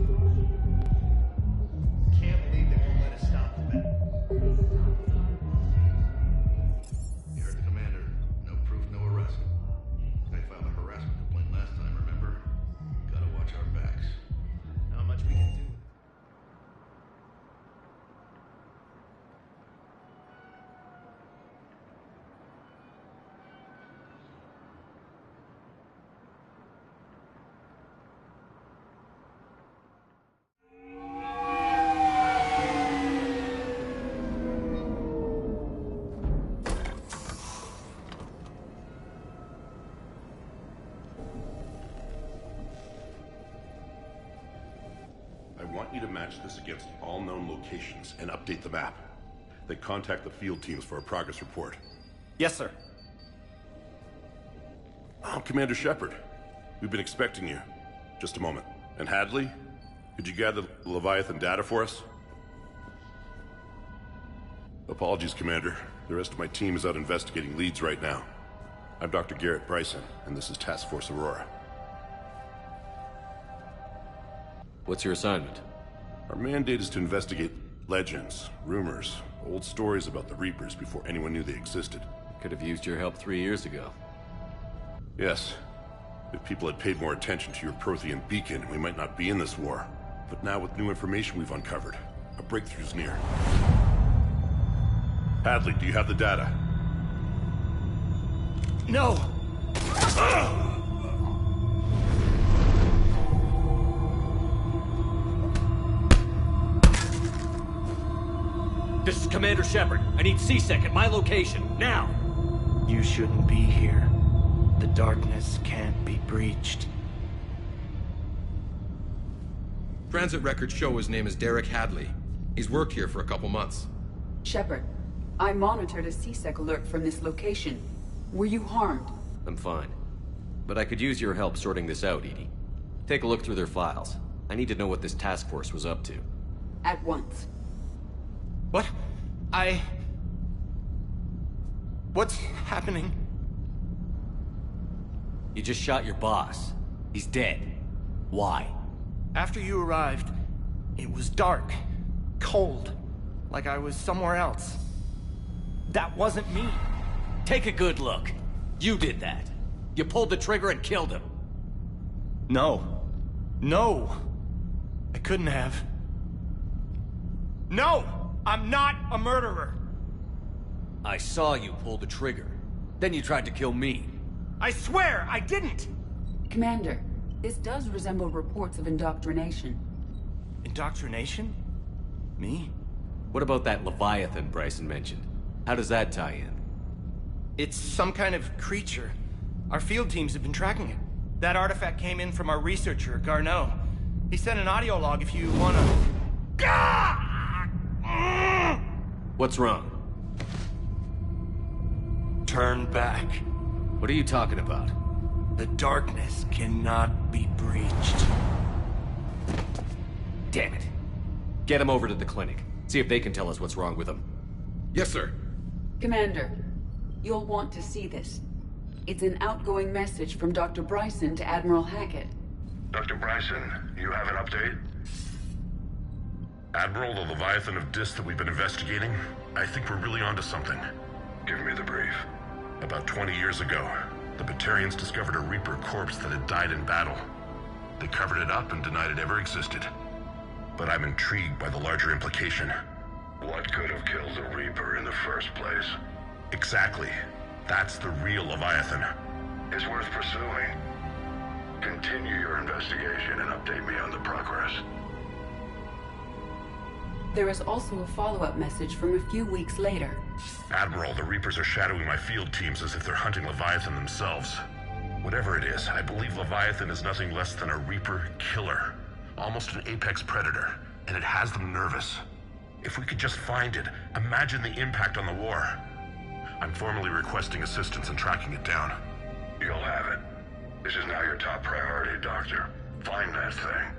Speaker 18: believe they won't let us stop the battle.
Speaker 22: You heard the commander. No proof, no arrest. They filed a harassment complaint last time, remember? Gotta watch our backs.
Speaker 18: Not much we can do.
Speaker 4: I want you to match this against all known locations and update the map. Then contact the field teams for a progress report.
Speaker 5: Yes, sir.
Speaker 4: I'm Commander Shepard. We've been expecting you. Just a moment. And Hadley, could you gather Leviathan data for us? Apologies, Commander. The rest of my team is out investigating leads right now. I'm Dr. Garrett Bryson, and this is Task Force Aurora.
Speaker 20: What's your assignment?
Speaker 4: Our mandate is to investigate legends, rumors, old stories about the Reapers before anyone knew they existed.
Speaker 20: Could have used your help 3 years ago.
Speaker 4: Yes. If people had paid more attention to your Prothean beacon, we might not be in this war. But now with new information we've uncovered, a breakthrough's near. Hadley, do you have the data?
Speaker 5: No!
Speaker 11: This is Commander Shepard. I need C-Sec at my location, now!
Speaker 5: You shouldn't be here. The darkness can't be breached.
Speaker 9: Transit records show his name is Derek Hadley. He's worked here for a couple months.
Speaker 10: Shepard, I monitored a C-Sec alert from this location. Were you harmed?
Speaker 20: I'm fine. But I could use your help sorting this out, Edie. Take a look through their files. I need to know what this task force was up to.
Speaker 10: At once.
Speaker 5: What? What's happening?
Speaker 11: You just shot your boss. He's dead. Why?
Speaker 5: After you arrived, it was dark, cold, like I was somewhere else. That wasn't me.
Speaker 11: Take a good look. You did that. You pulled the trigger and killed him.
Speaker 5: No. No. I couldn't have. No! I'm not a murderer!
Speaker 11: I saw you pull the trigger. Then you tried to kill me.
Speaker 5: I swear I didn't!
Speaker 10: Commander, this does resemble reports of indoctrination.
Speaker 5: Indoctrination? Me?
Speaker 20: What about that Leviathan Bryson mentioned? How does that tie in?
Speaker 5: It's some kind of creature. Our field teams have been tracking it. That artifact came in from our researcher, Garneau. He sent an audio log if you wanna...
Speaker 20: What's wrong?
Speaker 5: Turn back.
Speaker 20: What are you talking about?
Speaker 5: The darkness cannot be breached.
Speaker 20: Damn it. Get him over to the clinic. See if they can tell us what's wrong with him.
Speaker 9: Yes, sir.
Speaker 10: Commander, you'll want to see this. It's an outgoing message from Dr. Bryson to Admiral Hackett.
Speaker 19: Dr. Bryson, you have an update?
Speaker 4: Admiral, the Leviathan of Dis that we've been investigating, I think we're really onto something.
Speaker 19: Give me the brief.
Speaker 4: About 20 years ago, the Batarians discovered a Reaper corpse that had died in battle. They covered it up and denied it ever existed. But I'm intrigued by the larger implication.
Speaker 19: What could have killed the Reaper in the first place?
Speaker 4: Exactly. That's the real Leviathan.
Speaker 19: It's worth pursuing. Continue your investigation and update me on the progress.
Speaker 10: There is also a follow-up message from a few weeks later.
Speaker 4: Admiral, the Reapers are shadowing my field teams as if they're hunting Leviathan themselves. Whatever it is, I believe Leviathan is nothing less than a Reaper killer. Almost an apex predator, and it has them nervous. If we could just find it, imagine the impact on the war. I'm formally requesting assistance in tracking it down.
Speaker 19: You'll have it. This is now your top priority, Doctor. Find that thing.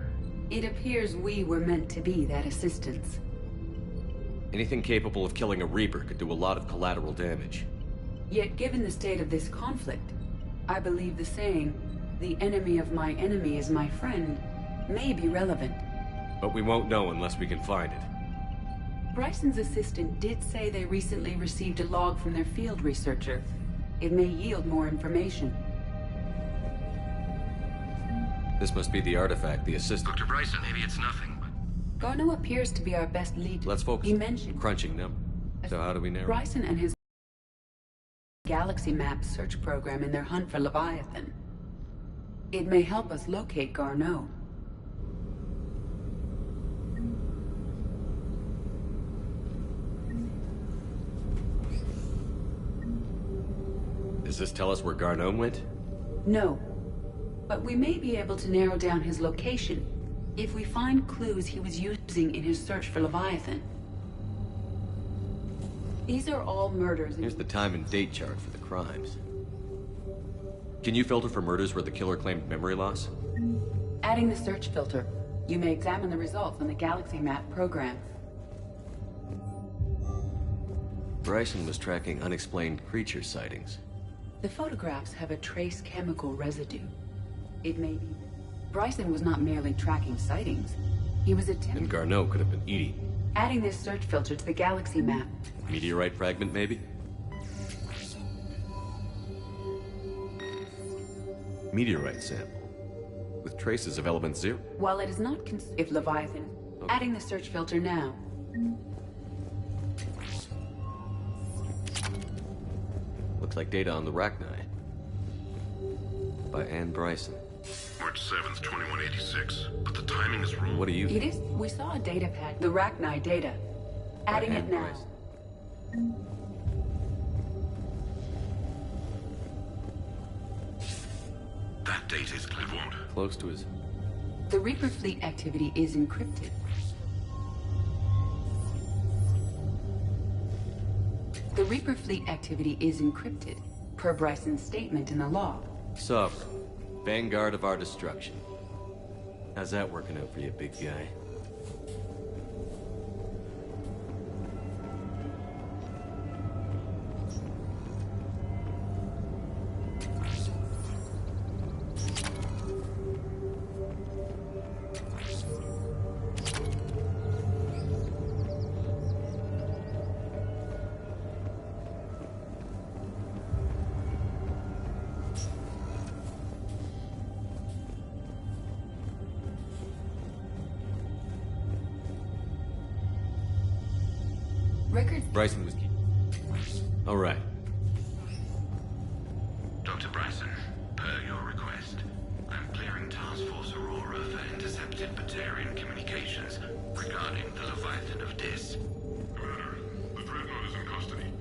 Speaker 10: It appears we were meant to be that assistance.
Speaker 20: Anything capable of killing a Reaper could do a lot of collateral damage.
Speaker 10: Yet given the state of this conflict, I believe the saying, "The enemy of my enemy is my friend," may be relevant.
Speaker 20: But we won't know unless we can find it.
Speaker 10: Bryson's assistant did say they recently received a log from their field researcher. It may yield more information.
Speaker 20: This must be the artifact the assistant...
Speaker 9: Dr. Bryson, maybe it's nothing.
Speaker 10: Garneau appears to be our best lead.
Speaker 20: Let's focus.
Speaker 10: He mentioned...
Speaker 20: Crunching them. So how do we narrow?
Speaker 10: Bryson and his Galaxy Map search program in their hunt for Leviathan. It may help us locate Garneau.
Speaker 20: Does this tell us where Garneau went?
Speaker 10: No. But we may be able to narrow down his location if we find clues he was using in his search for Leviathan. These are all murders.
Speaker 20: Here's the time and date chart for the crimes. Can you filter for murders where the killer claimed memory loss?
Speaker 10: Adding the search filter, you may examine the results on the Galaxy Map program.
Speaker 20: Bryson was tracking unexplained creature sightings.
Speaker 10: The photographs have a trace chemical residue. It may be. Bryson was not merely tracking sightings. He was attempting...
Speaker 20: And Garneau could have been Edie.
Speaker 10: Adding this search filter to the Galaxy Map.
Speaker 20: Meteorite fragment, maybe? Meteorite sample. With traces of element 0.
Speaker 10: While it is not if Leviathan... Okay. Adding the search filter now.
Speaker 20: Looks like data on the Rachni. By Anne Bryson.
Speaker 6: March 7th, 2186. But the timing is wrong.
Speaker 20: What do you think?
Speaker 10: It is. We saw a data pad. The Rachni data. Adding it now.
Speaker 20: Bryson.
Speaker 6: That date is clairvoyant.
Speaker 20: Close to his...
Speaker 10: The Reaper fleet activity is encrypted. The Reaper fleet activity is encrypted, per Bryson's statement in the log.
Speaker 20: Sovereign. Vanguard of our destruction. How's that working out for you, big guy? Bryson was... All right.
Speaker 6: Dr. Bryson, per your request, I'm clearing Task Force Aurora for intercepted Batarian communications regarding the Leviathan of Dis.
Speaker 4: Commander, the Dreadnought is in custody,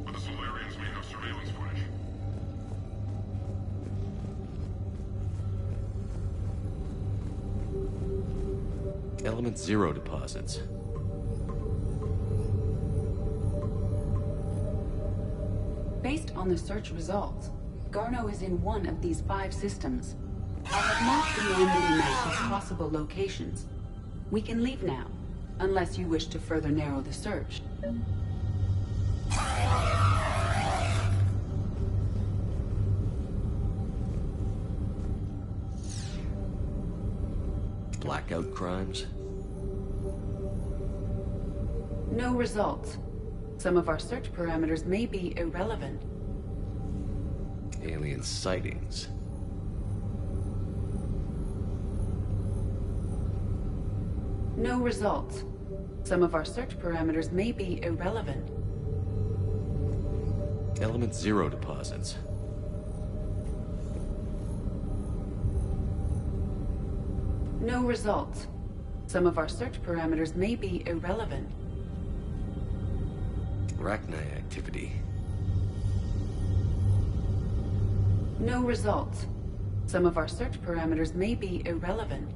Speaker 4: but the Solarians may have surveillance footage.
Speaker 20: Element 0 deposits.
Speaker 10: Based on the search results, Garneau is in one of these 5 systems. I have marked the Normandy map as possible locations. We can leave now, unless you wish to further narrow the search.
Speaker 20: Blackout crimes?
Speaker 10: No results. Some of our search parameters may be irrelevant.
Speaker 20: Alien sightings.
Speaker 10: No results. Some of our search parameters may be irrelevant.
Speaker 20: Element 0 deposits.
Speaker 10: No results. Some of our search parameters may be irrelevant.
Speaker 20: Rachni activity.
Speaker 10: No results. Some of our search parameters may be irrelevant.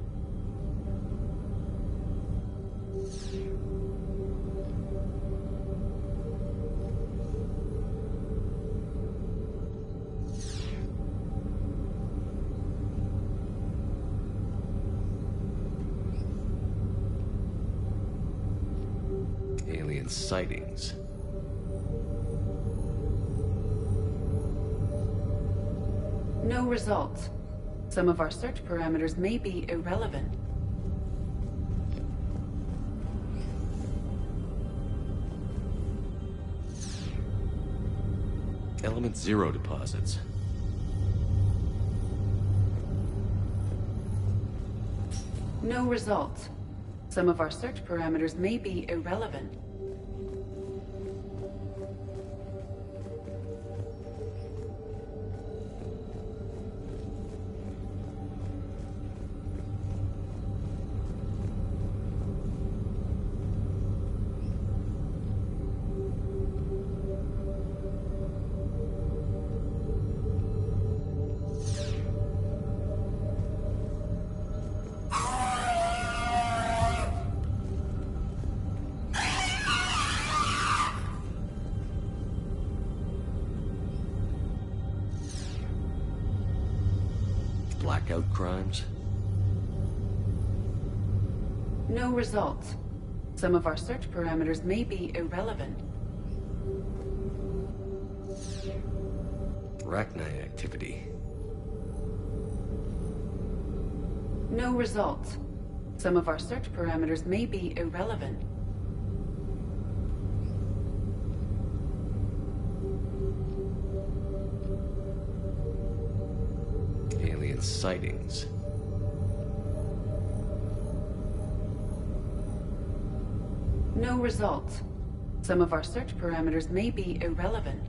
Speaker 20: Alien sightings.
Speaker 10: No results. Some of our search parameters may be irrelevant.
Speaker 20: Element Zero deposits.
Speaker 10: No results. Some of our search parameters may be irrelevant.
Speaker 20: Blackout crimes?
Speaker 10: No results. Some of our search parameters may be irrelevant.
Speaker 20: Arachnite activity.
Speaker 10: No results. Some of our search parameters may be irrelevant.
Speaker 20: Alien sightings.
Speaker 10: No results. Some of our search parameters may be irrelevant.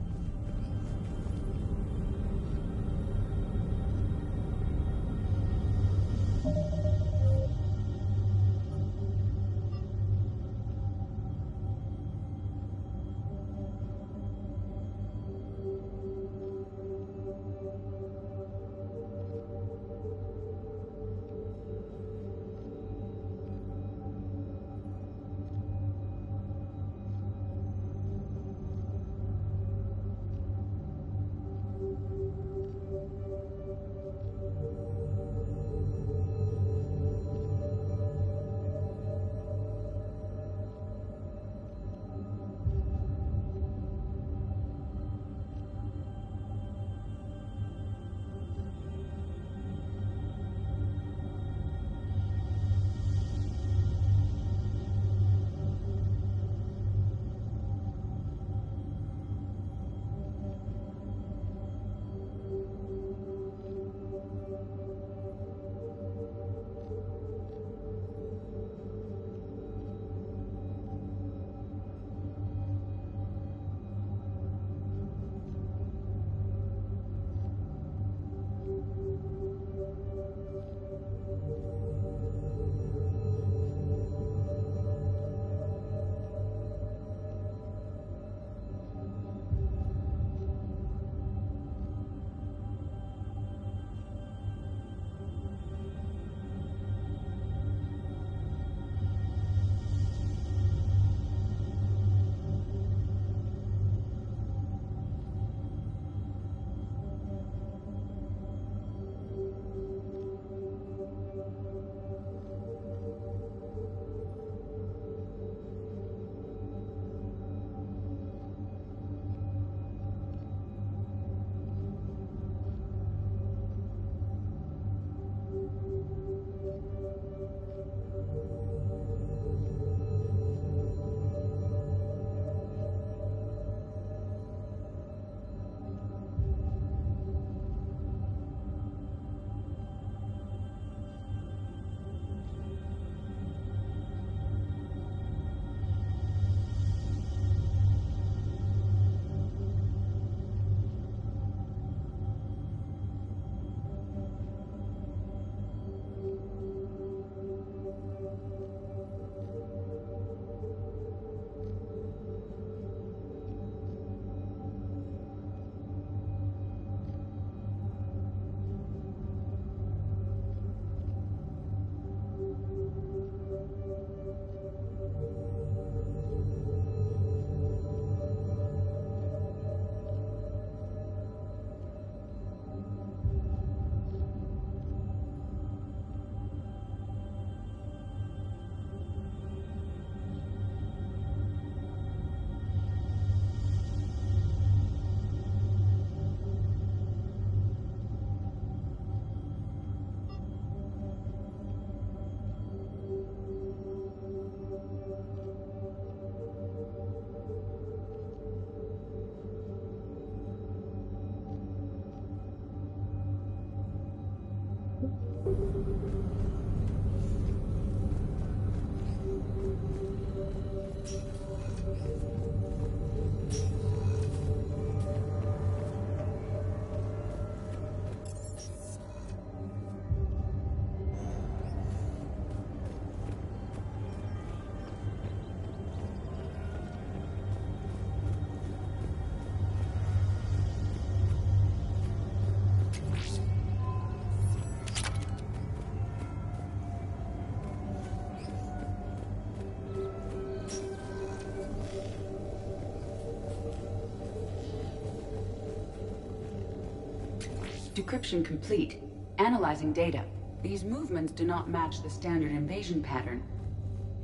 Speaker 10: Decryption complete. Analyzing data. These movements do not match the standard invasion pattern.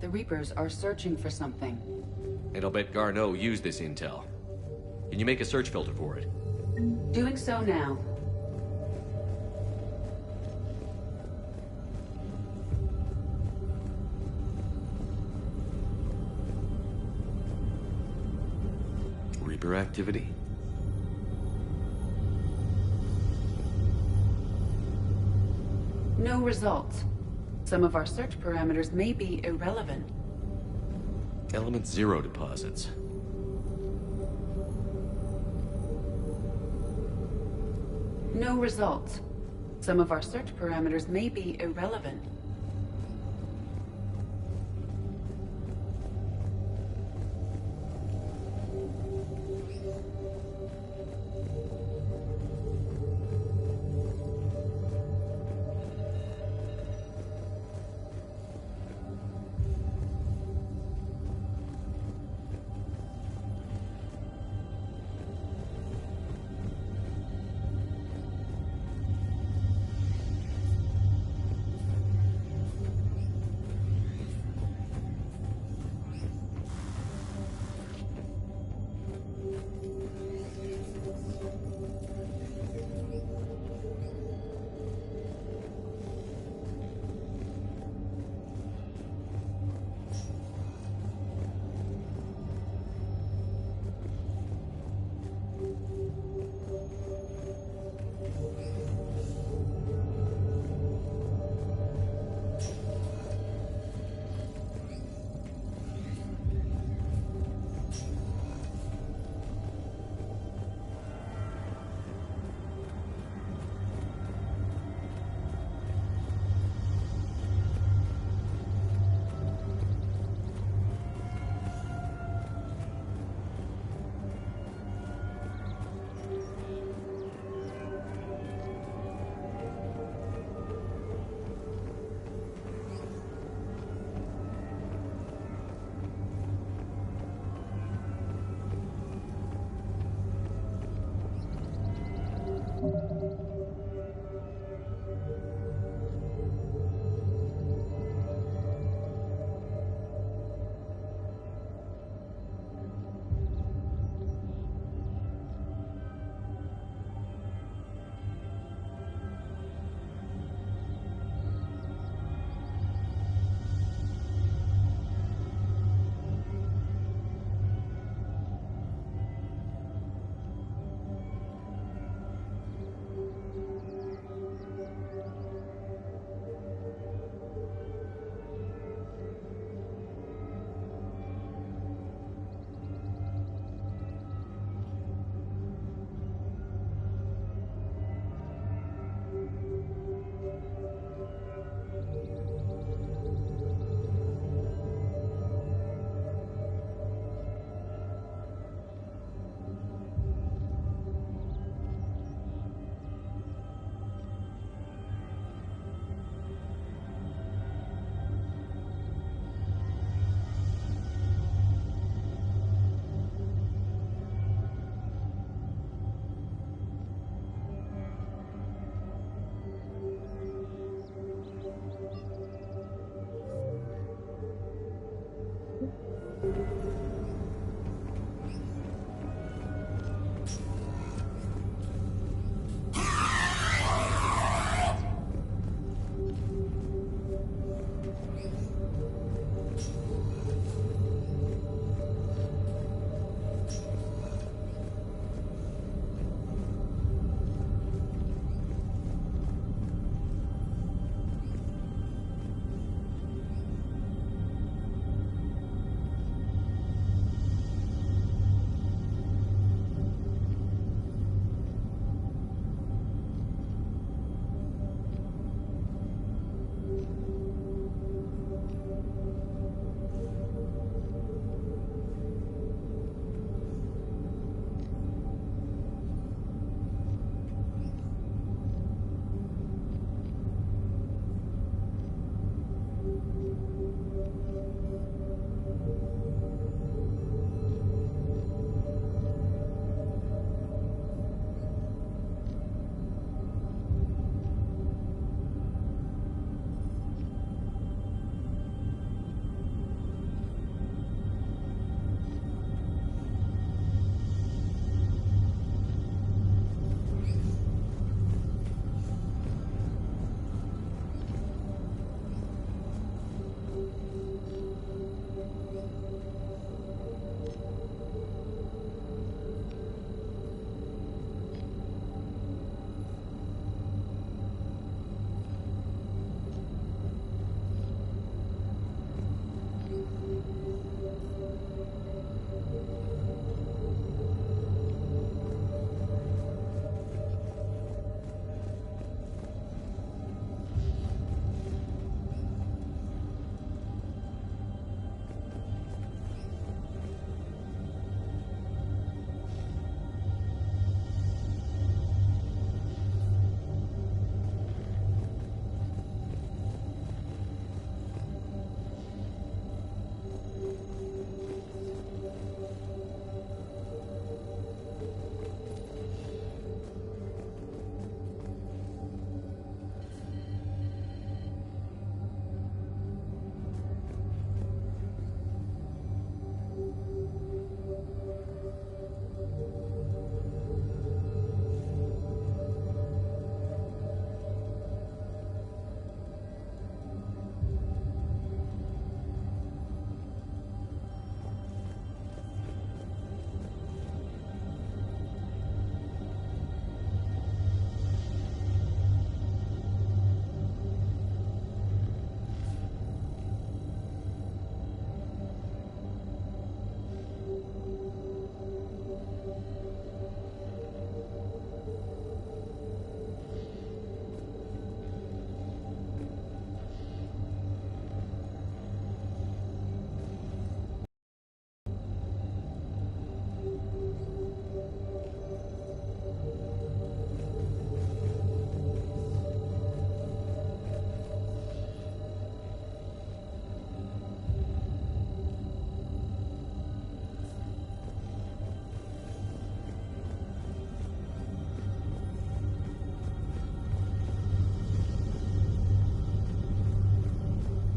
Speaker 10: The Reapers are searching for something.
Speaker 20: And I'll bet Garneau used this intel. Can you make a search filter for it?
Speaker 10: Doing so now.
Speaker 20: Reaper activity.
Speaker 10: No results. Some of our search parameters may be irrelevant.
Speaker 20: Element 0 deposits.
Speaker 10: No results. Some of our search parameters may be irrelevant.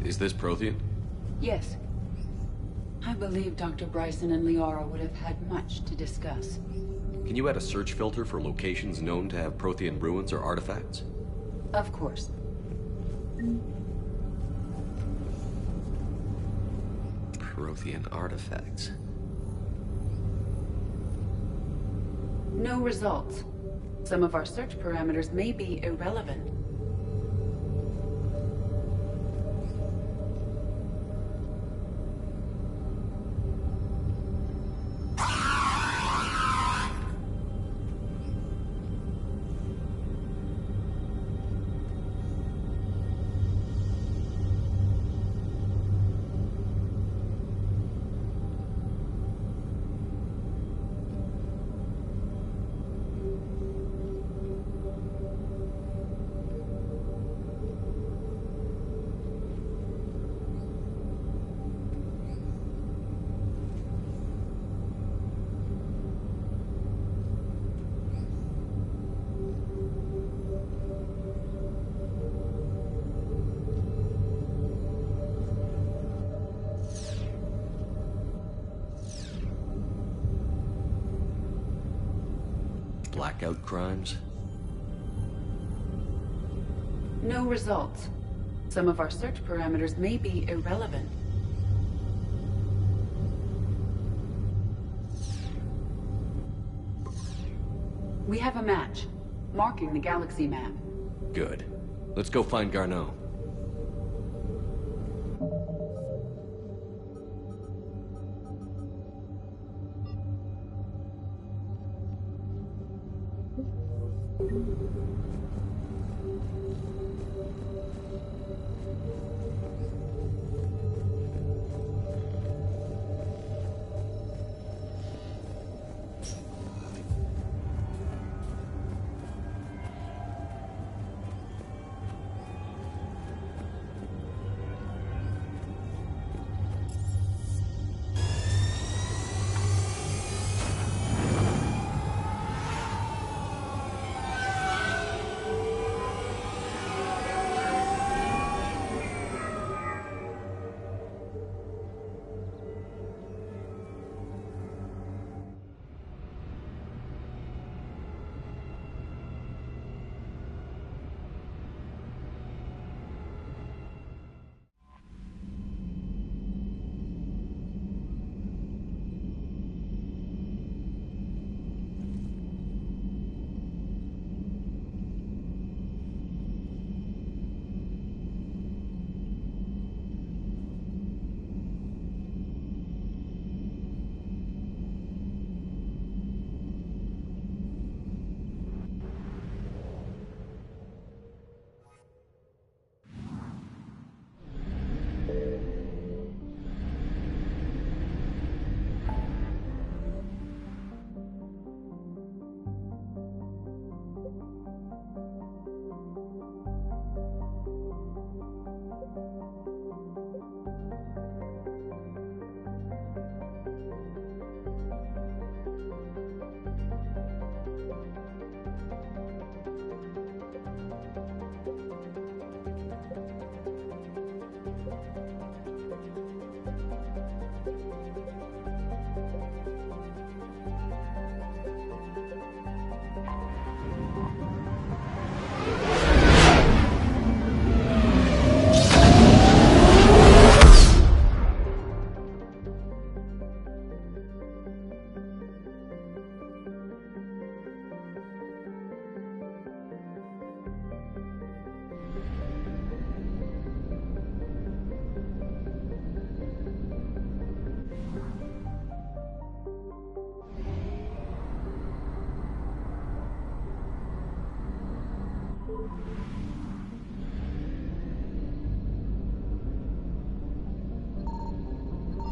Speaker 20: Is this Prothean?
Speaker 10: Yes. I believe Dr. Bryson and Liara would have had much to discuss.
Speaker 20: Can you add a search filter for locations known to have Prothean ruins or artifacts?
Speaker 10: Of course.
Speaker 20: Prothean artifacts.
Speaker 10: No results. Some of our search parameters may be irrelevant.
Speaker 20: Blackout crimes?
Speaker 10: No results. Some of our search parameters may be irrelevant. We have a match, marking the galaxy map.
Speaker 20: Good. Let's go find Garneau.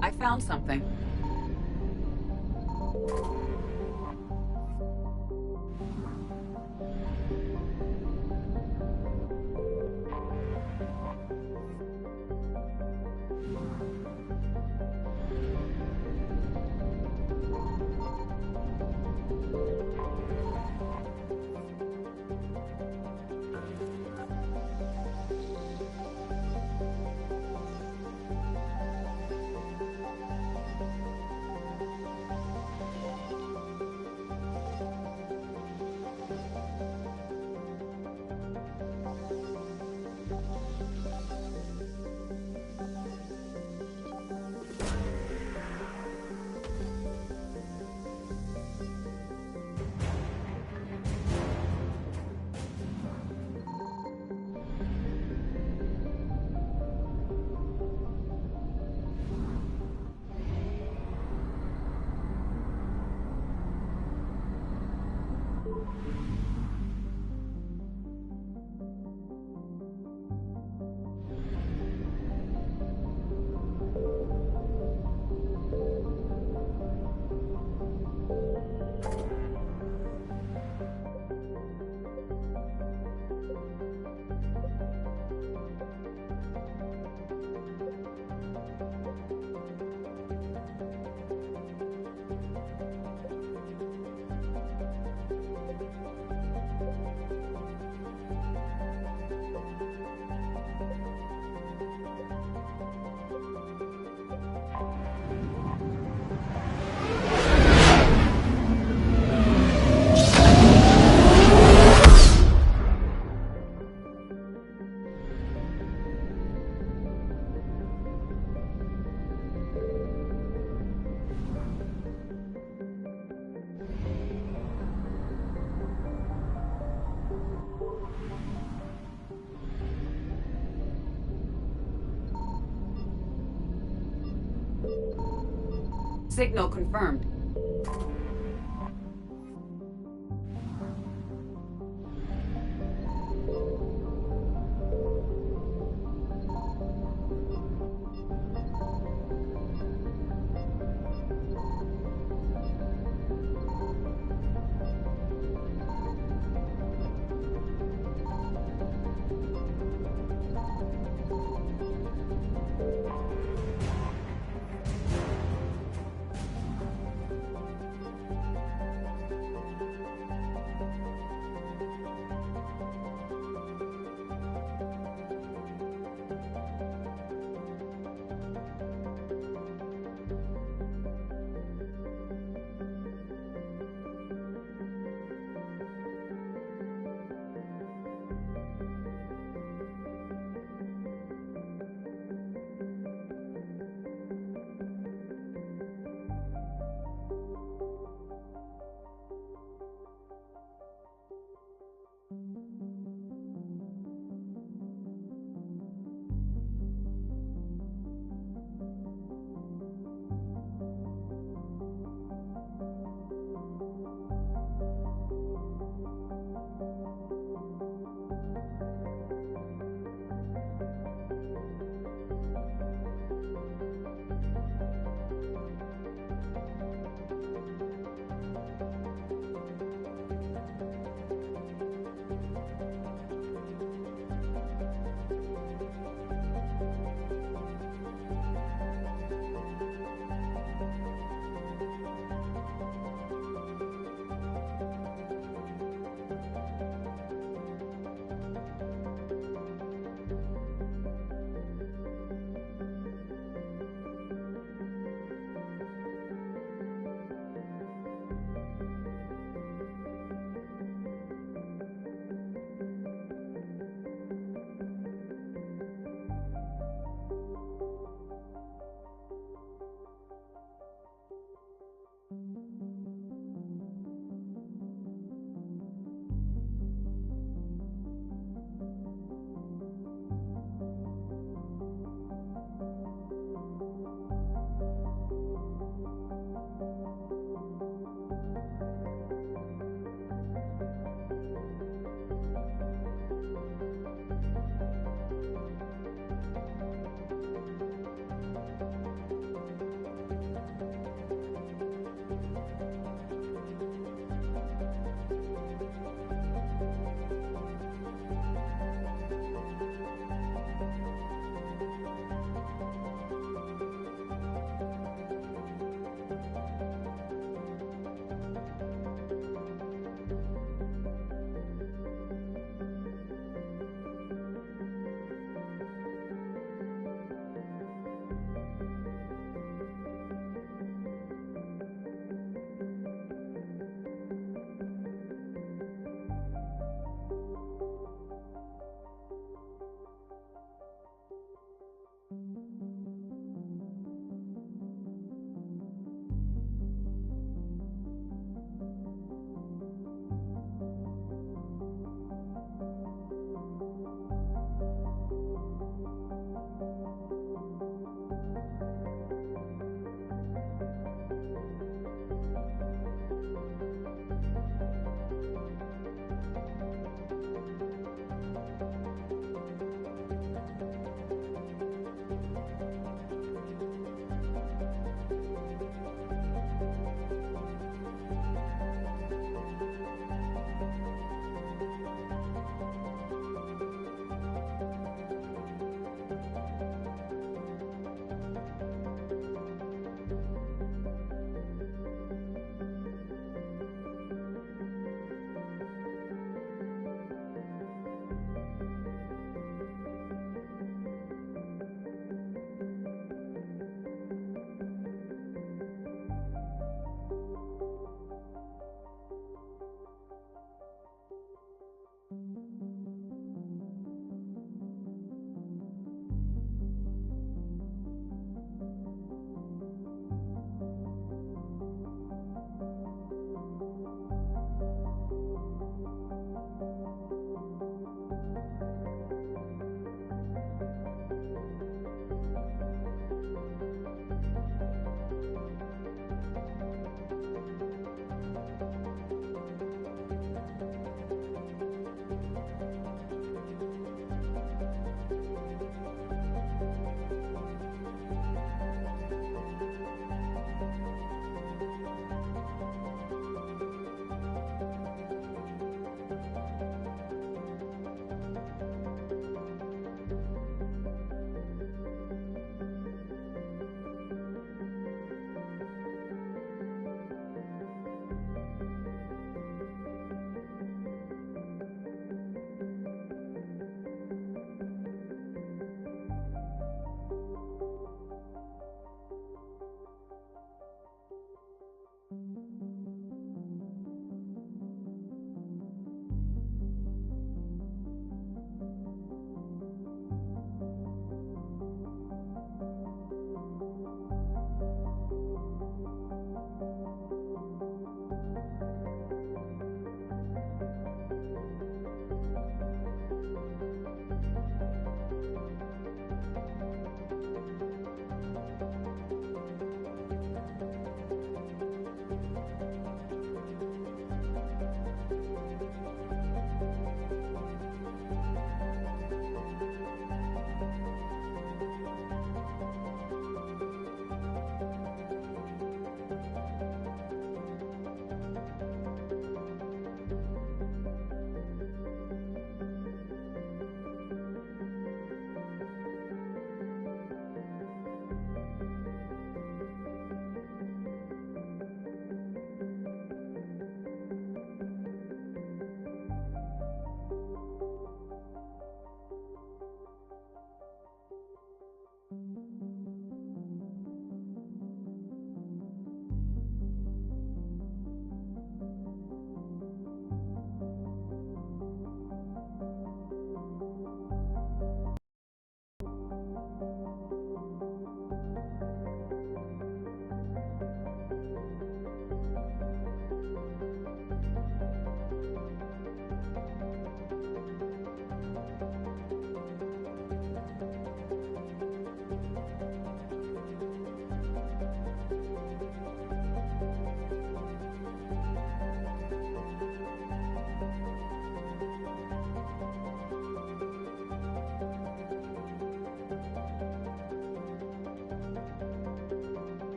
Speaker 10: I found something. Signal confirmed.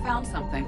Speaker 10: found something.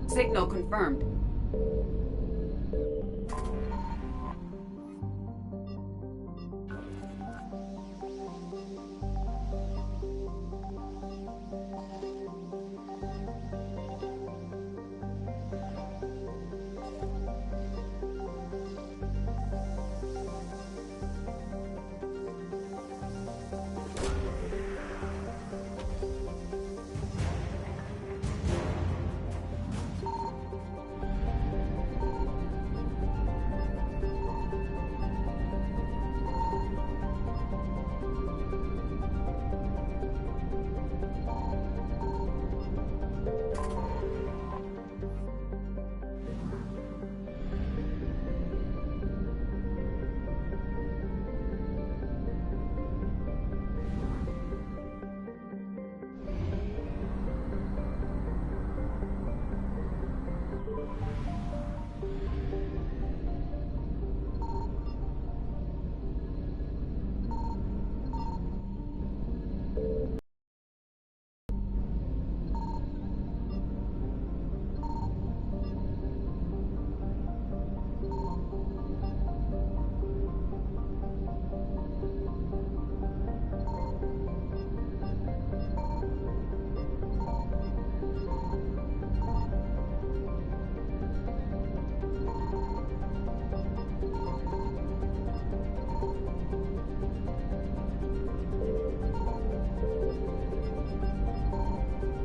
Speaker 10: Signal confirmed.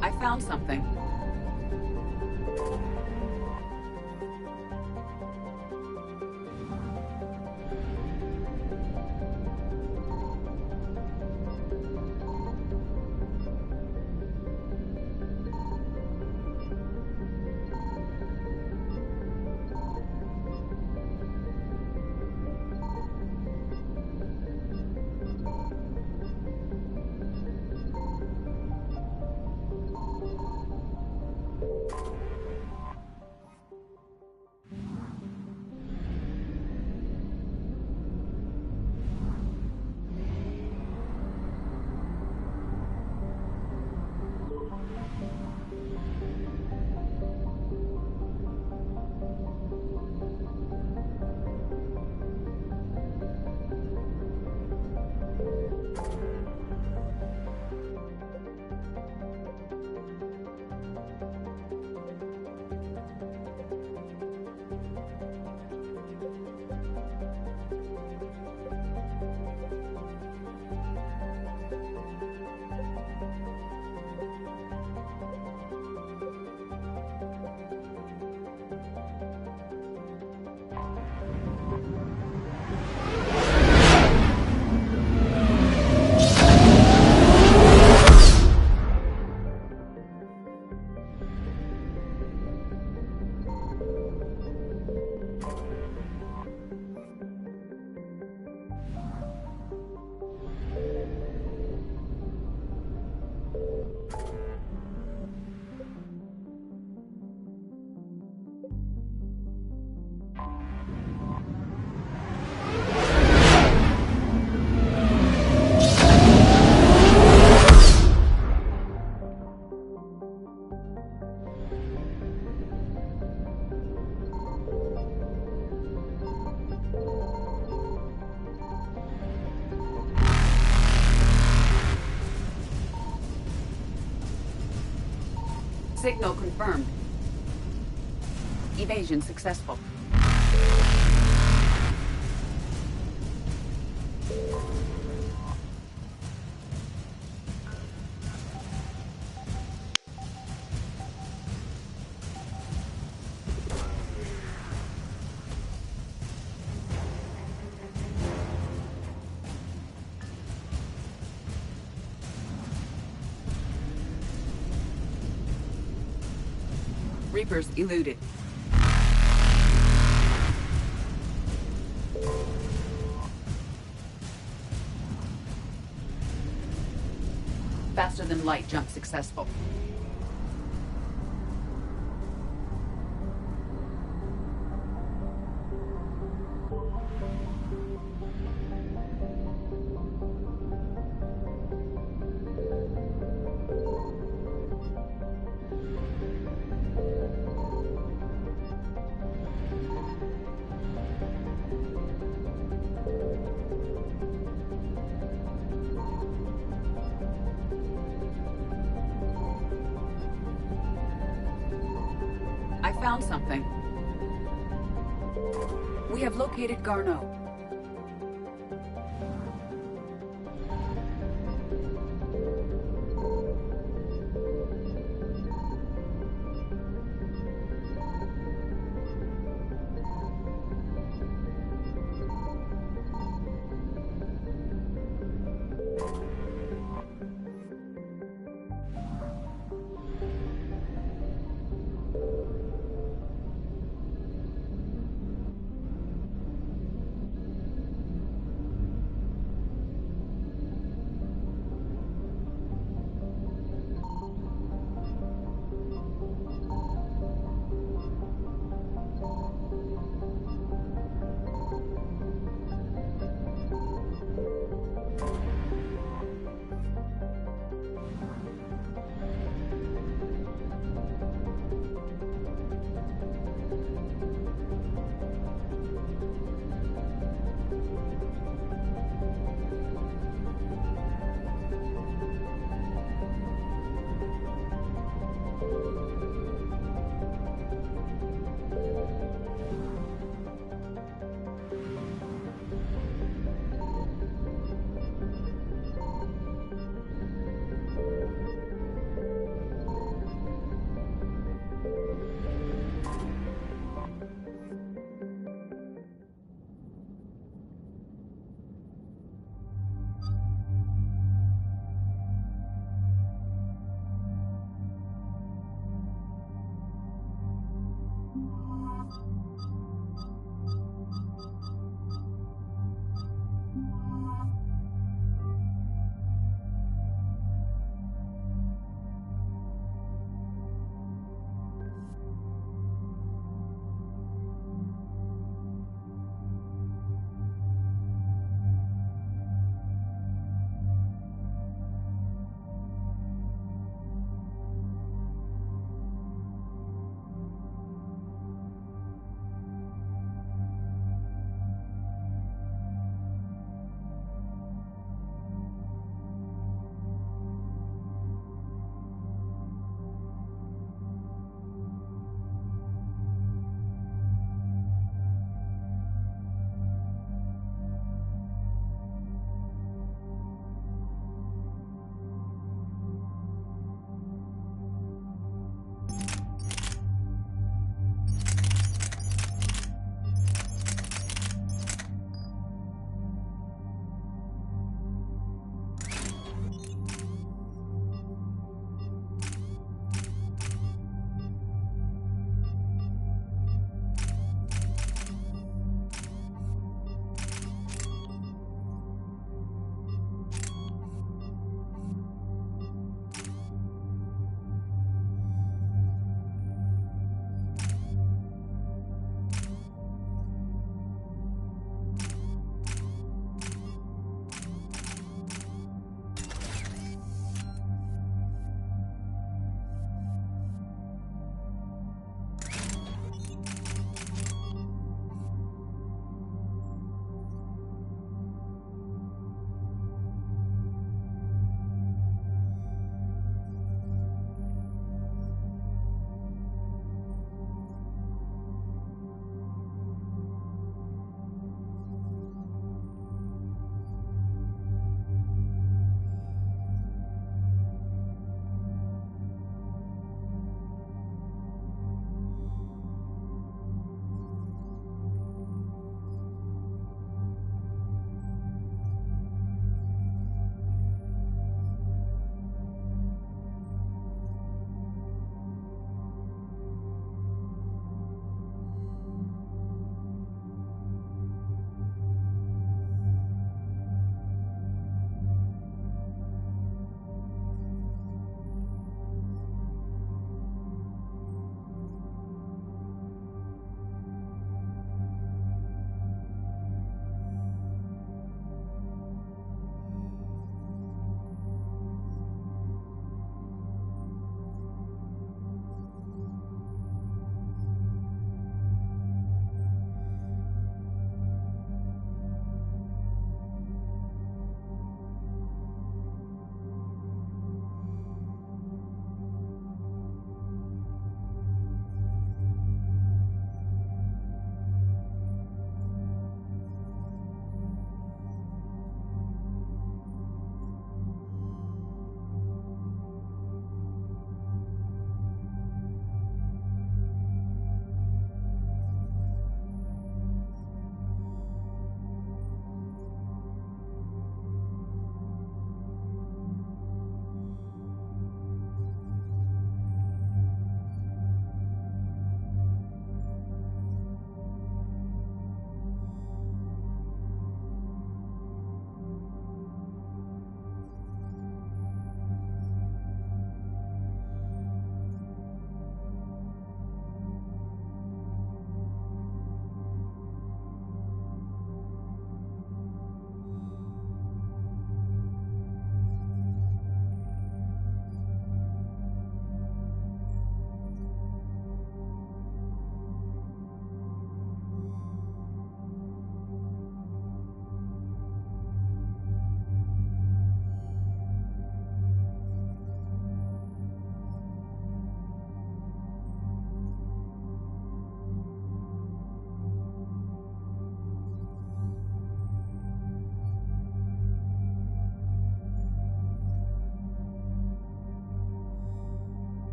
Speaker 10: I found something. Signal confirmed. Evasion successful. Reapers eluded. Faster than light jump successful. I found something. We have located Garneau.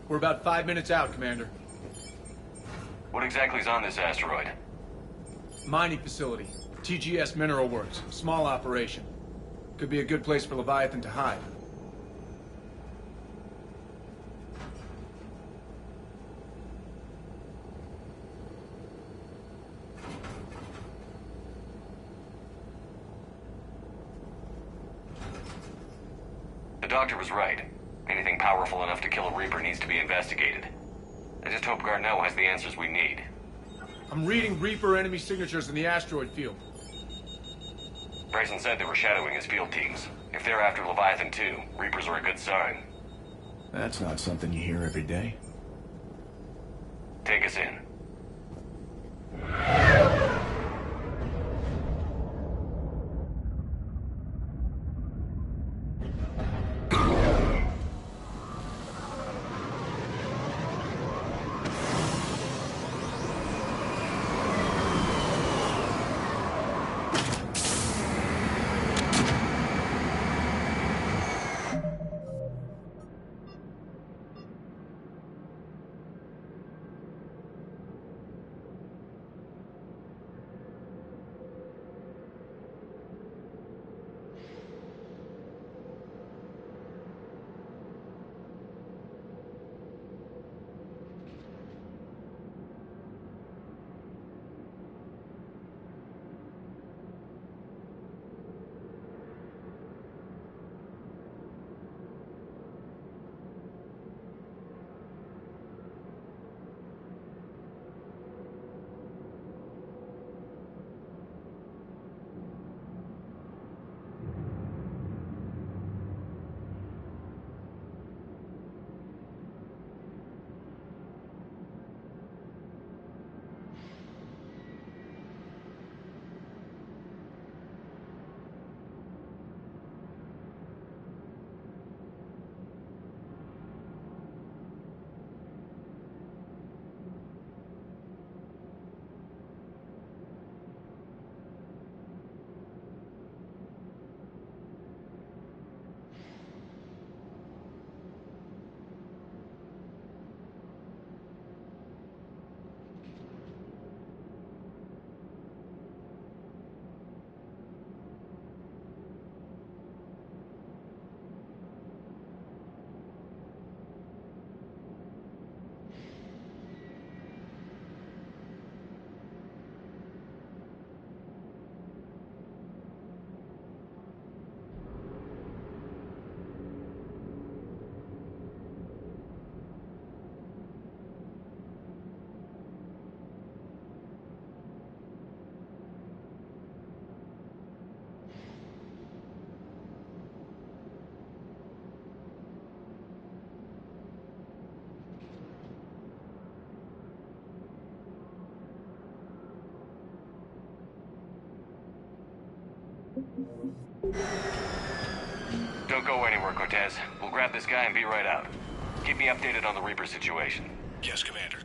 Speaker 7: We're about 5 minutes out, Commander.
Speaker 2: What exactly is on this asteroid?
Speaker 7: Mining facility. TGS Mineral Works. Small operation. Could be a good place for Leviathan to hide.
Speaker 2: The doctor was right. Anything powerful enough to kill a Reaper needs to be investigated. I just hope Garneau has the answers we need.
Speaker 7: I'm reading Reaper enemy signatures in the asteroid field.
Speaker 2: Bryson said they were shadowing his field teams. If they're after Leviathan too, Reapers are a good sign.
Speaker 18: That's not something you hear every day.
Speaker 2: Take us in. Don't go anywhere, Cortez. We'll grab this guy and be right out. Keep me updated on the Reaper situation.
Speaker 19: Yes, Commander.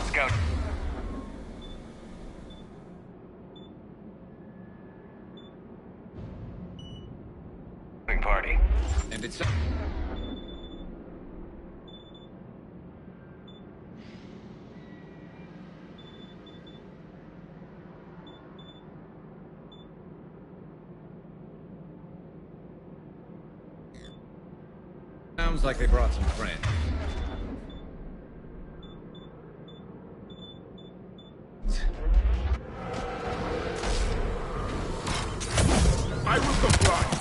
Speaker 2: Scout. Party.
Speaker 11: And it's... Sounds like they brought some friends.
Speaker 19: I will comply.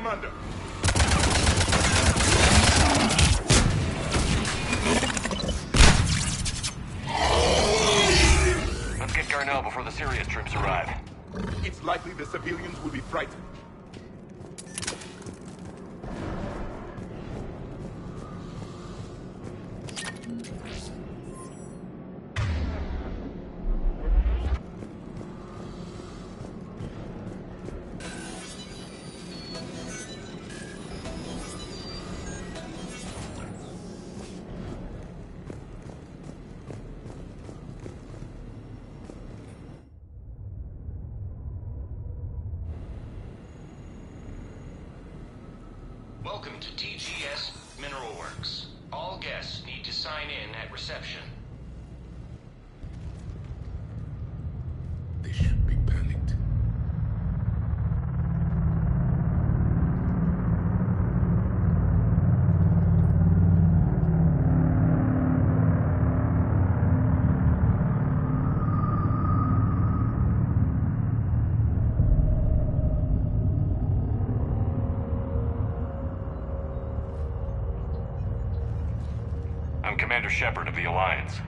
Speaker 4: Commander.
Speaker 2: Let's get Garneau before the serious troops arrive.
Speaker 4: It's likely the civilians will be frightened.
Speaker 6: Welcome to TGS Mineral Works. All guests need to sign in at reception.
Speaker 4: They should be panicked.
Speaker 2: I'm Commander Shepard of the Alliance.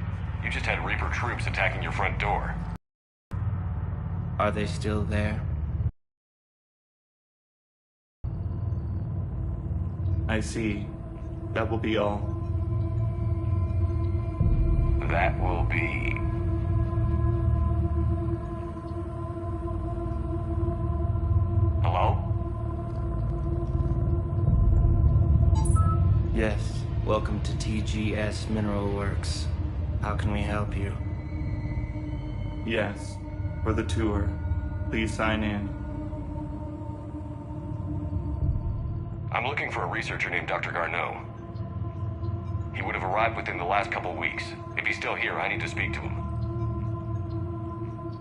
Speaker 2: You just had Reaper troops attacking your front door.
Speaker 5: Are they still there? I see. That will be all.
Speaker 2: That will be... Hello?
Speaker 5: Yes. Welcome to TGS Mineral Works. How can we help you? Yes. For the tour. Please sign in.
Speaker 2: I'm looking for a researcher named Dr. Garneau. He would have arrived within the last couple weeks. If he's still here, I need to speak to him.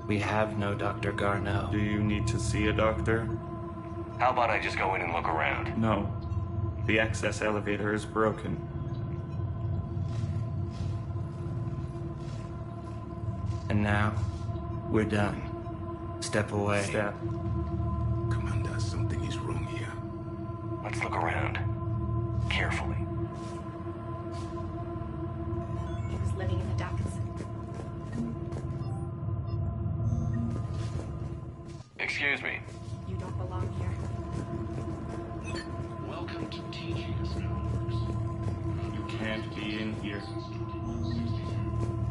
Speaker 5: We have no Dr. Garneau. Do you need to see a doctor?
Speaker 2: How about I just go in and look around?
Speaker 5: No. The access elevator is broken. And now, we're done. Step away. Step.
Speaker 4: Commander, something is wrong here.
Speaker 2: Let's look around. Carefully.
Speaker 3: He was living in the ducts.
Speaker 2: Excuse me.
Speaker 3: You don't belong here.
Speaker 6: Welcome to TGS Mineral Works.
Speaker 5: You can't be in here.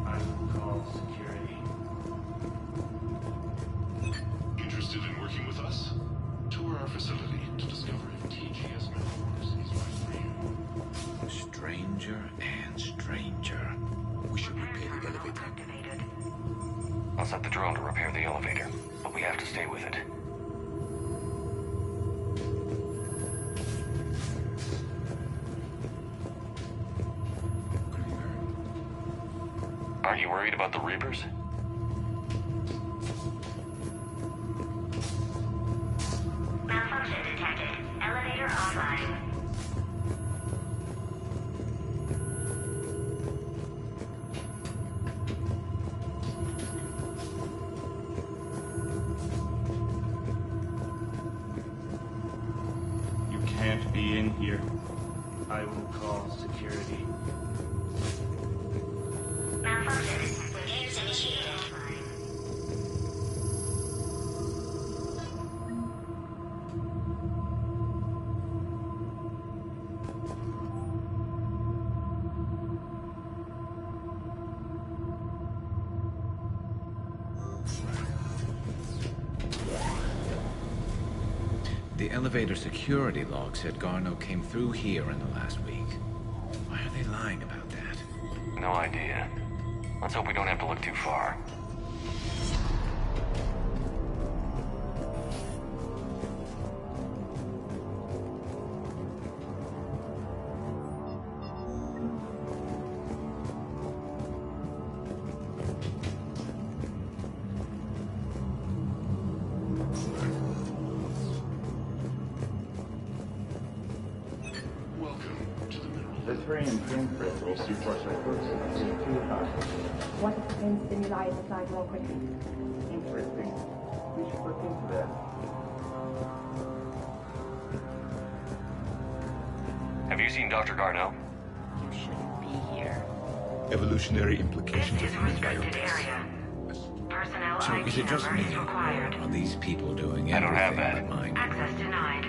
Speaker 5: I will call security.
Speaker 6: Interested in working with us? Tour our facility to discover if TGS Mineral Works is right for you.
Speaker 15: Stranger and stranger.
Speaker 4: We should repair the elevator.
Speaker 2: I'll set the drone to repair the elevator, but we have to stay with it. Aren't you worried about the Reapers?
Speaker 17: Malfunction detected. Elevator offline.
Speaker 5: You can't be in here. I will call security.
Speaker 17: Malfunction detected. Repairs initiated.
Speaker 15: The elevator security log said Garneau came through here in the last week. Why are they lying about that?
Speaker 2: No idea. Let's hope we don't have to look too far.
Speaker 21: The 3 and 10 crystals before psychosis is too high.
Speaker 23: What if the pain stimuli subside more quickly?
Speaker 21: Interesting. We should look into that.
Speaker 2: seen Dr. Garneau?
Speaker 23: You shouldn't be here.
Speaker 15: Evolutionary implications of human biotics.
Speaker 17: Personnel
Speaker 15: So
Speaker 17: ID
Speaker 15: is it just
Speaker 17: number
Speaker 15: me,
Speaker 17: is required.
Speaker 15: or are these people doing
Speaker 2: I don't have
Speaker 15: everything
Speaker 2: that.
Speaker 15: but mine?
Speaker 17: Access denied.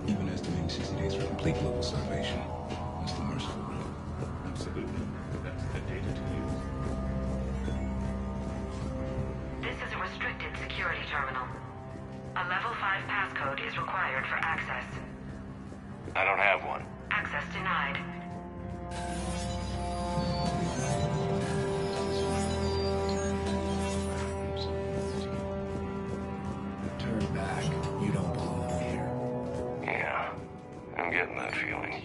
Speaker 15: Even estimating 60 days for complete global salvation. That's the merciful route.
Speaker 21: Absolutely. That's the data to use.
Speaker 17: This is a restricted security terminal. A level 5 passcode is required for access.
Speaker 2: I don't have one.
Speaker 17: Access denied.
Speaker 15: Turn back. You don't belong here.
Speaker 2: Yeah, I'm getting that feeling.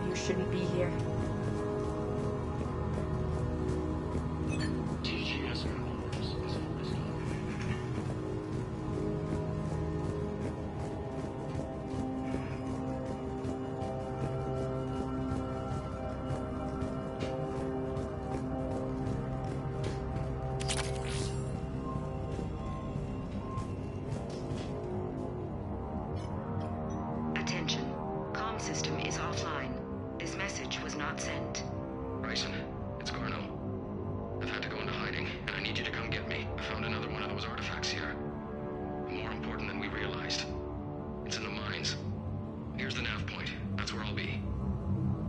Speaker 23: You shouldn't be here.
Speaker 10: Attention. Comm system is offline. This message was not sent.
Speaker 6: Bryson, it's Garneau. I've had to go into hiding, and I need you to come get me. I found another one of those artifacts here. More important than we realized. It's in the mines. Here's the nav point. That's where I'll be.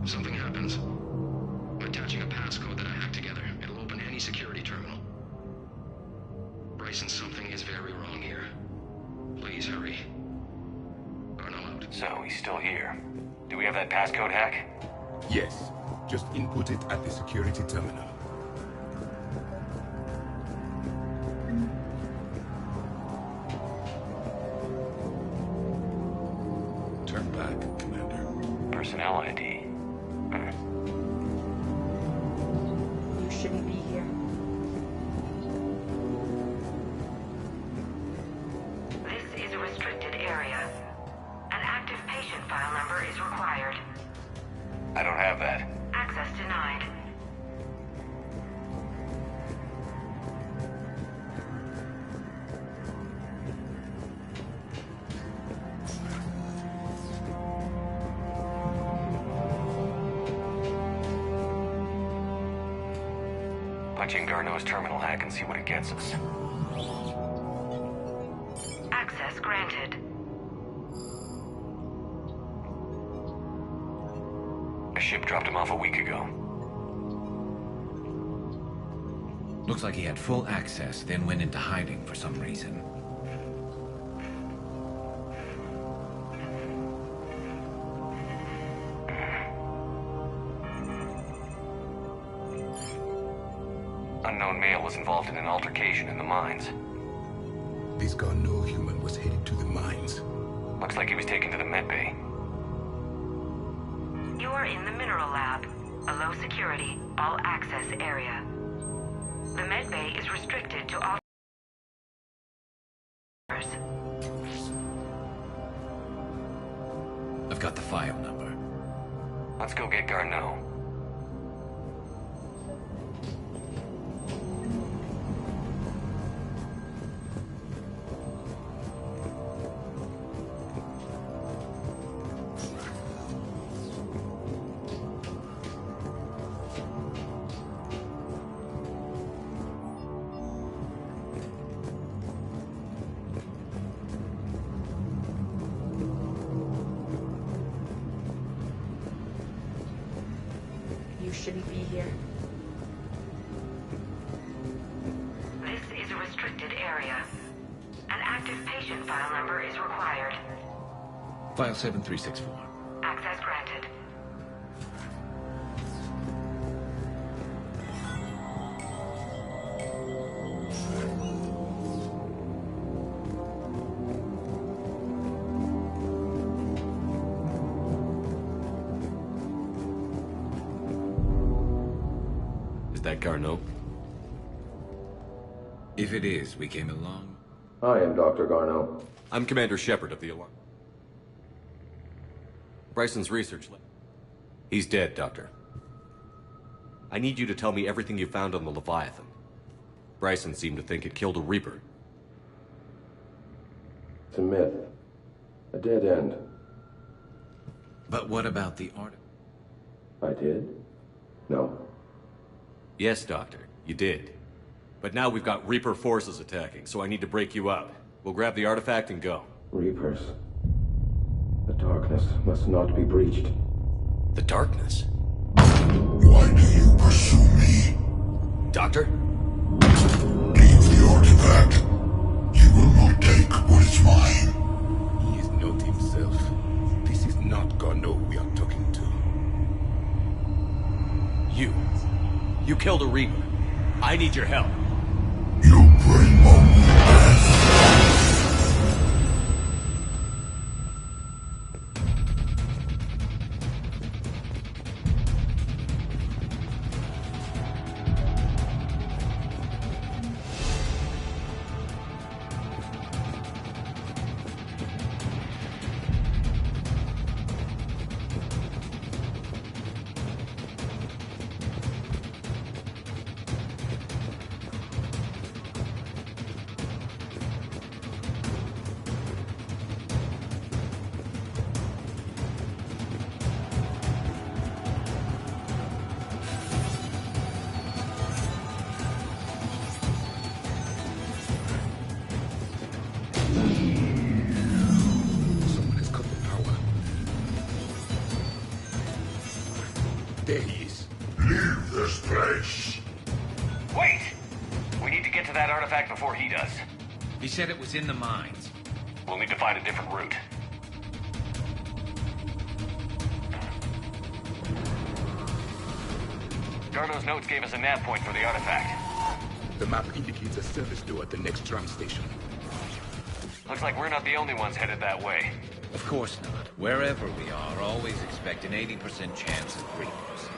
Speaker 6: If something happens, I'm attaching a passcode that I hacked together. It'll open any security terminal. Bryson, something is very wrong here. Please hurry. Garneau out.
Speaker 2: So, he's still here. Do we have that passcode hack?
Speaker 1: Yes. Just input it at the security terminal.
Speaker 15: Turn back, Commander.
Speaker 2: Personnel ID.
Speaker 23: You shouldn't be here.
Speaker 17: This is a restricted area. An active patient file number is required.
Speaker 2: I don't have that.
Speaker 17: Access denied.
Speaker 2: Punch in Garneau's terminal hack and see what it gets us.
Speaker 17: Access granted.
Speaker 2: A ship dropped him off a week ago.
Speaker 15: Looks like he had full access, then went into hiding for some reason.
Speaker 2: Unknown male was involved in an altercation in the mines.
Speaker 1: This Garneau human was headed to the mines.
Speaker 2: Looks like he was taken to the med bay.
Speaker 17: You are in the mineral lab, a low security, all access area. The med bay is restricted to all.
Speaker 15: I've got the file number.
Speaker 2: Let's go get Garneau.
Speaker 23: You shouldn't be here.
Speaker 17: This is a restricted area. An active patient file number is required.
Speaker 15: File 7364.
Speaker 17: Access granted.
Speaker 20: that Garneau?
Speaker 15: If it is, we came along.
Speaker 8: I am Dr. Garneau.
Speaker 20: I'm Commander Shepard of the Alarm. Bryson's research lab. He's dead, Doctor. I need you to tell me everything you found on the Leviathan. Bryson seemed to think it killed a Reaper.
Speaker 8: It's a myth. A dead end.
Speaker 15: But what about the art?
Speaker 8: I did? No.
Speaker 20: Yes, Doctor, you did. But now we've got Reaper forces attacking, so I need to break you up. We'll grab the artifact and go.
Speaker 8: Reapers. The darkness must not be breached.
Speaker 20: The darkness?
Speaker 4: Why do you pursue me?
Speaker 20: Doctor?
Speaker 4: Leave the artifact. You will not take what is mine.
Speaker 1: He is not himself. This is not Garneau we are talking to.
Speaker 20: You killed a Reaper. I need your help.
Speaker 4: You bring only death.
Speaker 1: Someone has cut the power. There he is.
Speaker 4: Leave this place.
Speaker 2: Wait! We need to get to that artifact before he does.
Speaker 15: He said it was in the mines.
Speaker 2: We'll need to find a different route. Garneau's notes gave us a nav point for the artifact.
Speaker 1: The map indicates a service door at the next tram station.
Speaker 2: Looks like we're not the only ones headed that way.
Speaker 15: Of course not. Wherever we are, always expect an 80% chance of Reapers.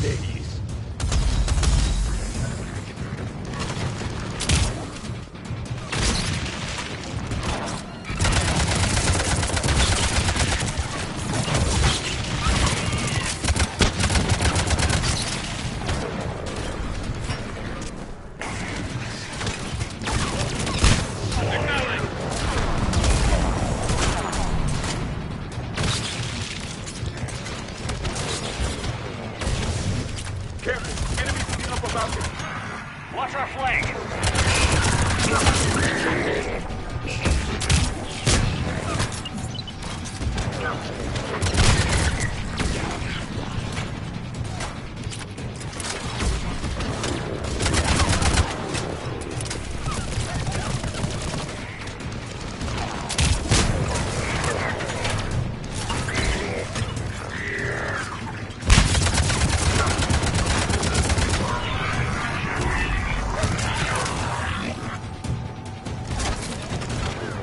Speaker 1: There he is. Careful! Enemies in the upper mountain!
Speaker 2: Watch our flank!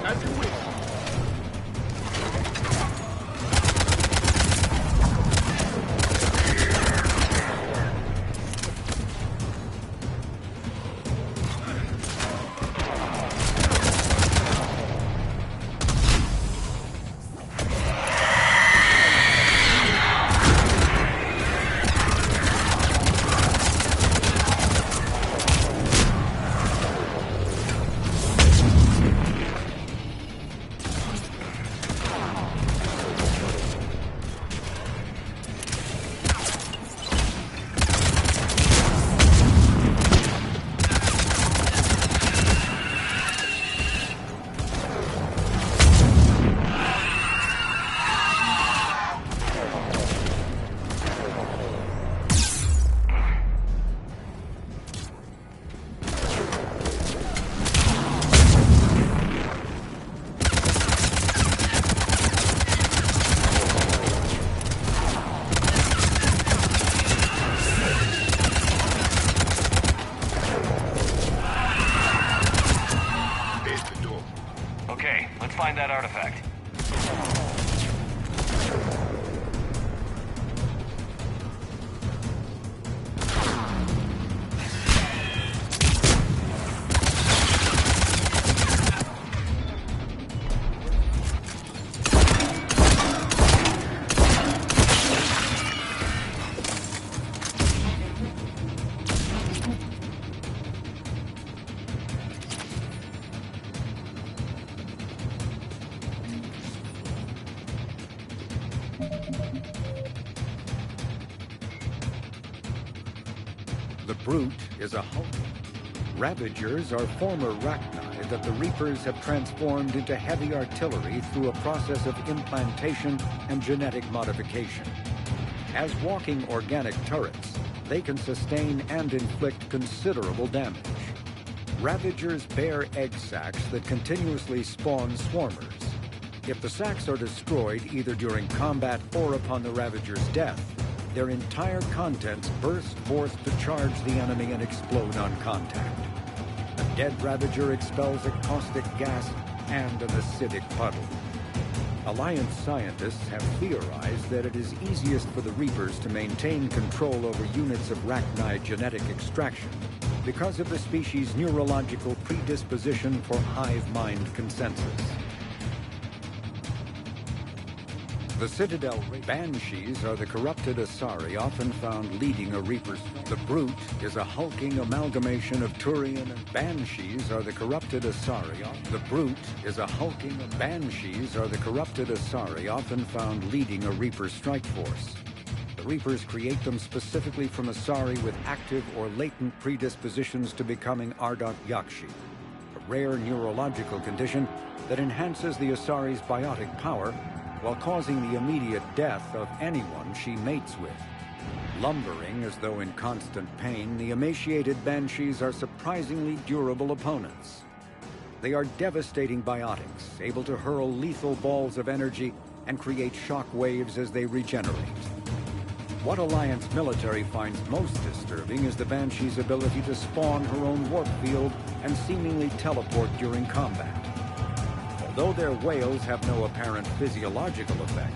Speaker 1: As you wish.
Speaker 2: find that artifact.
Speaker 12: The Brute is a Hulk. Ravagers are former Rachni that the Reapers have transformed into heavy artillery through a process of implantation and genetic modification. As walking organic turrets, they can sustain and inflict considerable damage. Ravagers bear egg sacs that continuously spawn swarmers. If the sacs are destroyed either during combat or upon the Ravager's death, their entire contents burst forth to charge the enemy and explode on contact. A dead Ravager expels a caustic gas and an acidic puddle. Alliance scientists have theorized that it is easiest for the Reapers to maintain control over units of Rachni genetic extraction because of the species' neurological predisposition for hive mind consensus. The Citadel Banshees are the corrupted Asari often found leading a Reaper's. The Brute is a hulking amalgamation of Turian and Banshees are the corrupted Asari. The Brute is a hulking Banshees are the corrupted Asari often found leading a Reaper strike force. The Reapers create them specifically from Asari with active or latent predispositions to becoming Ardok Yakshi, a rare neurological condition that enhances the Asari's biotic power while causing the immediate death of anyone she mates with. Lumbering as though in constant pain, the emaciated Banshees are surprisingly durable opponents. They are devastating biotics, able to hurl lethal balls of energy and create shock waves as they regenerate. What Alliance military finds most disturbing is the Banshee's ability to spawn her own warp field and seemingly teleport during combat. Although their whales have no apparent physiological effect,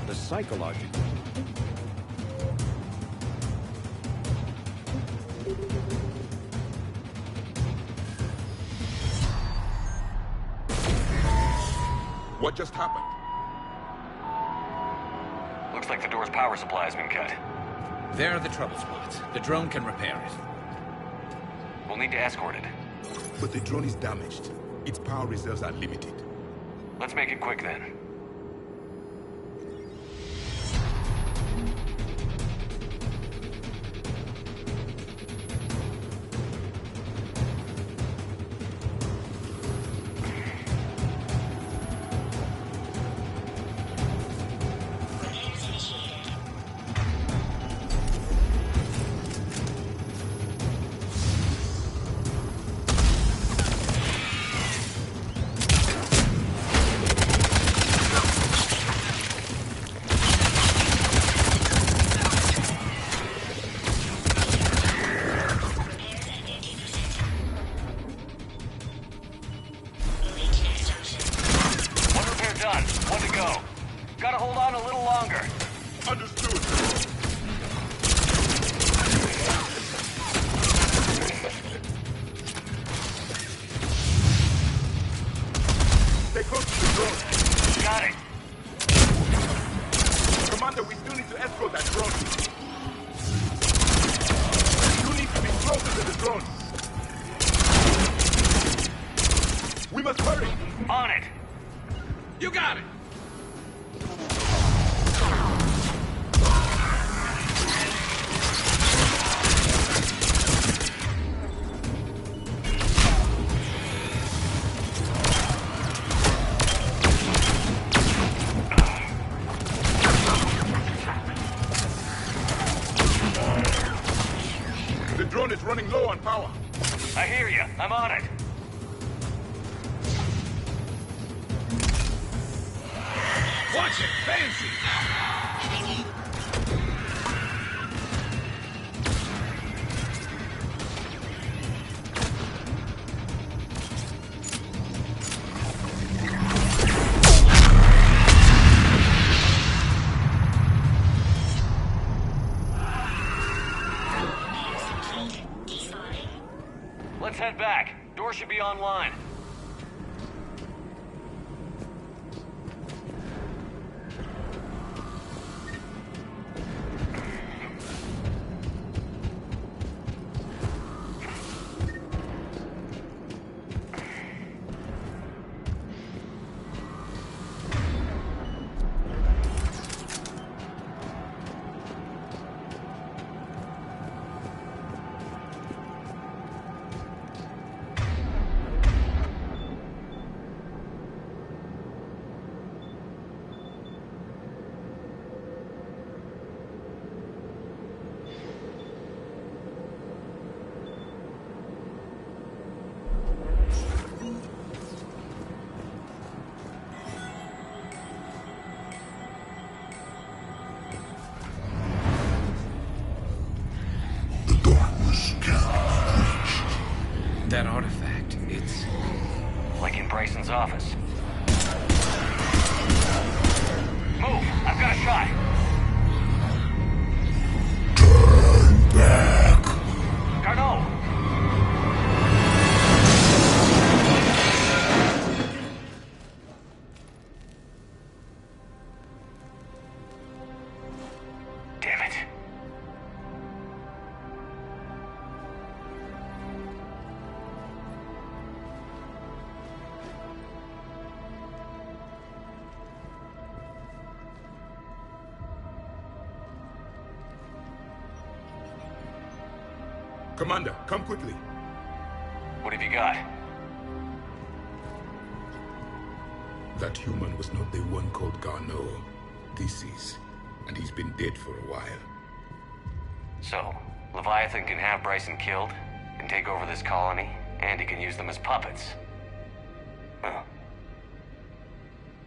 Speaker 12: the psychological.
Speaker 1: What just happened?
Speaker 2: Looks like the door's power supply has been cut.
Speaker 15: There are the trouble spots. The drone can repair it.
Speaker 2: We'll need to escort it.
Speaker 1: But the drone is damaged. Its power reserves are limited.
Speaker 2: Let's make it quick then.
Speaker 1: Running low on power.
Speaker 2: I hear you. I'm on it.
Speaker 15: Watch it! Fancy!
Speaker 2: Let's head back. Door should be online.
Speaker 15: That artifact, it's...
Speaker 2: like in Bryson's office. Move! I've got a shot!
Speaker 4: Turn back!
Speaker 2: Garneau! Damn it.
Speaker 1: Commander, come quickly.
Speaker 2: What have you got?
Speaker 1: That human was not the one called Garneau. This is. And he's been dead for a while.
Speaker 2: So, Leviathan can have Bryson killed, can take over this colony, and he can use them as puppets. Huh.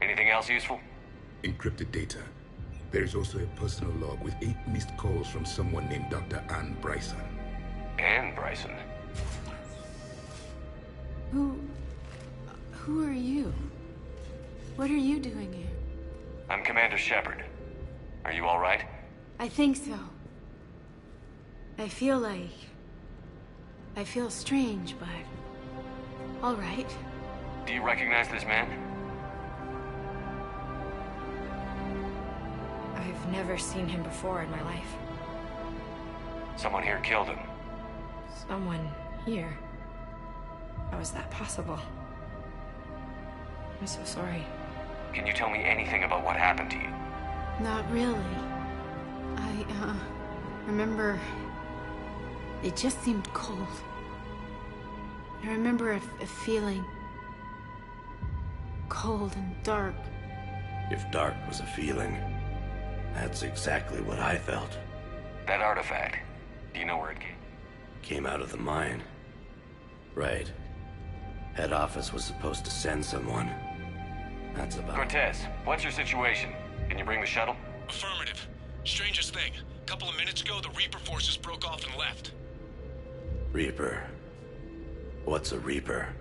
Speaker 2: Anything else useful?
Speaker 1: Encrypted data. There is also a personal log with 8 missed calls from someone named Dr. Ann Bryson.
Speaker 2: Ann Bryson?
Speaker 3: Who are you? What are you doing here?
Speaker 2: I'm Commander Shepard. Are you all right?
Speaker 3: I think so. I feel strange, but... all right.
Speaker 2: Do you recognize this man?
Speaker 3: I've never seen him before in my life.
Speaker 2: Someone here killed him.
Speaker 3: Someone here? How is that possible? I'm so sorry.
Speaker 2: Can you tell me anything about what happened to you?
Speaker 3: Not really. I remember... it just seemed cold. I remember a feeling... cold and dark.
Speaker 13: If dark was a feeling, that's exactly what I felt.
Speaker 2: That artifact, do you know where it came?
Speaker 13: Came out of the mine. Right. Head office was supposed to send someone. That's about...
Speaker 2: Cortez, what's your situation? Can you bring the shuttle?
Speaker 14: Affirmative. Strangest thing. A couple of minutes ago, the Reaper forces broke off and left.
Speaker 13: Reaper. What's a Reaper?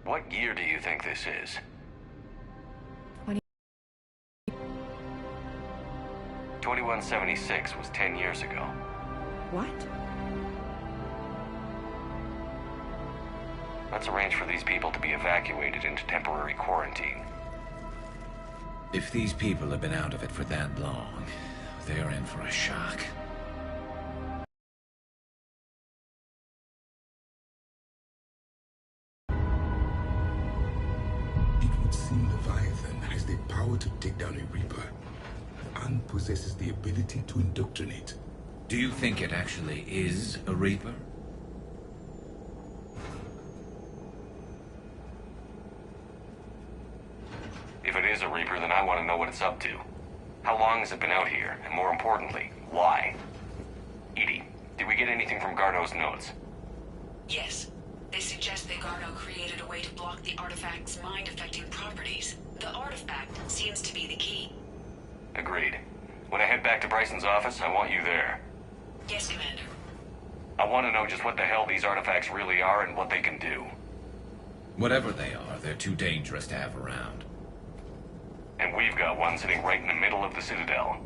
Speaker 2: What year do you think this is? 2176 was 10 years ago.
Speaker 3: What?
Speaker 2: Let's arrange for these people to be evacuated into temporary quarantine.
Speaker 15: If these people have been out of it for that long, they're in for a shock.
Speaker 1: It would seem Leviathan has the power to take down a Reaper, and possesses the ability to indoctrinate.
Speaker 15: Do you think it actually is a Reaper?
Speaker 2: If it is a Reaper, then I want to know what it's up to. How long has it been out here? And more importantly, why? Edie, did we get anything from Garneau's notes?
Speaker 10: Yes. They suggest that Garneau created a way to block the artifact's mind-affecting properties. The artifact seems to be the key.
Speaker 2: Agreed. When I head back to Bryson's office, I want you there.
Speaker 10: Yes, Commander.
Speaker 2: I want to know just what the hell these artifacts really are and what they can do.
Speaker 15: Whatever they are, they're too dangerous to have around.
Speaker 2: And we've got one sitting right in the middle of the Citadel.